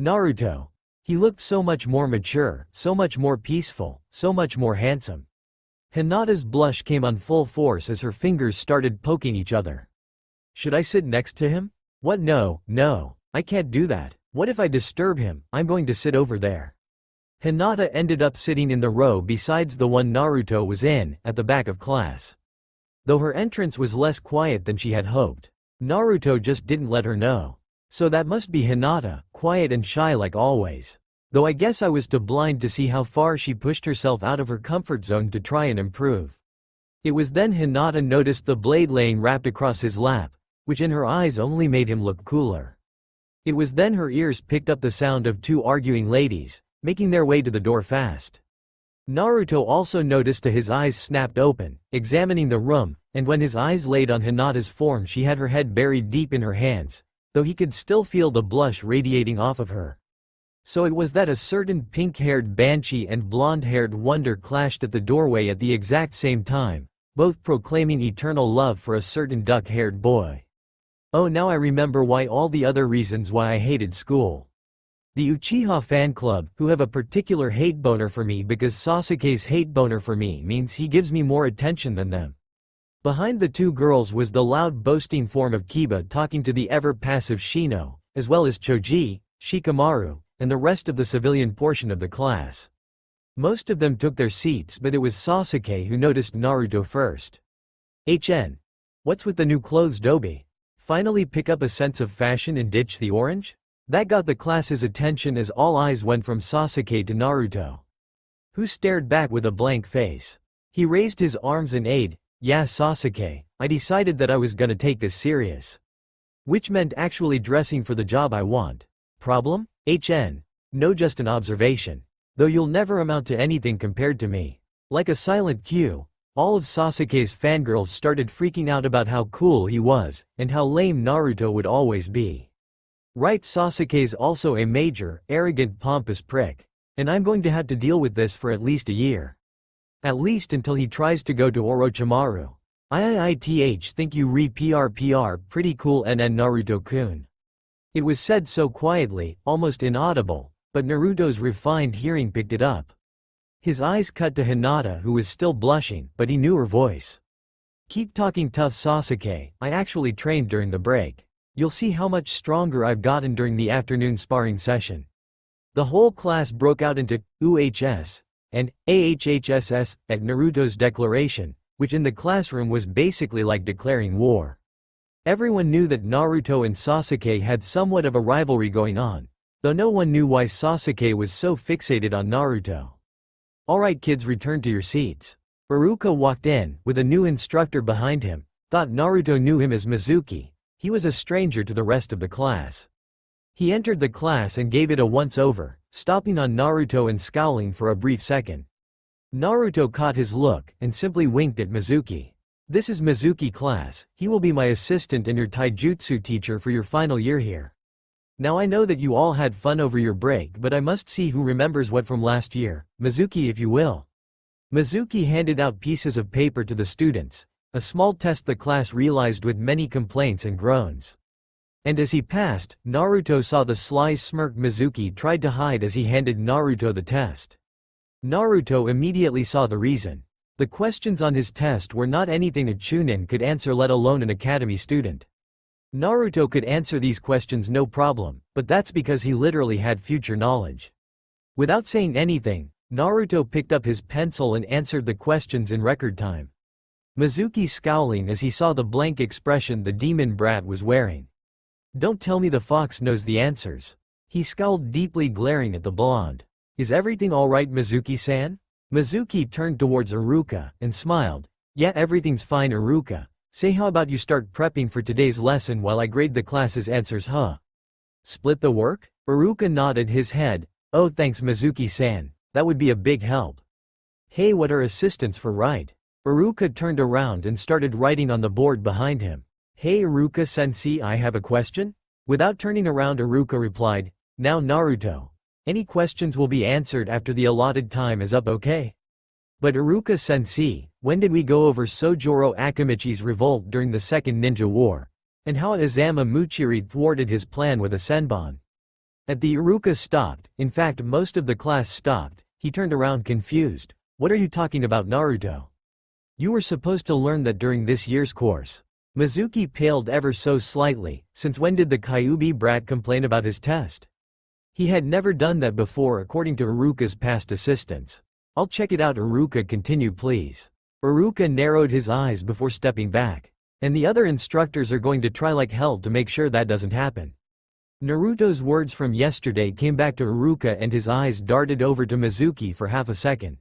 Naruto. He looked so much more mature, so much more peaceful, so much more handsome. Hinata's blush came on full force as her fingers started poking each other. Should I sit next to him? What? No, I can't do that. What if I disturb him? I'm going to sit over there. Hinata ended up sitting in the row besides the one Naruto was in, at the back of class. Though her entrance was less quiet than she had hoped, Naruto just didn't let her know. So that must be Hinata, quiet and shy like always. Though I guess I was too blind to see how far she pushed herself out of her comfort zone to try and improve. It was then Hinata noticed the blade laying wrapped across his lap, which in her eyes only made him look cooler. It was then her ears picked up the sound of two arguing ladies, making their way to the door fast. Naruto also noticed his eyes snapped open, examining the room, and when his eyes laid on Hinata's form she had her head buried deep in her hands, though he could still feel the blush radiating off of her. So it was that a certain pink-haired banshee and blonde-haired wonder clashed at the doorway at the exact same time, both proclaiming eternal love for a certain duck-haired boy. Oh, now I remember why all the other reasons why I hated school. The Uchiha fan club, who have a particular hate boner for me because Sasuke's hate boner for me means he gives me more attention than them. Behind the two girls was the loud boasting form of Kiba talking to the ever-passive Shino, as well as Choji, Shikamaru, and the rest of the civilian portion of the class. Most of them took their seats, but it was Sasuke who noticed Naruto first. What's with the new clothes, Dobi? Finally pick up a sense of fashion and ditch the orange? That got the class's attention as all eyes went from Sasuke to Naruto, who stared back with a blank face. He raised his arms in aid. Yeah, Sasuke, I decided that I was gonna take this serious. Which meant actually dressing for the job I want. Problem? No, just an observation. Though you'll never amount to anything compared to me. Like a silent cue, all of Sasuke's fangirls started freaking out about how cool he was, and how lame Naruto would always be. Right, Sasuke's also a major, arrogant, pompous prick. And I'm going to have to deal with this for at least a year. At least until he tries to go to Orochimaru. IIITH think you re-PR pretty cool NN Naruto-kun. It was said so quietly, almost inaudible, but Naruto's refined hearing picked it up. His eyes cut to Hinata, who was still blushing, but he knew her voice. Keep talking tough, Sasuke, I actually trained during the break. You'll see how much stronger I've gotten during the afternoon sparring session. The whole class broke out into UHS and AHHSS at Naruto's declaration, which in the classroom was basically like declaring war. Everyone knew that Naruto and Sasuke had somewhat of a rivalry going on, though no one knew why Sasuke was so fixated on Naruto. Alright kids, return to your seats. Iruka walked in, with a new instructor behind him, thought Naruto knew him as Mizuki. He was a stranger to the rest of the class. He entered the class and gave it a once-over, stopping on Naruto and scowling for a brief second. Naruto caught his look, and simply winked at Mizuki. This is Mizuki class, he will be my assistant and your taijutsu teacher for your final year here. Now I know that you all had fun over your break, but I must see who remembers what from last year, Mizuki if you will. Mizuki handed out pieces of paper to the students, a small test the class realized with many complaints and groans. And as he passed, Naruto saw the sly smirk Mizuki tried to hide as he handed Naruto the test. Naruto immediately saw the reason. The questions on his test were not anything a Chunin could answer, let alone an academy student. Naruto could answer these questions no problem, but that's because he literally had future knowledge. Without saying anything, Naruto picked up his pencil and answered the questions in record time. Mizuki scowling as he saw the blank expression the demon brat was wearing. Don't tell me the fox knows the answers. He scowled deeply, glaring at the blonde. Is everything alright, Mizuki-san? Mizuki turned towards Iruka, and smiled. Yeah, everything's fine, Iruka. Say, how about you start prepping for today's lesson while I grade the class's answers, huh? Split the work? Iruka nodded his head. Oh thanks, Mizuki-san, that would be a big help. Hey, what are assistants for, right? Iruka turned around and started writing on the board behind him. Hey Iruka-sensei, I have a question? Without turning around, Iruka replied, now Naruto. Any questions will be answered after the allotted time is up, okay? But Iruka-sensei, when did we go over Sojoro Akimichi's revolt during the Second Ninja War? And how Izama Muchiri thwarted his plan with a senbon? At the Iruka stopped, in fact most of the class stopped, he turned around confused. What are you talking about, Naruto? You were supposed to learn that during this year's course. Mizuki paled ever so slightly. Since when did the Kyuubi brat complain about his test? He had never done that before according to Iruka's past assistants. I'll check it out. Iruka, continue please. Iruka narrowed his eyes before stepping back. And the other instructors are going to try like hell to make sure that doesn't happen. Naruto's words from yesterday came back to Iruka and his eyes darted over to Mizuki for half a second.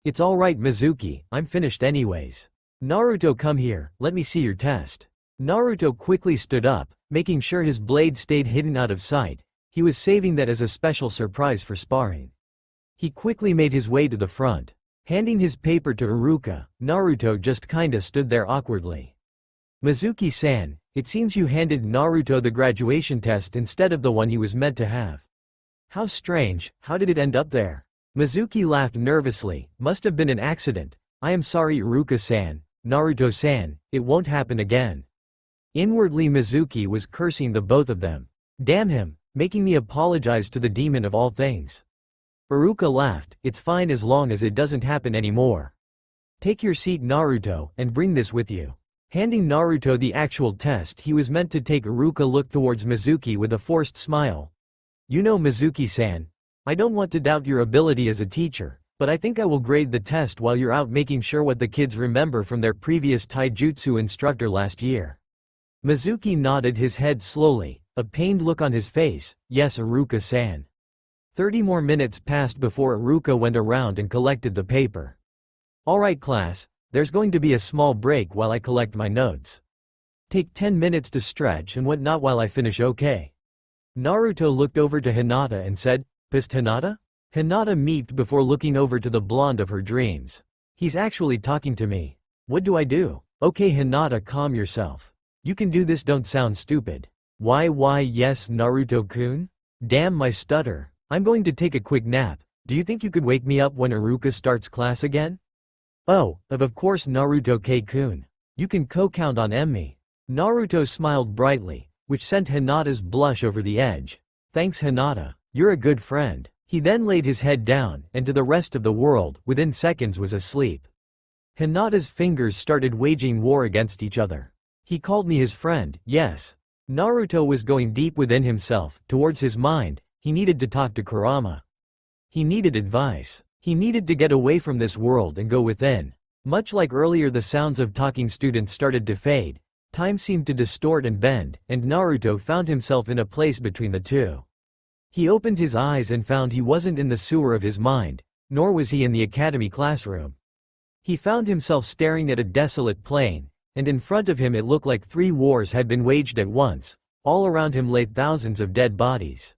It's alright Mizuki, I'm finished anyways. Naruto, come here, let me see your test. Naruto quickly stood up, making sure his blade stayed hidden out of sight. He was saving that as a special surprise for sparring. He quickly made his way to the front. Handing his paper to Iruka, Naruto just kinda stood there awkwardly. Mizuki-san, it seems you handed Naruto the graduation test instead of the one he was meant to have. How strange, how did it end up there? Mizuki laughed nervously, must have been an accident. I am sorry Iruka-san, Naruto-san, it won't happen again. Inwardly Mizuki was cursing the both of them. Damn him, making me apologize to the demon of all things. Iruka laughed, it's fine as long as it doesn't happen anymore. Take your seat Naruto, and bring this with you. Handing Naruto the actual test he was meant to take, Iruka looked towards Mizuki with a forced smile. You know Mizuki-san, I don't want to doubt your ability as a teacher, but I think I will grade the test while you're out making sure what the kids remember from their previous taijutsu instructor last year. Mizuki nodded his head slowly, a pained look on his face. Yes Iruka-san. 30 more minutes passed before Iruka went around and collected the paper. Alright class, there's going to be a small break while I collect my notes. Take 10 minutes to stretch and whatnot while I finish, okay? Naruto looked over to Hinata and said, Psst Hinata? Hinata meeped before looking over to the blonde of her dreams. He's actually talking to me. What do I do? Okay Hinata, calm yourself. You can do this, don't sound stupid. Why yes Naruto-kun? Damn my stutter. I'm going to take a quick nap. Do you think you could wake me up when Iruka starts class again? Oh, of course Naruto-kun. You can count on me. Naruto smiled brightly, which sent Hinata's blush over the edge. Thanks Hinata, you're a good friend. He then laid his head down, and to the rest of the world, within seconds was asleep. Hinata's fingers started waging war against each other. He called me his friend, yes. Naruto was going deep within himself, towards his mind. He needed to talk to Kurama. He needed advice. He needed to get away from this world and go within. Much like earlier, the sounds of talking students started to fade. Time seemed to distort and bend, and Naruto found himself in a place between the two. He opened his eyes and found he wasn't in the sewer of his mind, nor was he in the academy classroom. He found himself staring at a desolate plain, and in front of him it looked like 3 wars had been waged at once. All around him lay thousands of dead bodies.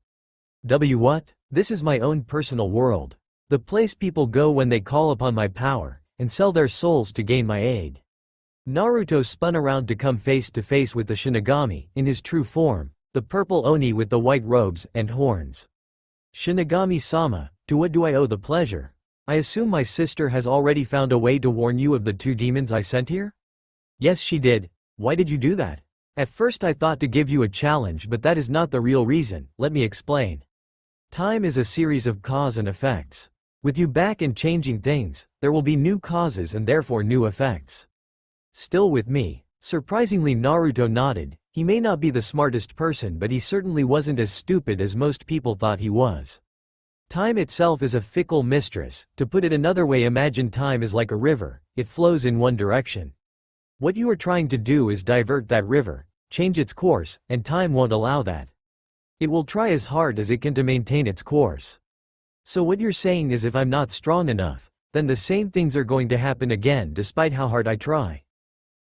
What? This is my own personal world. The place people go when they call upon my power, and sell their souls to gain my aid. Naruto spun around to come face to face with the Shinigami, in his true form, the purple Oni with the white robes and horns. Shinigami-sama, to what do I owe the pleasure? I assume my sister has already found a way to warn you of the 2 demons I sent here? Yes she did. Why did you do that? At first I thought to give you a challenge, but that is not the real reason. Let me explain. Time is a series of cause and effects. With you back and changing things, there will be new causes and therefore new effects. Still with me? Surprisingly Naruto nodded. He may not be the smartest person, but he certainly wasn't as stupid as most people thought he was. Time itself is a fickle mistress. To put it another way, imagine time is like a river. It flows in one direction. What you are trying to do is divert that river, change its course, and time won't allow that. It will try as hard as it can to maintain its course. So what you're saying is if I'm not strong enough, then the same things are going to happen again despite how hard I try.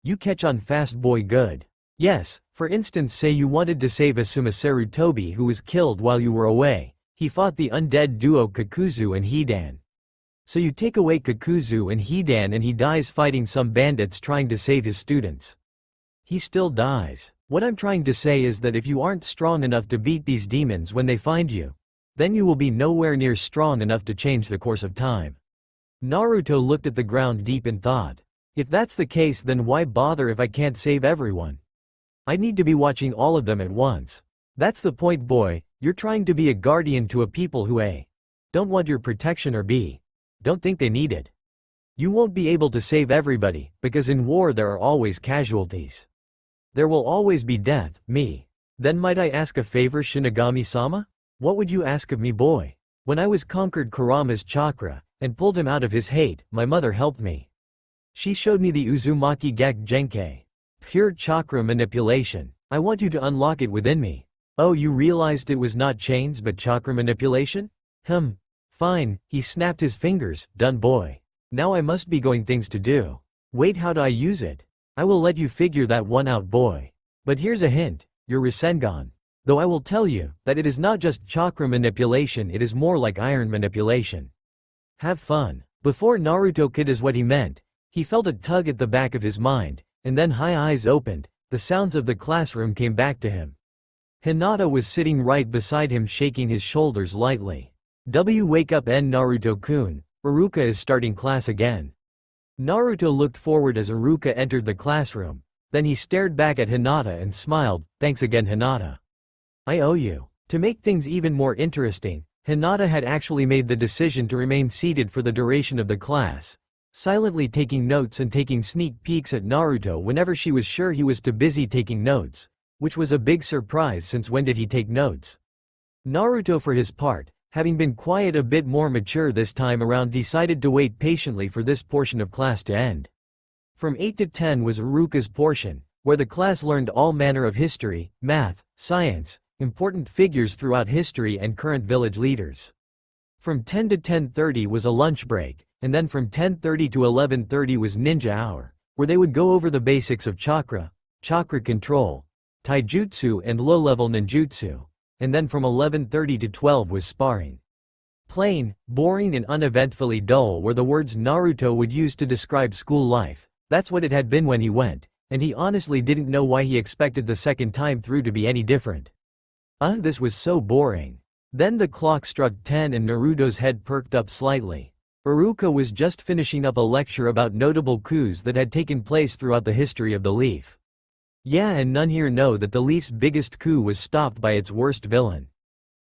You catch on fast, boy, good. Yes, for instance, say you wanted to save Asuma Sarutobi who was killed while you were away. He fought the undead duo Kakuzu and Hidan. So you take away Kakuzu and Hidan and he dies fighting some bandits trying to save his students. He still dies. What I'm trying to say is that if you aren't strong enough to beat these demons when they find you, Then you will be nowhere near strong enough to change the course of time. Naruto looked at the ground deep in thought. If that's the case, then why bother if I can't save everyone? I need to be watching all of them at once. That's the point, boy. You're trying to be a guardian to a people who A. don't want your protection, or B. don't think they need it. You won't be able to save everybody, because in war there are always casualties. There will always be death, me. Then might I ask a favor, Shinigami-sama? What would you ask of me, boy? When I was conquered Kurama's chakra, and pulled him out of his hate, my mother helped me. She showed me the Uzumaki Gak Genkei. Pure chakra manipulation. I want you to unlock it within me. Oh, you realized it was not chains but chakra manipulation? Fine, he snapped his fingers. Done, boy. Now I must be going things to do. Wait, how do I use it? I will let you figure that one out, boy. But here's a hint, your Rasengan. Though I will tell you, that it is not just chakra manipulation, it is more like iron manipulation. Have fun. Before Naruto could is what he meant, he felt a tug at the back of his mind, and then his eyes opened, the sounds of the classroom came back to him. Hinata was sitting right beside him, shaking his shoulders lightly. Wake up, Naruto-kun. Iruka is starting class again. Naruto looked forward as Iruka entered the classroom. Then he stared back at Hinata and smiled. Thanks again, Hinata. I owe you. To make things even more interesting, Hinata had actually made the decision to remain seated for the duration of the class, silently taking notes and taking sneak peeks at Naruto whenever she was sure he was too busy taking notes, which was a big surprise since when did he take notes? Naruto, for his part, having been quiet, a bit more mature this time around, decided to wait patiently for this portion of class to end. From 8 to 10 was Iruka's portion, where the class learned all manner of history, math, science, important figures throughout history and current village leaders. From 10 to 10:30 was a lunch break, and then from 10:30 to 11:30 was ninja hour, where they would go over the basics of chakra control, taijutsu and low-level ninjutsu. And then from 11:30 to 12 was sparring. Plain, boring and uneventfully dull were the words Naruto would use to describe school life. That's what it had been when he went, and he honestly didn't know why he expected the second time through to be any different. This was so boring. Then the clock struck 10 and Naruto's head perked up slightly. Iruka was just finishing up a lecture about notable coups that had taken place throughout the history of the Leaf. Yeah, and none here know that the Leaf's biggest coup was stopped by its worst villain.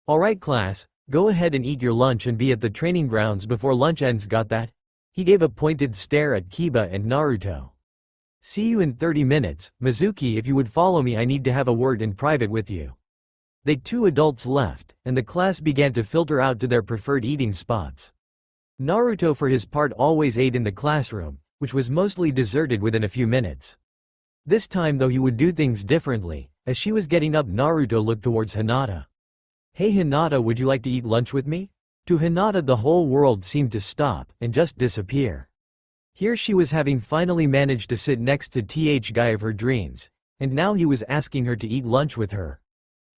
Alright class, go ahead and eat your lunch and be at the training grounds before lunch ends, got that? He gave a pointed stare at Kiba and Naruto. See you in 30 minutes, Mizuki. If you would follow me, I need to have a word in private with you. The two adults left, and the class began to filter out to their preferred eating spots. Naruto, for his part, always ate in the classroom, which was mostly deserted within a few minutes. This time though he would do things differently. As she was getting up, Naruto looked towards Hinata. Hey Hinata, would you like to eat lunch with me? To Hinata the whole world seemed to stop and just disappear. Here she was, having finally managed to sit next to the guy of her dreams, and now he was asking her to eat lunch with her.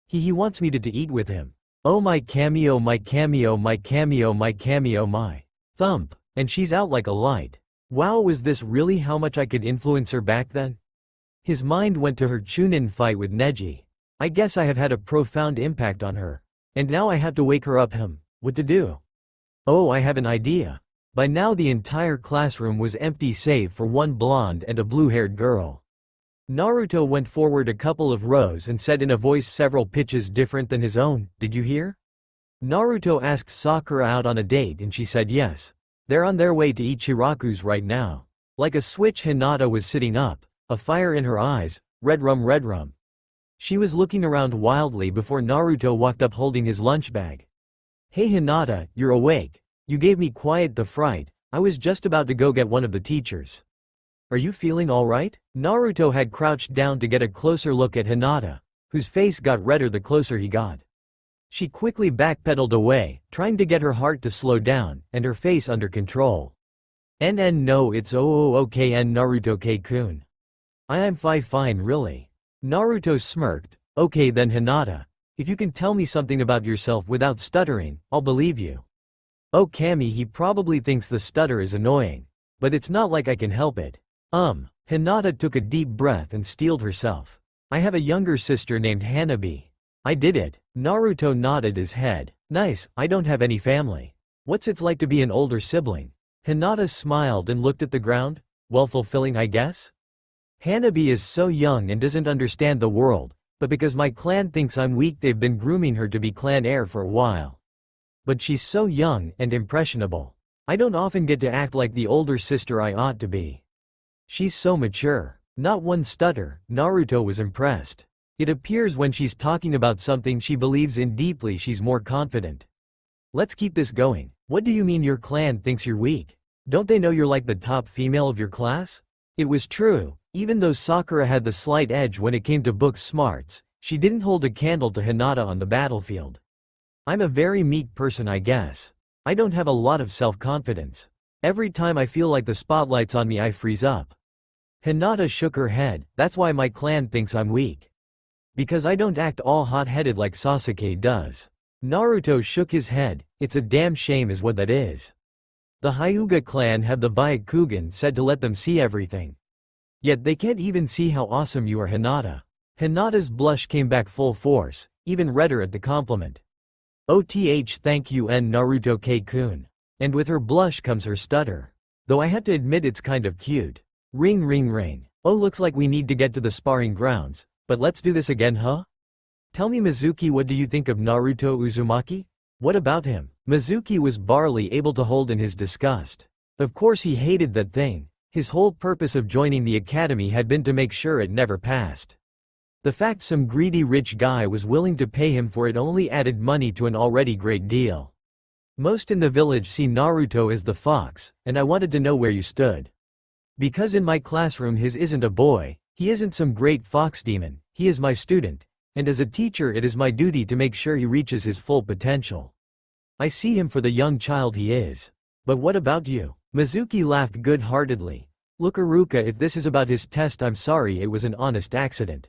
He wants me to eat with him. Oh, my cameo, my cameo, my cameo, my cameo, my thump, and she's out like a light. Wow, was this really how much I could influence her back then? His mind went to her Chunin fight with Neji. I guess I have had a profound impact on her. And now I have to wake her up. What to do? Oh, I have an idea. By now the entire classroom was empty save for one blonde and a blue-haired girl. Naruto went forward a couple of rows and said in a voice several pitches different than his own, "Did you hear?" Naruto asked Sakura out on a date and she said yes. They're on their way to Ichiraku's right now. Like a switch, Hinata was sitting up, a fire in her eyes. Red rum. She was looking around wildly before Naruto walked up holding his lunch bag. Hey Hinata, you're awake. You gave me quite the fright. I was just about to go get one of the teachers. Are you feeling alright? Naruto had crouched down to get a closer look at Hinata, whose face got redder the closer he got. She quickly backpedaled away, trying to get her heart to slow down, and her face under control. No, it's okay Naruto-kun. I am fine really. Naruto smirked. Okay then Hinata. If you can tell me something about yourself without stuttering, I'll believe you. Oh Kami, he probably thinks the stutter is annoying. But it's not like I can help it. Hinata took a deep breath and steeled herself. I have a younger sister named Hanabi. I did it. Naruto nodded his head. Nice, I don't have any family. What's it like to be an older sibling? Hinata smiled and looked at the ground. Well, fulfilling, I guess? Hanabi is so young and doesn't understand the world, but because my clan thinks I'm weak they've been grooming her to be clan heir for a while. But she's so young and impressionable. I don't often get to act like the older sister I ought to be. She's so mature. Not one stutter. Naruto was impressed. It appears when she's talking about something she believes in deeply she's more confident. Let's keep this going. What do you mean your clan thinks you're weak? Don't they know you're like the top female of your class? It was true. Even though Sakura had the slight edge when it came to book smarts, she didn't hold a candle to Hinata on the battlefield. I'm a very meek person, I guess. I don't have a lot of self-confidence. Every time I feel like the spotlight's on me I freeze up. Hinata shook her head. That's why my clan thinks I'm weak. Because I don't act all hot-headed like Sasuke does. Naruto shook his head. It's a damn shame is what that is. The Hyuga clan have the Byakugan said to let them see everything. Yet they can't even see how awesome you are, Hinata. Hinata's blush came back full force, even redder at the compliment. OTH, thank you Naruto K-kun. And with her blush comes her stutter. Though I have to admit it's kind of cute. Ring ring ring. Oh, looks like we need to get to the sparring grounds, but let's do this again, huh? Tell me Mizuki, what do you think of Naruto Uzumaki? What about him? Mizuki was barely able to hold in his disgust. Of course he hated that thing. His whole purpose of joining the academy had been to make sure it never passed. The fact some greedy rich guy was willing to pay him for it only added money to an already great deal. Most in the village see Naruto as the fox, and I wanted to know where you stood. Because in my classroom his isn't a boy, he isn't some great fox demon, he is my student, and as a teacher it is my duty to make sure he reaches his full potential. I see him for the young child he is. But what about you? Mizuki laughed good-heartedly. Look Iruka, if this is about his test I'm sorry, it was an honest accident.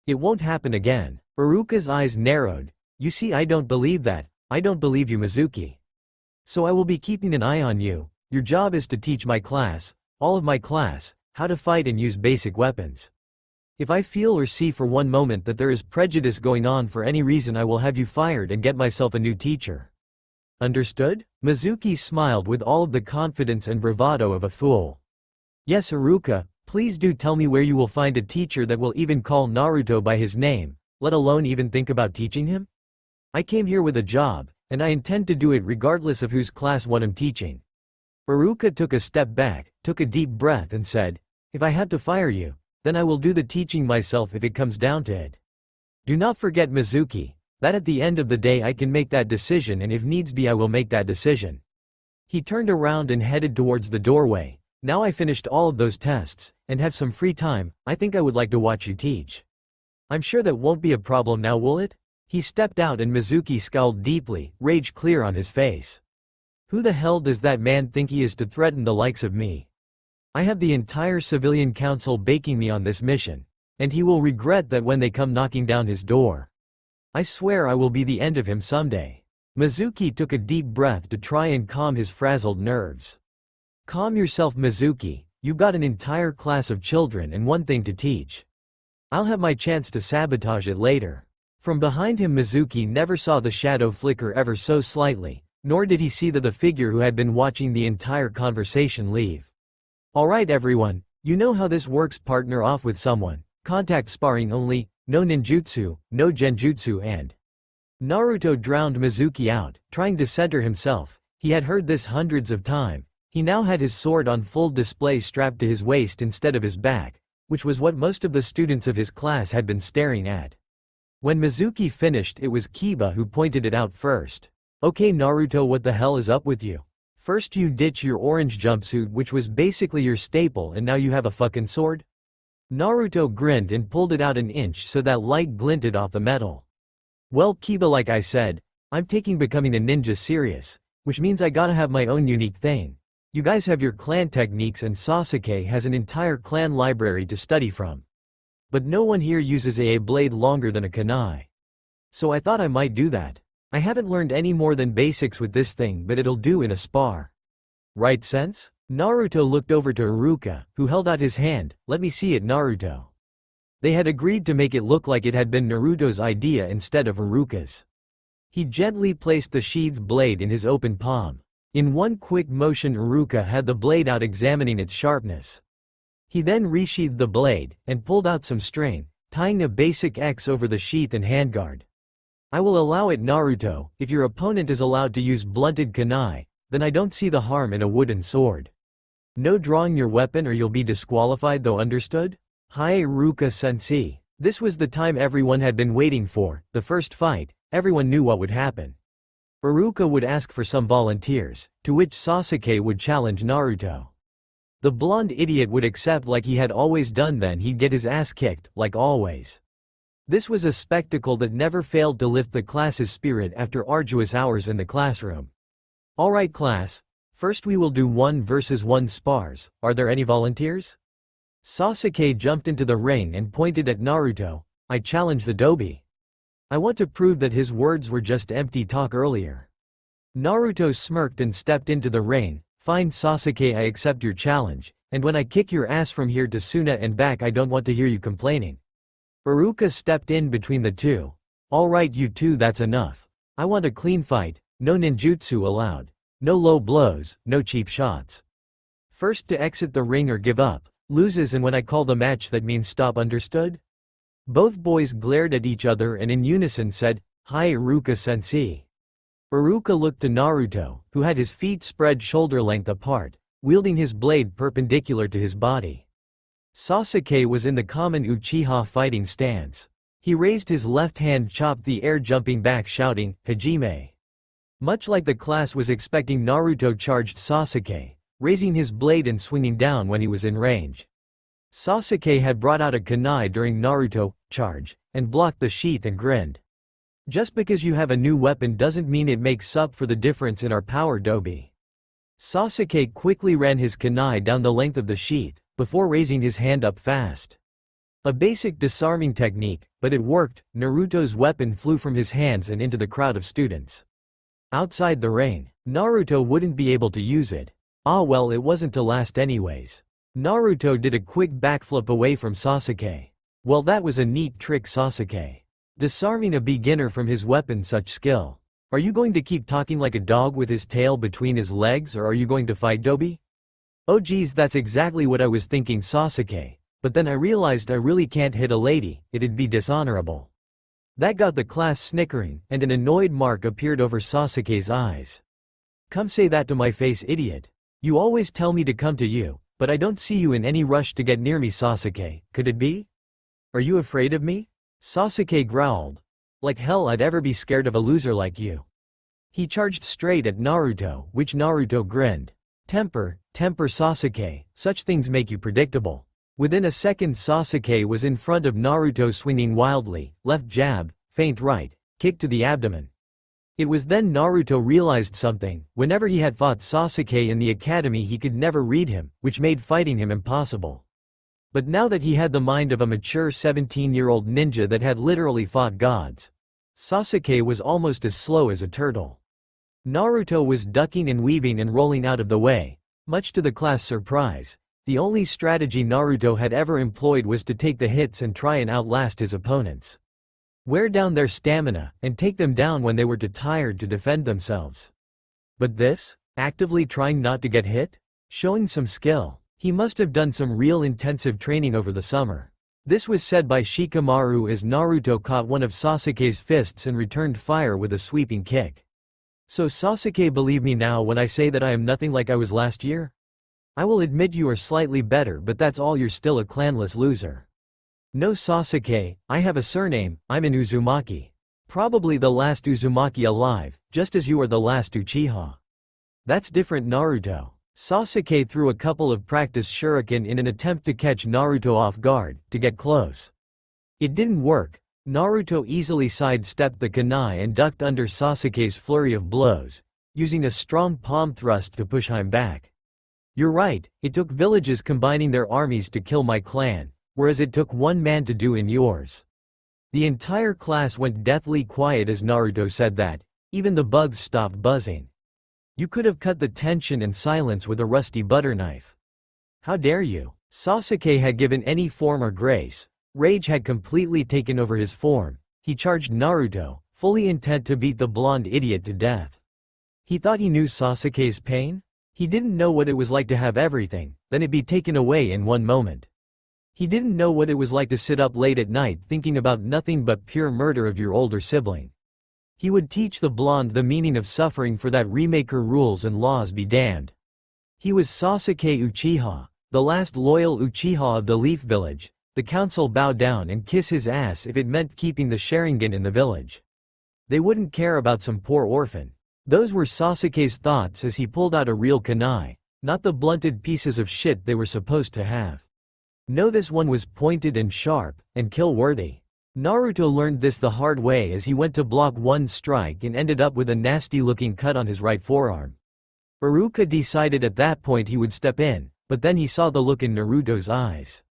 It won't happen again. Iruka's eyes narrowed. You see, I don't believe that. I don't believe you, Mizuki. So I will be keeping an eye on you. Your job is to teach my class, all of my class, how to fight and use basic weapons. If I feel or see for one moment that there is prejudice going on for any reason I will have you fired and get myself a new teacher. Understood? Mizuki smiled with all of the confidence and bravado of a fool. Yes Iruka, please do tell me where you will find a teacher that will even call Naruto by his name, let alone even think about teaching him? I came here with a job, and I intend to do it regardless of whose class what I'm teaching. Iruka took a step back, took a deep breath and said, if I have to fire you, then I will do the teaching myself if it comes down to it. Do not forget Mizuki, that at the end of the day I can make that decision and if needs be I will make that decision. He turned around and headed towards the doorway. Now I finished all of those tests, and have some free time, I think I would like to watch you teach. I'm sure that won't be a problem now, will it? He stepped out and Mizuki scowled deeply, rage clear on his face. Who the hell does that man think he is to threaten the likes of me? I have the entire civilian council baking me on this mission, and he will regret that when they come knocking down his door. I swear I will be the end of him someday. Mizuki took a deep breath to try and calm his frazzled nerves. Calm yourself Mizuki, you've got an entire class of children and one thing to teach. I'll have my chance to sabotage it later. From behind him Mizuki never saw the shadow flicker ever so slightly, nor did he see the figure who had been watching the entire conversation leave. Alright everyone, you know how this works, partner off with someone, contact sparring only, no ninjutsu, no genjutsu and… Naruto drowned Mizuki out, trying to center himself. He had heard this hundreds of times. He now had his sword on full display strapped to his waist instead of his back, which was what most of the students of his class had been staring at. When Mizuki finished it was Kiba who pointed it out first. Okay Naruto, what the hell is up with you? First you ditch your orange jumpsuit which was basically your staple and now you have a fucking sword? Naruto grinned and pulled it out an inch so that light glinted off the metal. Well Kiba, like I said, I'm taking becoming a ninja serious, which means I gotta have my own unique thing. You guys have your clan techniques and Sasuke has an entire clan library to study from. But no one here uses a blade longer than a kunai. So I thought I might do that. I haven't learned any more than basics with this thing, but it'll do in a spar. Right sense? Naruto looked over to Iruka, who held out his hand. Let me see it Naruto. They had agreed to make it look like it had been Naruto's idea instead of Iruka's. He gently placed the sheathed blade in his open palm. In one quick motion Iruka had the blade out, examining its sharpness. He then resheathed the blade, and pulled out some string, tying a basic X over the sheath and handguard. I will allow it, Naruto. If your opponent is allowed to use blunted kunai, then I don't see the harm in a wooden sword. No drawing your weapon or you'll be disqualified though, understood? Hi Iruka-sensei. This was the time everyone had been waiting for, the first fight. Everyone knew what would happen. Iruka would ask for some volunteers, to which Sasuke would challenge Naruto. The blonde idiot would accept like he had always done, then he'd get his ass kicked, like always. This was a spectacle that never failed to lift the class's spirit after arduous hours in the classroom. Alright class, first we will do 1 versus 1 spars. Are there any volunteers? Sasuke jumped into the ring and pointed at Naruto. I challenge the Dobi. I want to prove that his words were just empty talk earlier. Naruto smirked and stepped into the ring. Fine Sasuke, I accept your challenge, and when I kick your ass from here to Suna and back I don't want to hear you complaining. Iruka stepped in between the two. Alright you two, that's enough. I want a clean fight, no ninjutsu allowed. No low blows, no cheap shots. First to exit the ring or give up, loses, and when I call the match that means stop, understood? Both boys glared at each other and in unison said, Hi Iruka-sensei. Iruka looked to Naruto, who had his feet spread shoulder-length apart, wielding his blade perpendicular to his body. Sasuke was in the common Uchiha fighting stance. He raised his left hand, chopped the air, jumping back shouting, Hajime. Much like the class was expecting, Naruto charged Sasuke, raising his blade and swinging down when he was in range. Sasuke had brought out a kunai during Naruto charge, and blocked the sheath and grinned. Just because you have a new weapon doesn't mean it makes up for the difference in our power, Dobi. Sasuke quickly ran his kunai down the length of the sheath, before raising his hand up fast. A basic disarming technique, but it worked. Naruto's weapon flew from his hands and into the crowd of students. Outside the ring, Naruto wouldn't be able to use it. Ah well, it wasn't to last anyways. Naruto did a quick backflip away from Sasuke. Well, that was a neat trick, Sasuke. Disarming a beginner from his weapon, such skill. Are you going to keep talking like a dog with his tail between his legs, or are you going to fight, Dobi? Oh geez, that's exactly what I was thinking, Sasuke. But then I realized I really can't hit a lady, it'd be dishonorable. That got the class snickering, and an annoyed mark appeared over Sasuke's eyes. Come say that to my face, idiot. You always tell me to come to you, but I don't see you in any rush to get near me, Sasuke. Could it be? Are you afraid of me? Sasuke growled. Like hell I'd ever be scared of a loser like you. He charged straight at Naruto, which Naruto grinned. Temper, Sasuke, such things make you predictable. Within a second Sasuke was in front of Naruto, swinging wildly, left jab, feint right, kick to the abdomen. It was then Naruto realized something. Whenever he had fought Sasuke in the academy he could never read him, which made fighting him impossible. But now that he had the mind of a mature 17-year-old ninja that had literally fought gods, Sasuke was almost as slow as a turtle. Naruto was ducking and weaving and rolling out of the way. Much to the class' surprise, the only strategy Naruto had ever employed was to take the hits and try and outlast his opponents. Wear down their stamina, and take them down when they were too tired to defend themselves. But this? Actively trying not to get hit? Showing some skill. He must have done some real intensive training over the summer. This was said by Shikamaru as Naruto caught one of Sasuke's fists and returned fire with a sweeping kick. So Sasuke, believe me now when I say that I am nothing like I was last year? I will admit you are slightly better, but that's all, you're still a clanless loser. No Sasuke, I have a surname, I'm an Uzumaki. Probably the last Uzumaki alive, just as you are the last Uchiha. That's different, Naruto. Sasuke threw a couple of practice shuriken in an attempt to catch Naruto off guard, to get close. It didn't work. Naruto easily sidestepped the kunai and ducked under Sasuke's flurry of blows, using a strong palm thrust to push him back. You're right, it took villages combining their armies to kill my clan, whereas it took one man to do in yours. The entire class went deathly quiet as Naruto said that. Even the bugs stopped buzzing. You could have cut the tension and silence with a rusty butter knife. How dare you? Sasuke had given any form or grace, Rage had completely taken over his form. He charged Naruto, fully intent to beat the blonde idiot to death. He thought he knew Sasuke's pain? He didn't know what it was like to have everything, then it be taken away in one moment. He didn't know what it was like to sit up late at night thinking about nothing but pure murder of your older sibling. He would teach the blonde the meaning of suffering, for that remaker rules and laws be damned. He was Sasuke Uchiha, the last loyal Uchiha of the Leaf Village. The council bowed down and kiss his ass if it meant keeping the Sharingan in the village. They wouldn't care about some poor orphan. Those were Sasuke's thoughts as he pulled out a real kunai, not the blunted pieces of shit they were supposed to have. No, this one was pointed and sharp, and kill-worthy. Naruto learned this the hard way as he went to block one strike and ended up with a nasty-looking cut on his right forearm. Iruka decided at that point he would step in, but then he saw the look in Naruto's eyes.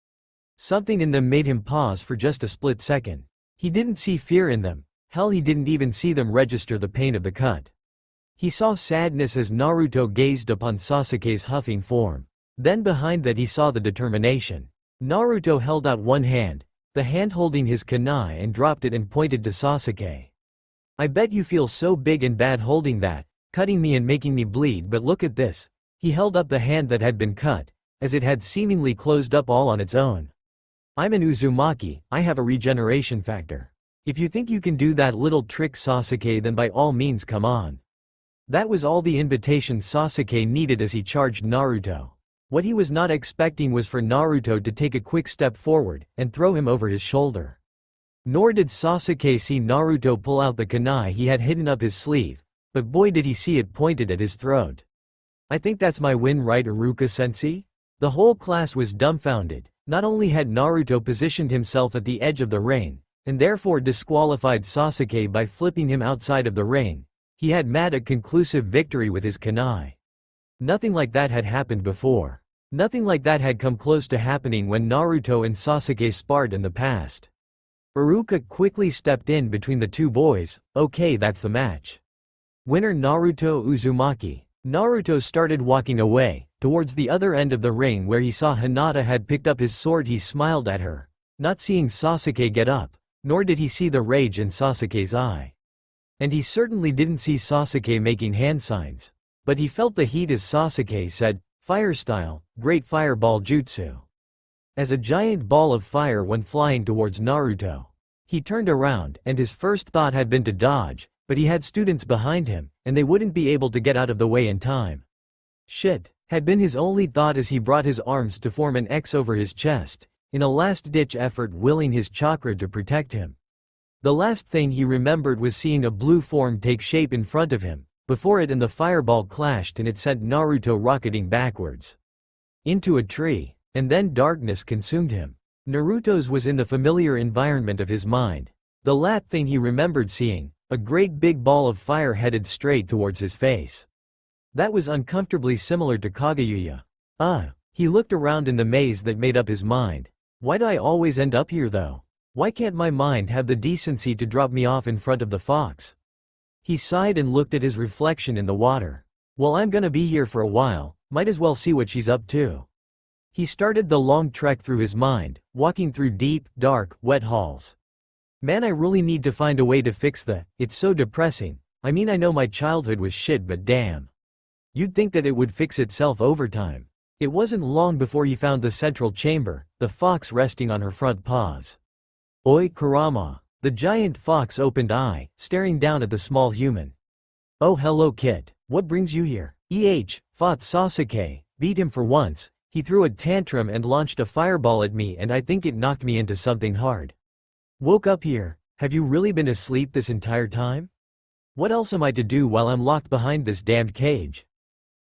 Something in them made him pause for just a split second. He didn't see fear in them. Hell, he didn't even see them register the pain of the cut. He saw sadness as Naruto gazed upon Sasuke's huffing form. Then behind that he saw the determination. Naruto held out one hand, the hand holding his kunai, and dropped it and pointed to Sasuke. I bet you feel so big and bad holding that, cutting me and making me bleed, but look at this. He held up the hand that had been cut, as it had seemingly closed up all on its own. I'm an Uzumaki, I have a regeneration factor. If you think you can do that little trick, Sasuke, then by all means come on. That was all the invitation Sasuke needed as he charged Naruto. What he was not expecting was for Naruto to take a quick step forward and throw him over his shoulder. Nor did Sasuke see Naruto pull out the kunai he had hidden up his sleeve, but boy did he see it pointed at his throat. I think that's my win, right, Iruka-sensei? The whole class was dumbfounded. Not only had Naruto positioned himself at the edge of the ring, and therefore disqualified Sasuke by flipping him outside of the ring, he had made a conclusive victory with his kunai. Nothing like that had happened before. Nothing like that had come close to happening when Naruto and Sasuke sparred in the past. Iruka quickly stepped in between the two boys. Okay, that's the match. Winner Naruto Uzumaki. Naruto started walking away, towards the other end of the ring where he saw Hinata had picked up his sword. He smiled at her, not seeing Sasuke get up, nor did he see the rage in Sasuke's eye. And he certainly didn't see Sasuke making hand signs. But he felt the heat as Sasuke said, "Fire style, great fireball jutsu." As a giant ball of fire went flying towards Naruto. He turned around and his first thought had been to dodge, but he had students behind him, and they wouldn't be able to get out of the way in time. Shit, had been his only thought as he brought his arms to form an X over his chest, in a last-ditch effort willing his chakra to protect him. The last thing he remembered was seeing a blue form take shape in front of him. Before it and the fireball clashed and it sent Naruto rocketing backwards into a tree, and then darkness consumed him. Naruto's was in the familiar environment of his mind. The last thing he remembered seeing, a great big ball of fire headed straight towards his face. That was uncomfortably similar to Kageyuya. He looked around in the maze that made up his mind. Why do I always end up here though? Why can't my mind have the decency to drop me off in front of the fox? He sighed and looked at his reflection in the water. Well, I'm gonna be here for a while, might as well see what she's up to. He started the long trek through his mind, walking through deep, dark, wet halls. Man, I really need to find a way to fix it's so depressing. I mean, I know my childhood was shit, but damn. You'd think that it would fix itself over time. It wasn't long before he found the central chamber, the fox resting on her front paws. Oi, Kurama. The giant fox opened eye, staring down at the small human. Oh, hello, kid. What brings you here? Fought Sasuke, beat him for once. He threw a tantrum and launched a fireball at me, and I think it knocked me into something hard. Woke up here. Have you really been asleep this entire time? What else am I to do while I'm locked behind this damned cage?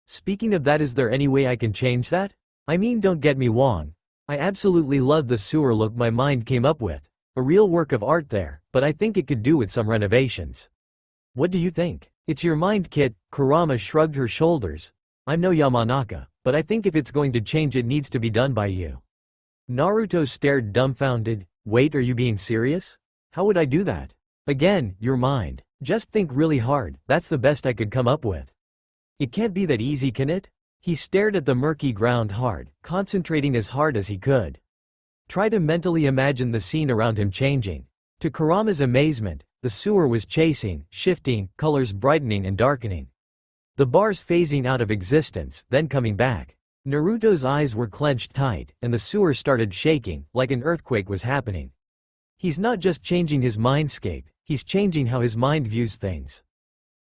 Speaking of that, is there any way I can change that? I mean, don't get me wrong. I absolutely love the sewer look my mind came up with. A real work of art there, but I think it could do with some renovations. What do you think? It's your mind, kid. Kurama shrugged her shoulders. I'm no Yamanaka, but I think if it's going to change it needs to be done by you. Naruto stared dumbfounded. Wait, are you being serious? How would I do that? Again, your mind. Just think really hard, that's the best I could come up with. It can't be that easy, can it? He stared at the murky ground hard, concentrating as hard as he could. Try to mentally imagine the scene around him changing. To Kurama's amazement, the sewer was chasing, shifting, colors brightening and darkening. The bars phasing out of existence, then coming back. Naruto's eyes were clenched tight, and the sewer started shaking, like an earthquake was happening. He's not just changing his mindscape, he's changing how his mind views things.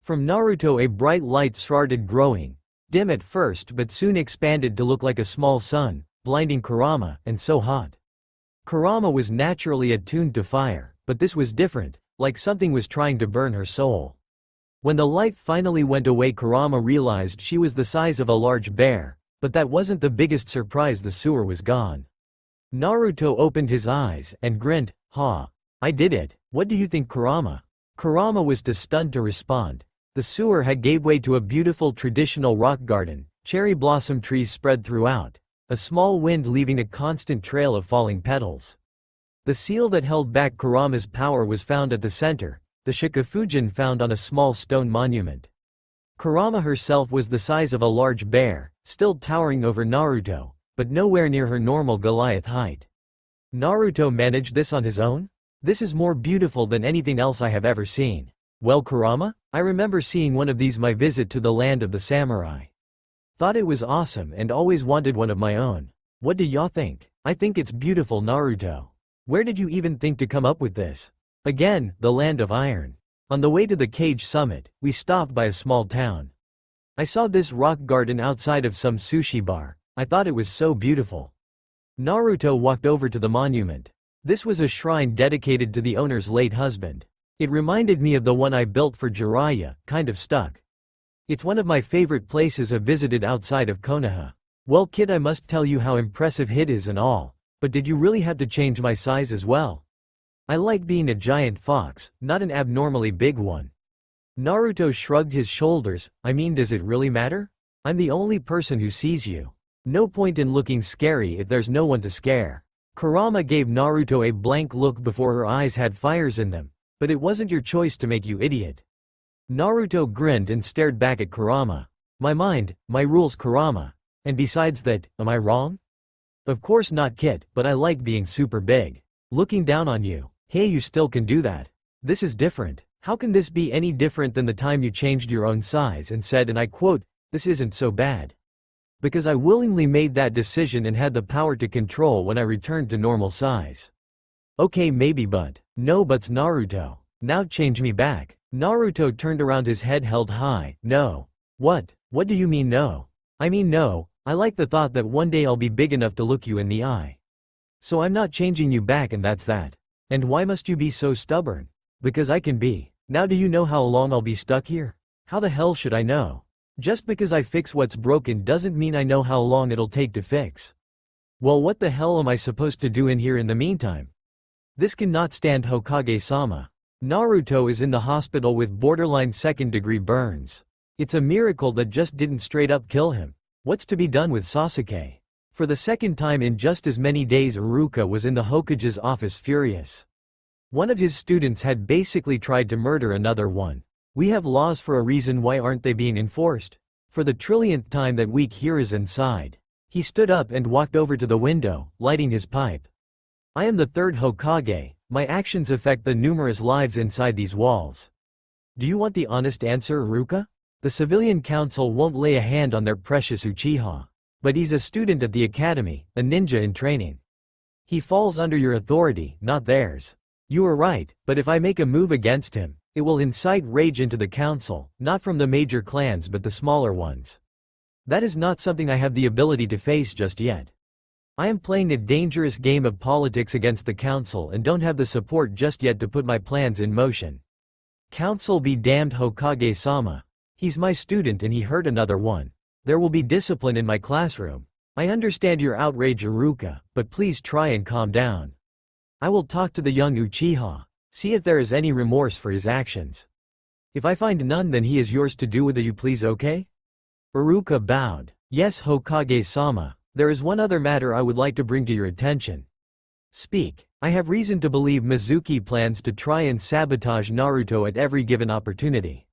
From Naruto a bright light started growing, dim at first but soon expanded to look like a small sun, blinding Kurama, and so hot. Kurama was naturally attuned to fire, but this was different, like something was trying to burn her soul. When the light finally went away, Kurama realized she was the size of a large bear, but that wasn't the biggest surprise. The sewer was gone. Naruto opened his eyes and grinned, "Ha! I did it. What do you think, Kurama?" Kurama was too stunned to respond. The sewer had gave way to a beautiful traditional rock garden, cherry blossom trees spread throughout, a small wind leaving a constant trail of falling petals. The seal that held back Kurama's power was found at the center, the Shikafujin found on a small stone monument. Kurama herself was the size of a large bear, still towering over Naruto, but nowhere near her normal Goliath height. Naruto managed this on his own? This is more beautiful than anything else I have ever seen. Well, Kurama, I remember seeing one of these my visit to the land of the samurai. Thought it was awesome and always wanted one of my own. What do y'all think? I think it's beautiful, Naruto. Where did you even think to come up with this? Again, the land of iron. On the way to the cage summit, we stopped by a small town. I saw this rock garden outside of some sushi bar. I thought it was so beautiful. Naruto walked over to the monument. This was a shrine dedicated to the owner's late husband. It reminded me of the one I built for Jiraiya, kind of stuck. It's one of my favorite places I've visited outside of Konoha. Well, kid, I must tell you how impressive it is and all, but did you really have to change my size as well? I like being a giant fox, not an abnormally big one. Naruto shrugged his shoulders. I mean, does it really matter? I'm the only person who sees you. No point in looking scary if there's no one to scare. Kurama gave Naruto a blank look before her eyes had fires in them. But it wasn't your choice to make you idiot. Naruto grinned and stared back at Kurama. My mind, my rules, Kurama. And besides that, am I wrong? Of course not, kid, but I like being super big. Looking down on you. Hey, you still can do that. This is different. How can this be any different than the time you changed your own size and said, and I quote, "This isn't so bad"? Because I willingly made that decision and had the power to control when I returned to normal size. Okay, maybe, but no buts, Naruto. Now change me back. Naruto turned around, his head held high. No. What? What do you mean no? I mean no, I like the thought that one day I'll be big enough to look you in the eye. So I'm not changing you back, and that's that. And why must you be so stubborn? Because I can be. Now do you know how long I'll be stuck here? How the hell should I know? Just because I fix what's broken doesn't mean I know how long it'll take to fix. Well, what the hell am I supposed to do in here in the meantime? This cannot stand, Hokage-sama. Naruto is in the hospital with borderline second-degree burns. It's a miracle that just didn't straight up kill him. What's to be done with Sasuke? For the second time in just as many days, Iruka was in the Hokage's office, furious. One of his students had basically tried to murder another one. We have laws for a reason, why aren't they being enforced? For the trillionth time that week, Hiruzen sighed. He stood up and walked over to the window, lighting his pipe. I am the third Hokage, my actions affect the numerous lives inside these walls. Do you want the honest answer, Iruka? The civilian council won't lay a hand on their precious Uchiha. But he's a student at the academy, a ninja in training. He falls under your authority, not theirs. You are right, but if I make a move against him, it will incite rage into the council, not from the major clans but the smaller ones. That is not something I have the ability to face just yet. I am playing a dangerous game of politics against the council and don't have the support just yet to put my plans in motion. Council be damned, Hokage-sama. He's my student and he hurt another one. There will be discipline in my classroom. I understand your outrage, Iruka, but please try and calm down. I will talk to the young Uchiha, see if there is any remorse for his actions. If I find none, then he is yours to do with, you please, okay? Iruka bowed. Yes, Hokage-sama. There is one other matter I would like to bring to your attention. Speak. I have reason to believe Mizuki plans to try and sabotage Naruto at every given opportunity.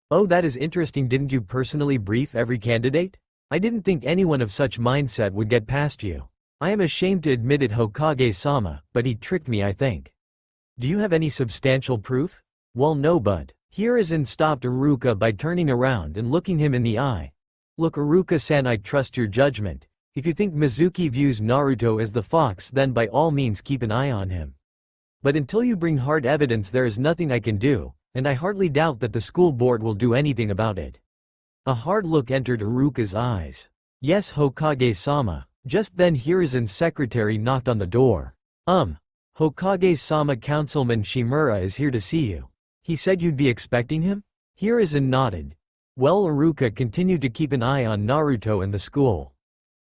Oh, that is interesting. Didn't you personally brief every candidate? I didn't think anyone of such mindset would get past you. I am ashamed to admit it, Hokage-sama, but he tricked me, I think. Do you have any substantial proof? Well, no, but Hiruzen stopped Iruka by turning around and looking him in the eye. Look, Iruka-san, I trust your judgment. If you think Mizuki views Naruto as the fox, then by all means keep an eye on him. But until you bring hard evidence, there is nothing I can do, and I hardly doubt that the school board will do anything about it. A hard look entered Iruka's eyes. Yes, Hokage-sama. Just then Hiruzen's secretary knocked on the door. Hokage-sama, Councilman Shimura is here to see you. He said you'd be expecting him? Hiruzen nodded. Well, Iruka continued to keep an eye on Naruto and the school.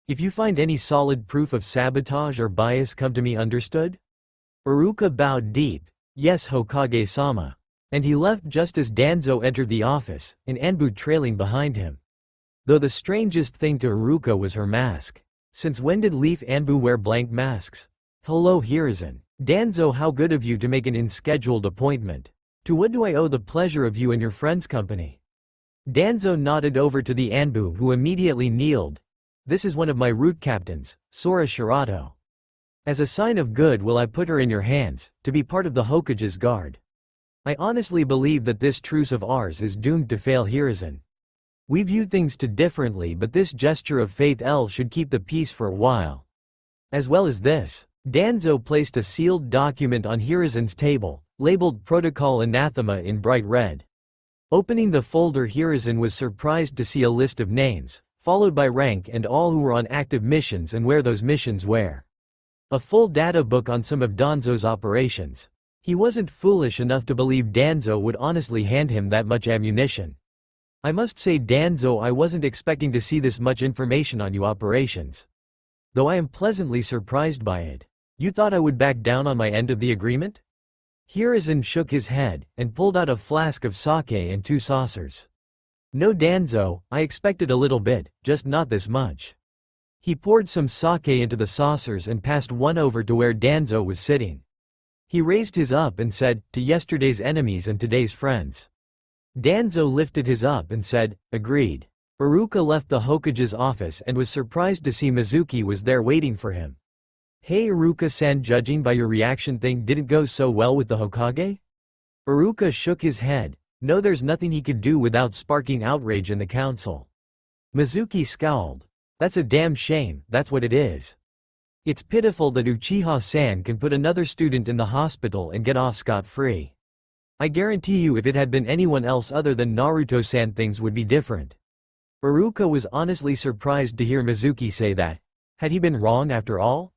If you find any solid proof of sabotage or bias, come to me, understood? Iruka bowed deep. Yes, Hokage-sama. And he left just as Danzo entered the office, and Anbu trailing behind him. Though the strangest thing to Iruka was her mask. Since when did Leaf Anbu wear blank masks? Hello, Hiruzen. Danzo, how good of you to make an unscheduled appointment. To what do I owe the pleasure of you and your friend's company? Danzo nodded over to the Anbu, who immediately kneeled. This is one of my route captains, Sora Shirato. As a sign of goodwill, I put her in your hands, to be part of the Hokage's guard. I honestly believe that this truce of ours is doomed to fail, Hiruzen. We view things too differently, but this gesture of faith should keep the peace for a while. As well as this, Danzo placed a sealed document on Hiruzen's table, labeled Protocol Anathema in bright red. Opening the folder, Hiruzen was surprised to see a list of names, followed by rank and all who were on active missions and where those missions were. A full data book on some of Danzo's operations. He wasn't foolish enough to believe Danzo would honestly hand him that much ammunition. I must say, Danzo, I wasn't expecting to see this much information on you operations. Though I am pleasantly surprised by it. You thought I would back down on my end of the agreement? Hiruzen shook his head, and pulled out a flask of sake and 2 saucers. No, Danzo, I expected a little bit, just not this much. He poured some sake into the saucers and passed one over to where Danzo was sitting. He raised his up and said, to yesterday's enemies and today's friends. Danzo lifted his up and said, agreed. Iruka left the Hokage's office and was surprised to see Mizuki was there waiting for him. Hey Iruka-san, judging by your reaction, thing didn't go so well with the Hokage? Iruka shook his head. No, there's nothing he could do without sparking outrage in the council. Mizuki scowled. That's a damn shame, that's what it is. It's pitiful that Uchiha-san can put another student in the hospital and get off scot-free. I guarantee you if it had been anyone else other than Naruto-san, things would be different. Iruka was honestly surprised to hear Mizuki say that. Had he been wrong after all?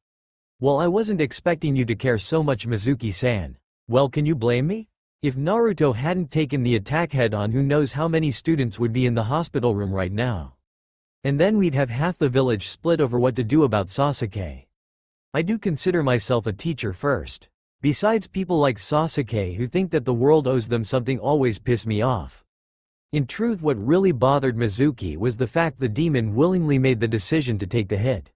Well, I wasn't expecting you to care so much, Mizuki-san. Well, can you blame me? If Naruto hadn't taken the attack head-on, who knows how many students would be in the hospital room right now. And then we'd have half the village split over what to do about Sasuke. I do consider myself a teacher first. Besides, people like Sasuke who think that the world owes them something always piss me off. In truth, what really bothered Mizuki was the fact the demon willingly made the decision to take the hit.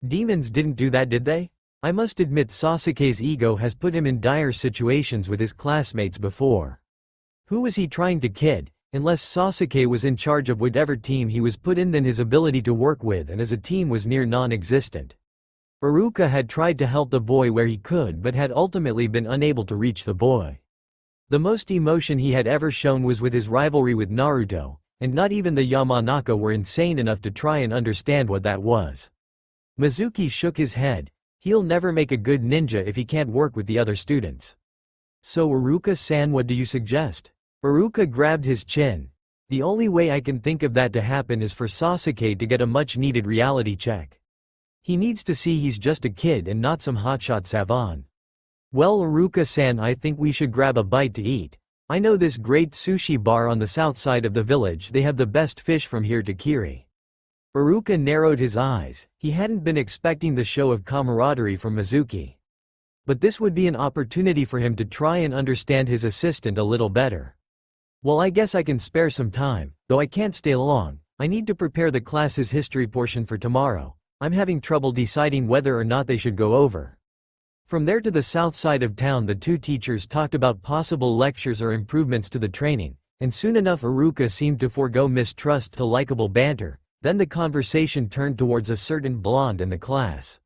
Demons didn't do that, did they? I must admit, Sasuke's ego has put him in dire situations with his classmates before. Who was he trying to kid? Unless Sasuke was in charge of whatever team he was put in, then his ability to work with and as a team was near non-existent. Iruka had tried to help the boy where he could, but had ultimately been unable to reach the boy. The most emotion he had ever shown was with his rivalry with Naruto, and not even the Yamanaka were insane enough to try and understand what that was. Mizuki shook his head. He'll never make a good ninja if he can't work with the other students. So Iruka-san, what do you suggest? Iruka grabbed his chin. The only way I can think of that to happen is for Sasuke to get a much-needed reality check. He needs to see he's just a kid and not some hotshot savant. Well, Iruka-san, I think we should grab a bite to eat. I know this great sushi bar on the south side of the village. They have the best fish from here to Kiri. Iruka narrowed his eyes. He hadn't been expecting the show of camaraderie from Mizuki. But this would be an opportunity for him to try and understand his assistant a little better. Well, I guess I can spare some time, though I can't stay long. I need to prepare the class's history portion for tomorrow. I'm having trouble deciding whether or not they should go over. From there to the south side of town, the two teachers talked about possible lectures or improvements to the training, and soon enough Iruka seemed to forego mistrust to likable banter. Then the conversation turned towards a certain blonde in the class.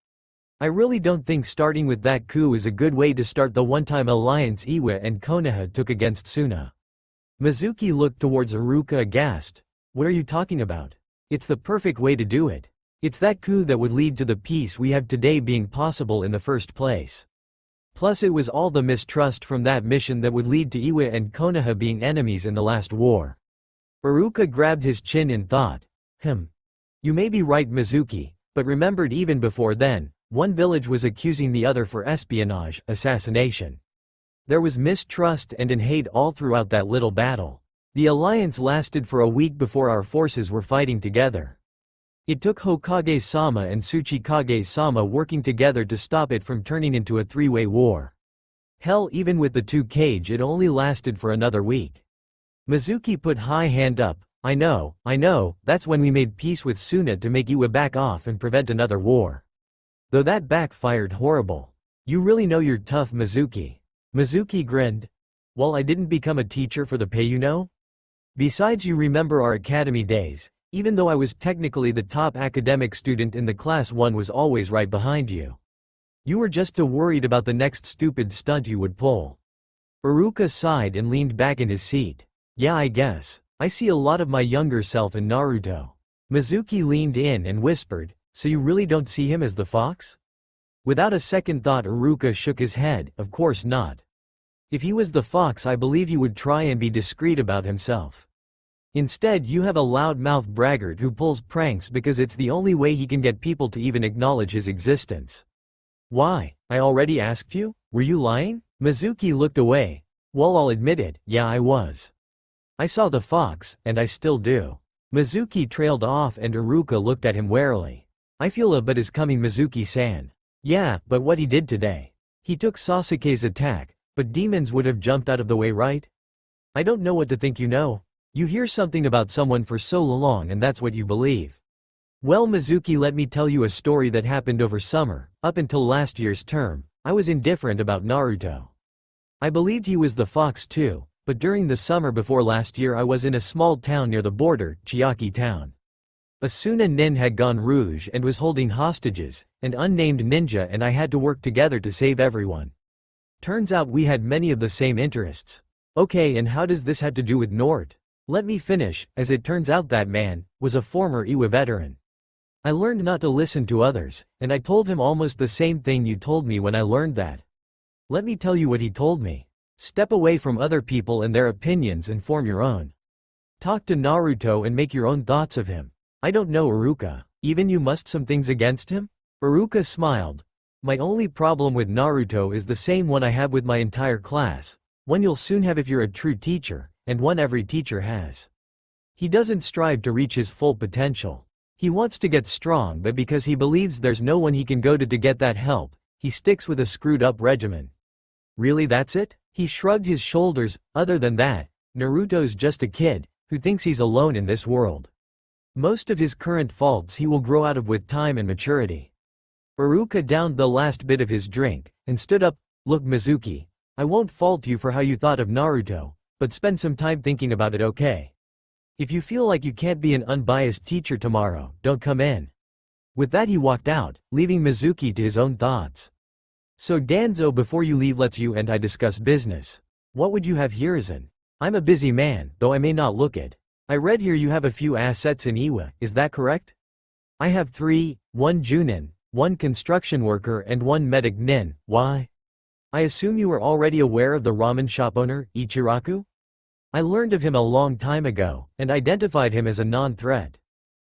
I really don't think starting with that coup is a good way to start the one-time alliance Iwa and Konoha took against Suna. Mizuki looked towards Iruka aghast. What are you talking about? It's the perfect way to do it. It's that coup that would lead to the peace we have today being possible in the first place. Plus it was all the mistrust from that mission that would lead to Iwa and Konoha being enemies in the last war. Iruka grabbed his chin in thought. You may be right, Mizuki, but remembered even before then, one village was accusing the other for espionage, assassination. There was mistrust and hate all throughout that little battle. The alliance lasted for a week before our forces were fighting together. It took Hokage-sama and Tsuchikage-sama working together to stop it from turning into a three-way war. Hell, even with the two Kage it only lasted for another week. Mizuki put high hand up. I know, that's when we made peace with Suna to make Iwa back off and prevent another war. Though that backfired horrible. You really know you're tough, Mizuki. Mizuki grinned. Well, I didn't become a teacher for the pay, you know? Besides, you remember our academy days. Even though I was technically the top academic student in the class, one was always right behind you. You were just too worried about the next stupid stunt you would pull. Iruka sighed and leaned back in his seat. Yeah, I guess. I see a lot of my younger self in Naruto. Mizuki leaned in and whispered, so you really don't see him as the fox? Without a second thought, Iruka shook his head. Of course not. If he was the fox, I believe he would try and be discreet about himself. Instead, you have a loud-mouthed braggart who pulls pranks because it's the only way he can get people to even acknowledge his existence. Why? I already asked you? Were you lying? Mizuki looked away. Well, I'll admit it, yeah, I was. I saw the fox, and I still do. Mizuki trailed off and Iruka looked at him warily. I feel a but is coming, Mizuki-san. Yeah, but what he did today. He took Sasuke's attack, but demons would have jumped out of the way, right? I don't know what to think, you know. You hear something about someone for so long and that's what you believe. Well, Mizuki, let me tell you a story that happened over summer. Up until last year's term, I was indifferent about Naruto. I believed he was the fox too, but during the summer before last year I was in a small town near the border, Chiaki town. Asuna Nin had gone rouge and was holding hostages, an unnamed ninja, and I had to work together to save everyone. Turns out we had many of the same interests. Okay, and how does this have to do with Nort? Let me finish. As it turns out, that man was a former Iwa veteran. I learned not to listen to others, and I told him almost the same thing you told me when I learned that. Let me tell you what he told me. Step away from other people and their opinions and form your own. Talk to Naruto and make your own thoughts of him. I don't know, Iruka. Even you must some things against him? Iruka smiled. My only problem with Naruto is the same one I have with my entire class. One you'll soon have if you're a true teacher, and one every teacher has. He doesn't strive to reach his full potential. He wants to get strong, but because he believes there's no one he can go to get that help, he sticks with a screwed-up regimen. Really, that's it? He shrugged his shoulders. Other than that, Naruto's just a kid who thinks he's alone in this world. Most of his current faults he will grow out of with time and maturity. Iruka downed the last bit of his drink and stood up. Look, Mizuki, I won't fault you for how you thought of Naruto, but spend some time thinking about it, okay? If you feel like you can't be an unbiased teacher tomorrow, don't come in. With that he walked out, leaving Mizuki to his own thoughts. So Danzo, before you leave, let's you and I discuss business. What would you have, Hiruzen? I'm a busy man, though I may not look it. I read here you have a few assets in Iwa, is that correct? I have 3, 1 Junin, 1 construction worker and 1 medic nin. Why? I assume you were already aware of the ramen shop owner, Ichiraku? I learned of him a long time ago, and identified him as a non-threat.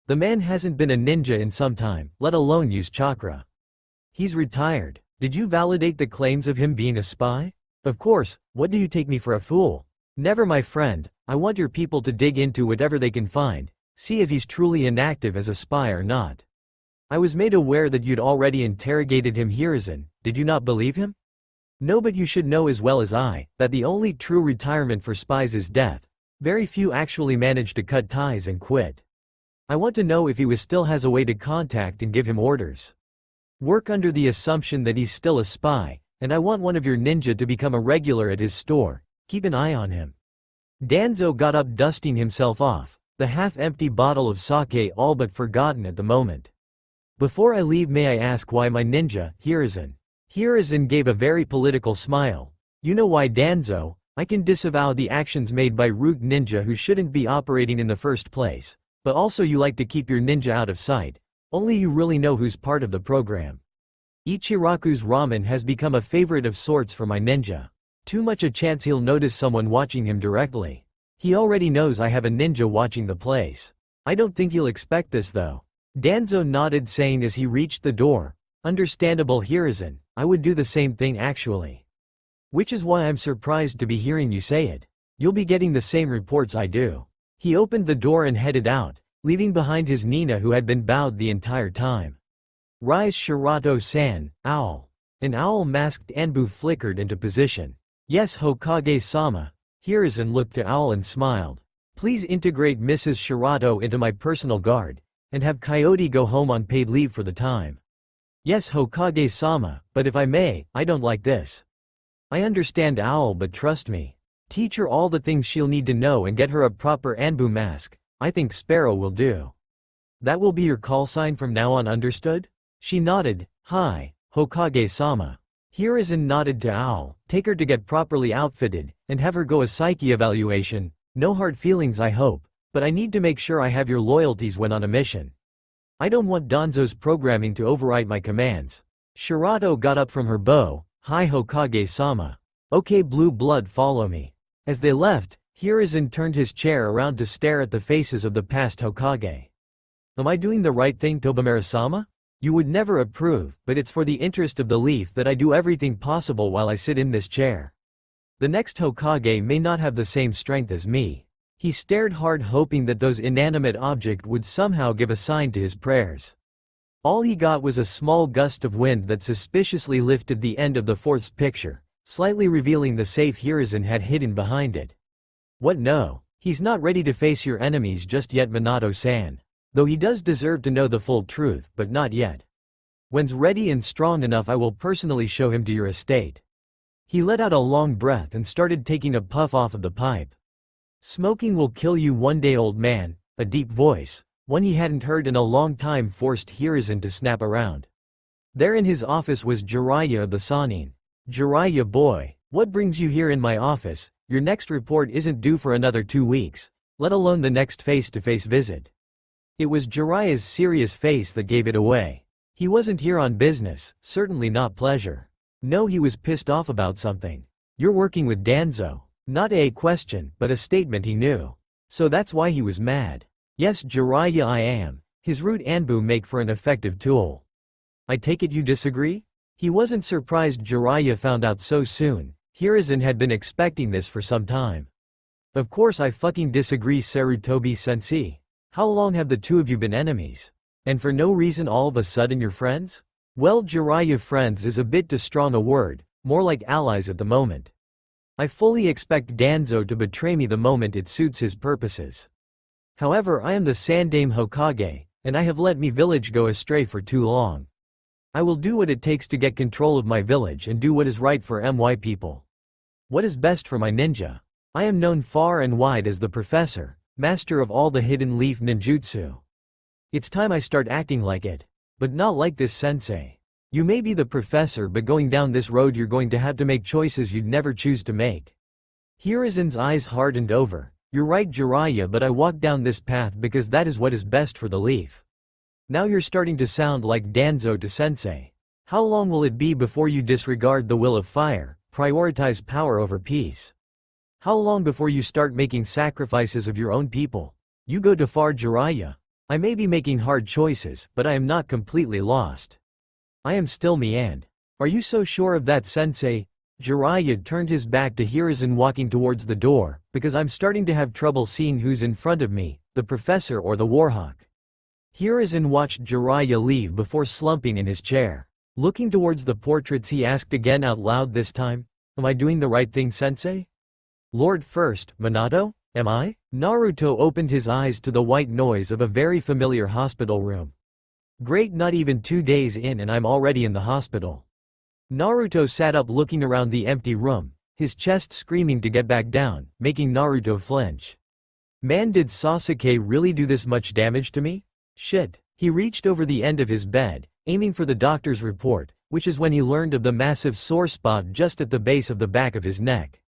The man hasn't been a ninja in some time, let alone use chakra. He's retired. Did you validate the claims of him being a spy? Of course, what do you take me for a fool? Never, my friend. I want your people to dig into whatever they can find, see if he's truly inactive as a spy or not. I was made aware that you'd already interrogated him, Hiruzen. Did you not believe him? No, but you should know as well as I, that the only true retirement for spies is death. Very few actually manage to cut ties and quit. I want to know if he still has a way to contact and give him orders. Work under the assumption that he's still a spy, and I want one of your ninja to become a regular at his store. Keep an eye on him. Danzo got up, dusting himself off, the half-empty bottle of sake all but forgotten at the moment. Before I leave, may I ask why my ninja, Hiruzen? Hiruzen gave a very political smile. You know why, Danzo? I can disavow the actions made by root ninja who shouldn't be operating in the first place. But also you like to keep your ninja out of sight. Only you really know who's part of the program. Ichiraku's ramen has become a favorite of sorts for my ninja. Too much a chance he'll notice someone watching him directly. He already knows I have a ninja watching the place. I don't think he'll expect this though. Danzo nodded, saying as he reached the door, understandable, Hiruzen, I would do the same thing actually. Which is why I'm surprised to be hearing you say it. You'll be getting the same reports I do. He opened the door and headed out, leaving behind his Nina, who had been bowed the entire time. Rise, Shirato-san, owl. An owl-masked Anbu flickered into position. Yes, Hokage-sama. Hiruzen looked to Owl and smiled. Please integrate Mrs. Shirato into my personal guard, and have Coyote go home on paid leave for the time. Yes, Hokage-sama, but if I may, I don't like this. I understand, Owl, but trust me. Teach her all the things she'll need to know and get her a proper Anbu mask. I think Sparrow will do. That will be your call sign from now on, understood? She nodded. Hi, Hokage-sama. Hiruzen nodded to Owl. Take her to get properly outfitted, and have her go a psyche evaluation. No hard feelings, I hope, but I need to make sure I have your loyalties when on a mission. I don't want Danzo's programming to override my commands. Shirato got up from her bow. Hi, Hokage-sama. Okay, blue blood, follow me. As they left, Hiruzen turned his chair around to stare at the faces of the past Hokage. Am I doing the right thing, Tobamura-sama? You would never approve, but it's for the interest of the leaf that I do everything possible while I sit in this chair. The next Hokage may not have the same strength as me. He stared hard, hoping that those inanimate objects would somehow give a sign to his prayers. All he got was a small gust of wind that suspiciously lifted the end of the fourth picture, slightly revealing the safe Hiruzen had hidden behind it. What, no? He's not ready to face your enemies just yet, Minato-san. Though he does deserve to know the full truth, but not yet. When's ready and strong enough, I will personally show him to your estate. He let out a long breath and started taking a puff off of the pipe. Smoking will kill you one day, old man. A deep voice, one he hadn't heard in a long time, forced Hiruzen to snap around. There in his office was Jiraiya of the Sannin. Jiraiya, boy, what brings you here in my office? Your next report isn't due for another 2 weeks, let alone the next face-to-face visit. It was Jiraiya's serious face that gave it away. He wasn't here on business, certainly not pleasure. No, he was pissed off about something. You're working with Danzo. Not a question, but a statement he knew. So that's why he was mad. Yes, Jiraiya, I am. His root Anbu make for an effective tool. I take it you disagree? He wasn't surprised Jiraiya found out so soon. Hiruzen had been expecting this for some time. Of course I fucking disagree, Sarutobi-sensei. How long have the two of you been enemies? And for no reason all of a sudden you're friends? Well, Jiraiya, friends is a bit too strong a word, more like allies at the moment. I fully expect Danzo to betray me the moment it suits his purposes. However, I am the Sandaime Hokage, and I have let my village go astray for too long. I will do what it takes to get control of my village and do what is right for my people. What is best for my ninja? I am known far and wide as the Professor, master of all the hidden leaf ninjutsu. It's time I start acting like it. But not like this, sensei. You may be the professor, but going down this road you're going to have to make choices you'd never choose to make. Hiruzen's eyes hardened over. You're right, Jiraiya, but I walked down this path because that is what is best for the leaf. Now you're starting to sound like Danzo to sensei. How long will it be before you disregard the will of fire, prioritize power over peace? How long before you start making sacrifices of your own people? You go too far, Jiraiya. I may be making hard choices, but I am not completely lost. I am still me, and are you so sure of that, sensei? Jiraiya turned his back to Hiruzen walking towards the door, because I'm starting to have trouble seeing who's in front of me, the professor or the warhawk. Hiruzen watched Jiraiya leave before slumping in his chair. Looking towards the portraits, he asked again out loud this time, am I doing the right thing, sensei? Lord First, Minato? Am I? Naruto opened his eyes to the white noise of a very familiar hospital room. Great, not even 2 days in and I'm already in the hospital. Naruto sat up looking around the empty room, his chest screaming to get back down, making Naruto flinch. Man, did Sasuke really do this much damage to me? Shit, He reached over the end of his bed, aiming for the doctor's report, which is when he learned of the massive sore spot just at the base of the back of his neck.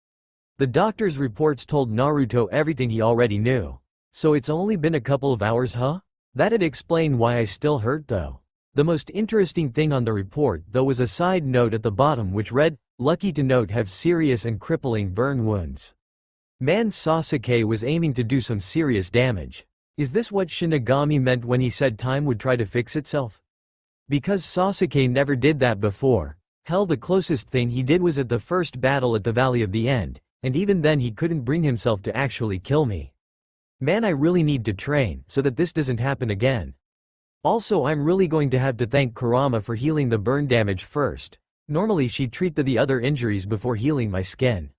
The doctor's reports told Naruto everything he already knew. So it's only been a couple of hours, huh? That'd explain why I still hurt though. The most interesting thing on the report though was a side note at the bottom which read, "Lucky to note have serious and crippling burn wounds." Man, Sasuke was aiming to do some serious damage. Is this what Shinigami meant when he said time would try to fix itself? Because Sasuke never did that before. Hell, the closest thing he did was at the first battle at the Valley of the End, and even then he couldn't bring himself to actually kill me. Man, I really need to train so that this doesn't happen again. Also, I'm really going to have to thank Kurama for healing the burn damage first. Normally she'd treat the other injuries before healing my skin.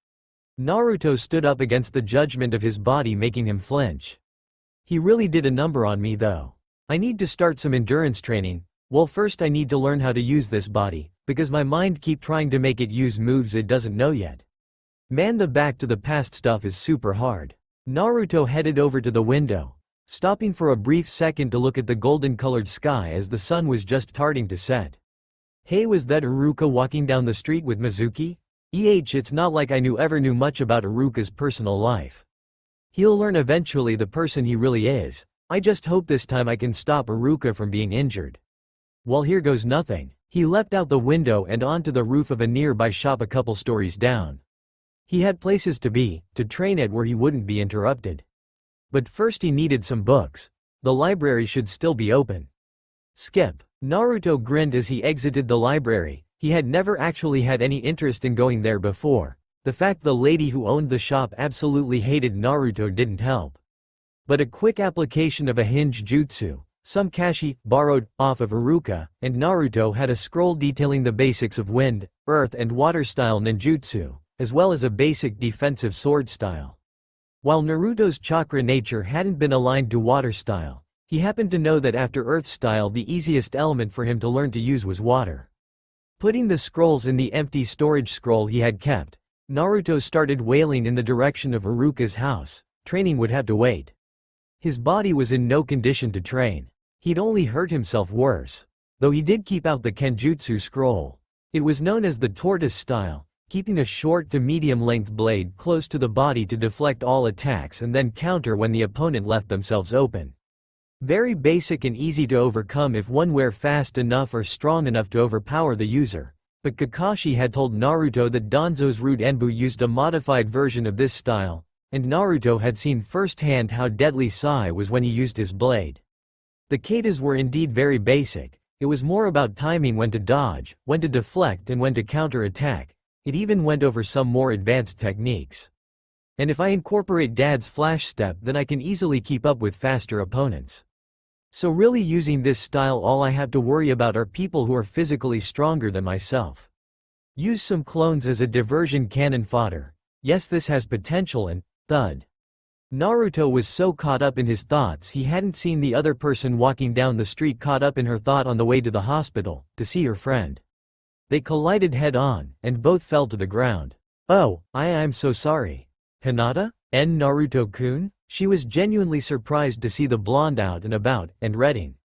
Naruto stood up against the judgment of his body, making him flinch. He really did a number on me though. I need to start some endurance training. Well, first I need to learn how to use this body, because my mind keep trying to make it use moves it doesn't know yet. Man, the back to the past stuff is super hard. Naruto headed over to the window, stopping for a brief second to look at the golden-colored sky as the sun was just starting to set. Hey, was that Iruka walking down the street with Mizuki? It's not like I ever knew much about Iruka's personal life. He'll learn eventually the person he really is. I just hope this time I can stop Iruka from being injured. Well, here goes nothing. He leapt out the window and onto the roof of a nearby shop a couple stories down. He had places to be, to train at where he wouldn't be interrupted. But first he needed some books. The library should still be open. Skip. Naruto grinned as he exited the library. He had never actually had any interest in going there before. The fact the lady who owned the shop absolutely hated Naruto didn't help. But a quick application of a hinge jutsu, some kashi, borrowed off of Iruka, and Naruto had a scroll detailing the basics of wind, earth and water style ninjutsu, as well as a basic defensive sword style. While Naruto's chakra nature hadn't been aligned to water style, he happened to know that after earth style the easiest element for him to learn to use was water. Putting the scrolls in the empty storage scroll he had kept, Naruto started wailing in the direction of Iruka's house. Training would have to wait. His body was in no condition to train. He'd only hurt himself worse. Though he did keep out the Kenjutsu scroll. It was known as the tortoise style, keeping a short to medium-length blade close to the body to deflect all attacks and then counter when the opponent left themselves open. Very basic and easy to overcome if one were fast enough or strong enough to overpower the user. But Kakashi had told Naruto that Danzo's root Enbu used a modified version of this style, and Naruto had seen firsthand how deadly Sai was when he used his blade. The katas were indeed very basic. It was more about timing when to dodge, when to deflect and when to counter-attack. It even went over some more advanced techniques. And if I incorporate Dad's flash step, then I can easily keep up with faster opponents. So really, using this style, all I have to worry about are people who are physically stronger than myself. Use some clones as a diversion cannon fodder. Yes, this has potential. And thud. Naruto was so caught up in his thoughts he hadn't seen the other person walking down the street caught up in her thought on the way to the hospital, to see her friend. They collided head-on, and both fell to the ground. Oh, I'm so sorry. Hinata? Naruto-kun? She was genuinely surprised to see the blonde out and about, and reading.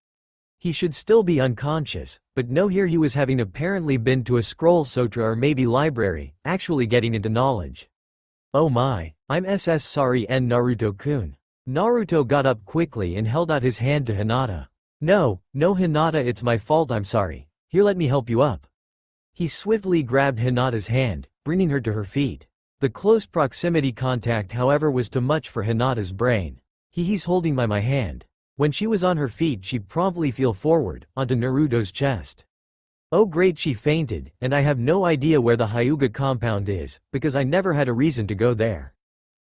He should still be unconscious, but no, here he was having apparently been to a scroll sutra or maybe library, actually getting into knowledge. Oh my, I'm sorry Naruto-kun. Naruto got up quickly and held out his hand to Hinata. No Hinata, it's my fault, I'm sorry. Here, let me help you up. He swiftly grabbed Hinata's hand, bringing her to her feet. The close proximity contact, however, was too much for Hinata's brain. He's holding my hand. When she was on her feet, she promptly fell forward, onto Naruto's chest. Oh great, she fainted, and I have no idea where the Hyuga compound is, because I never had a reason to go there.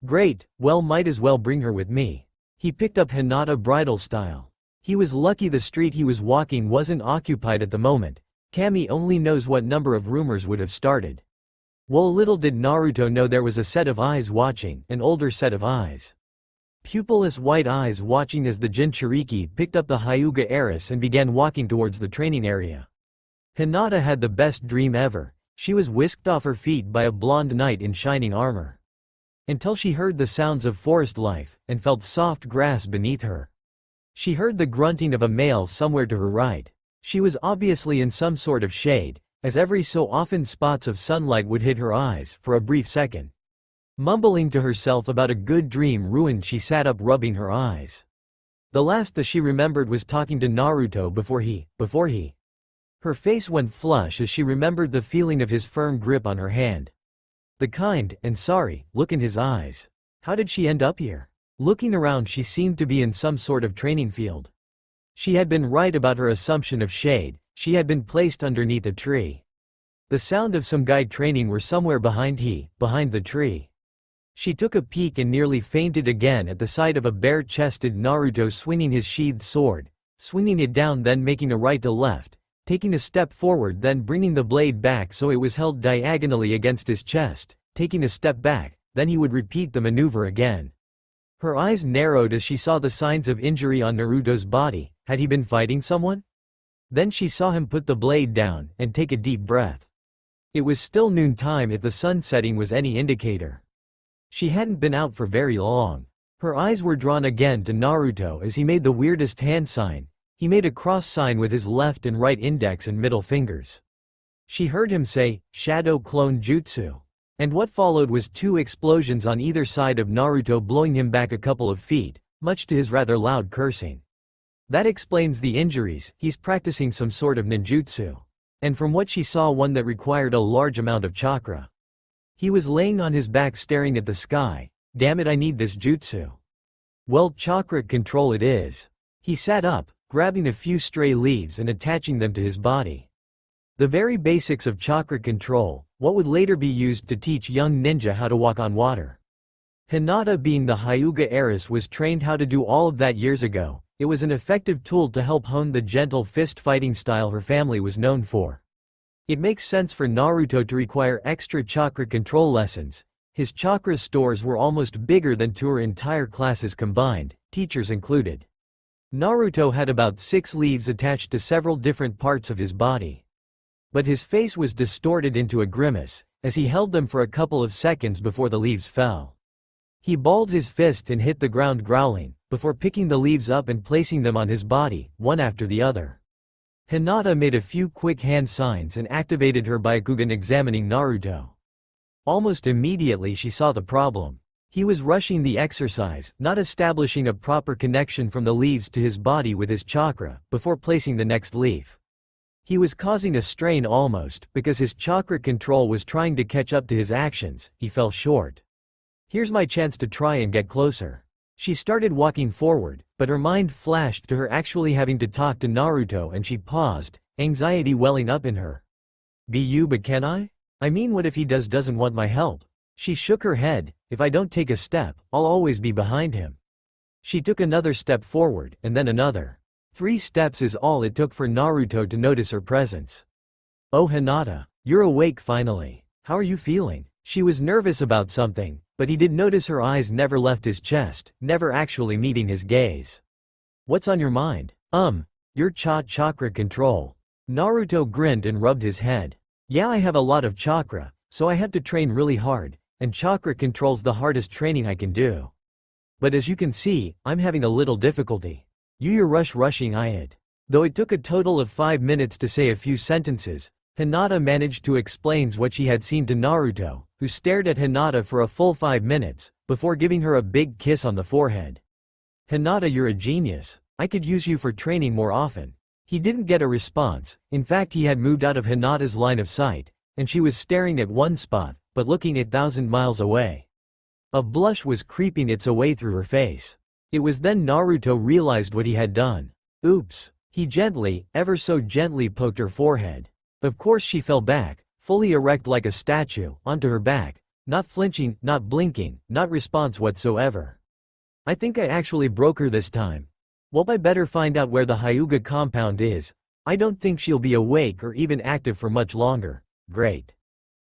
Great, well, might as well bring her with me. He picked up Hinata bridal style. He was lucky the street he was walking wasn't occupied at the moment. Kami only knows what number of rumors would have started. Well, little did Naruto know there was a set of eyes watching, an older set of eyes. Pupilless white eyes watching as the Jinchuriki picked up the Hyuga heiress and began walking towards the training area. Hinata had the best dream ever. She was whisked off her feet by a blonde knight in shining armor. Until she heard the sounds of forest life, and felt soft grass beneath her. She heard the grunting of a male somewhere to her right. She was obviously in some sort of shade, as every so often spots of sunlight would hit her eyes for a brief second. Mumbling to herself about a good dream ruined, she sat up rubbing her eyes. The last that she remembered was talking to Naruto before he. Her face went flush as she remembered the feeling of his firm grip on her hand. The kind and sorry look in his eyes. How did she end up here? Looking around, she seemed to be in some sort of training field. She had been right about her assumption of shade. She had been placed underneath a tree. The sound of some guy training were somewhere behind the tree. She took a peek and nearly fainted again at the sight of a bare-chested Naruto swinging his sheathed sword, swinging it down, then making a right to left, taking a step forward, then bringing the blade back so it was held diagonally against his chest, taking a step back, then he would repeat the maneuver again. Her eyes narrowed as she saw the signs of injury on Naruto's body. Had he been fighting someone? Then she saw him put the blade down and take a deep breath. It was still noontime if the sun setting was any indicator. She hadn't been out for very long. Her eyes were drawn again to Naruto as he made the weirdest hand sign. He made a cross sign with his left and right index and middle fingers. She heard him say, "Shadow Clone Jutsu." And what followed was two explosions on either side of Naruto, blowing him back a couple of feet, much to his rather loud cursing. That explains the injuries. He's practicing some sort of ninjutsu. And from what she saw, one that required a large amount of chakra. He was laying on his back staring at the sky. Damn it, I need this jutsu. Well, chakra control it is. He sat up, grabbing a few stray leaves and attaching them to his body. The very basics of chakra control, what would later be used to teach young ninja how to walk on water. Hinata, being the Hyuga heiress, was trained how to do all of that years ago. It was an effective tool to help hone the gentle fist fighting style her family was known for. It makes sense for Naruto to require extra chakra control lessons. His chakra stores were almost bigger than two or entire classes combined, teachers included. Naruto had about 6 leaves attached to several different parts of his body. But his face was distorted into a grimace, as he held them for a couple of seconds before the leaves fell. He balled his fist and hit the ground growling, before picking the leaves up and placing them on his body, one after the other. Hinata made a few quick hand signs and activated her Byakugan, examining Naruto. Almost immediately she saw the problem. He was rushing the exercise, not establishing a proper connection from the leaves to his body with his chakra, before placing the next leaf. He was causing a strain almost, because his chakra control was trying to catch up to his actions. He fell short. Here's my chance to try and get closer. She started walking forward, but her mind flashed to her actually having to talk to Naruto and she paused, anxiety welling up in her. But can I? I mean, what if he doesn't want my help? She shook her head. If I don't take a step, I'll always be behind him. She took another step forward, and then another. 3 steps is all it took for Naruto to notice her presence. Oh, Hinata, you're awake finally. How are you feeling? She was nervous about something, but he did notice her eyes never left his chest, never actually meeting his gaze. What's on your mind? Your chakra control. Naruto grinned and rubbed his head. Yeah, I have a lot of chakra, so I have to train really hard, and chakra control's the hardest training I can do. But as you can see, I'm having a little difficulty. You're rushing it. Though it took a total of 5 minutes to say a few sentences, Hinata managed to explain what she had seen to Naruto, who stared at Hinata for a full 5 minutes, before giving her a big kiss on the forehead. Hinata, you're a genius. I could use you for training more often. He didn't get a response. In fact, he had moved out of Hinata's line of sight, and she was staring at one spot, but looking 1,000 miles away. A blush was creeping its way through her face. It was then Naruto realized what he had done. Oops. He gently, ever so gently poked her forehead. Of course she fell back, fully erect like a statue, onto her back, not flinching, not blinking, not response whatsoever. I think I actually broke her this time. Well, I better find out where the Hyuga compound is. I don't think she'll be awake or even active for much longer. Great.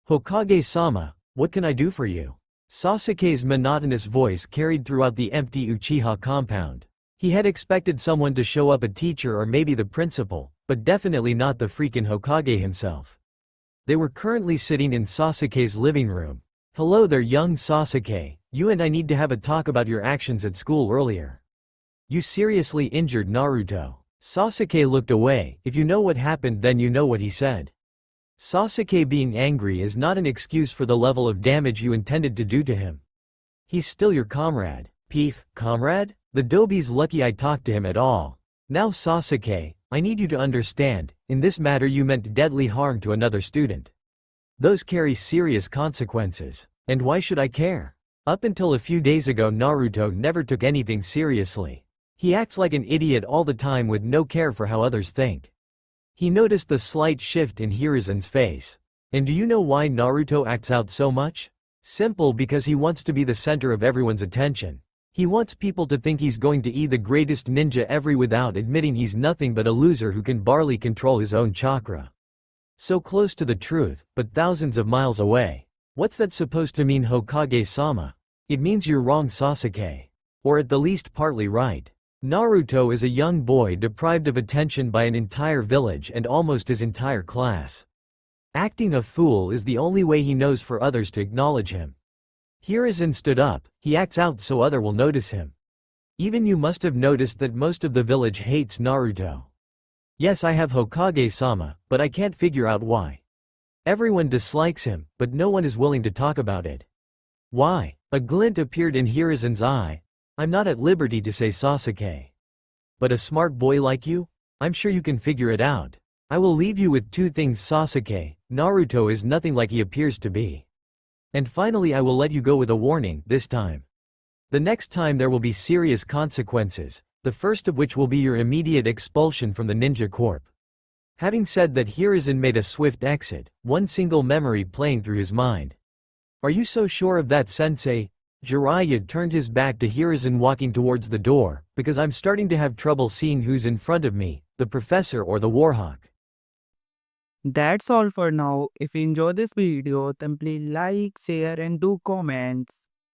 Hokage-sama, what can I do for you? Sasuke's monotonous voice carried throughout the empty Uchiha compound. He had expected someone to show up, a teacher or maybe the principal, but definitely not the freaking Hokage himself. They were currently sitting in Sasuke's living room. Hello there, young Sasuke. You and I need to have a talk about your actions at school earlier. You seriously injured Naruto. Sasuke looked away. If you know what happened, then you know what he said. Sasuke being angry is not an excuse for the level of damage you intended to do to him. He's still your comrade. Peef, comrade? The Dobi's lucky I talked to him at all. Now Sasuke, I need you to understand, in this matter you meant deadly harm to another student. Those carry serious consequences. And why should I care? Up until a few days ago Naruto never took anything seriously. He acts like an idiot all the time with no care for how others think. He noticed the slight shift in Hiruzen's face. And do you know why Naruto acts out so much? Simple, because he wants to be the center of everyone's attention. He wants people to think he's going to be the greatest ninja ever without admitting he's nothing but a loser who can barely control his own chakra. So close to the truth, but thousands of miles away. What's that supposed to mean, Hokage-sama? It means you're wrong, Sasuke. Or at the least partly right. Naruto is a young boy deprived of attention by an entire village and almost his entire class. Acting a fool is the only way he knows for others to acknowledge him. Hiruzen stood up. He acts out so other will notice him. Even you must have noticed that most of the village hates Naruto. Yes, I have, Hokage-sama, but I can't figure out why. Everyone dislikes him, but no one is willing to talk about it. Why? A glint appeared in Hiruzen's eye. I'm not at liberty to say, Sasuke. But a smart boy like you? I'm sure you can figure it out. I will leave you with two things, Sasuke. Naruto is nothing like he appears to be. And finally, I will let you go with a warning, this time. The next time there will be serious consequences, the first of which will be your immediate expulsion from the Ninja Corps. Having said that, Hiruzen made a swift exit, one single memory playing through his mind. Are you so sure of that, sensei? Jiraiya turned his back to Hiruzen walking towards the door, because I'm starting to have trouble seeing who's in front of me, the professor or the Warhawk. That's all for now. If you enjoy this video, then please like, share and do comments.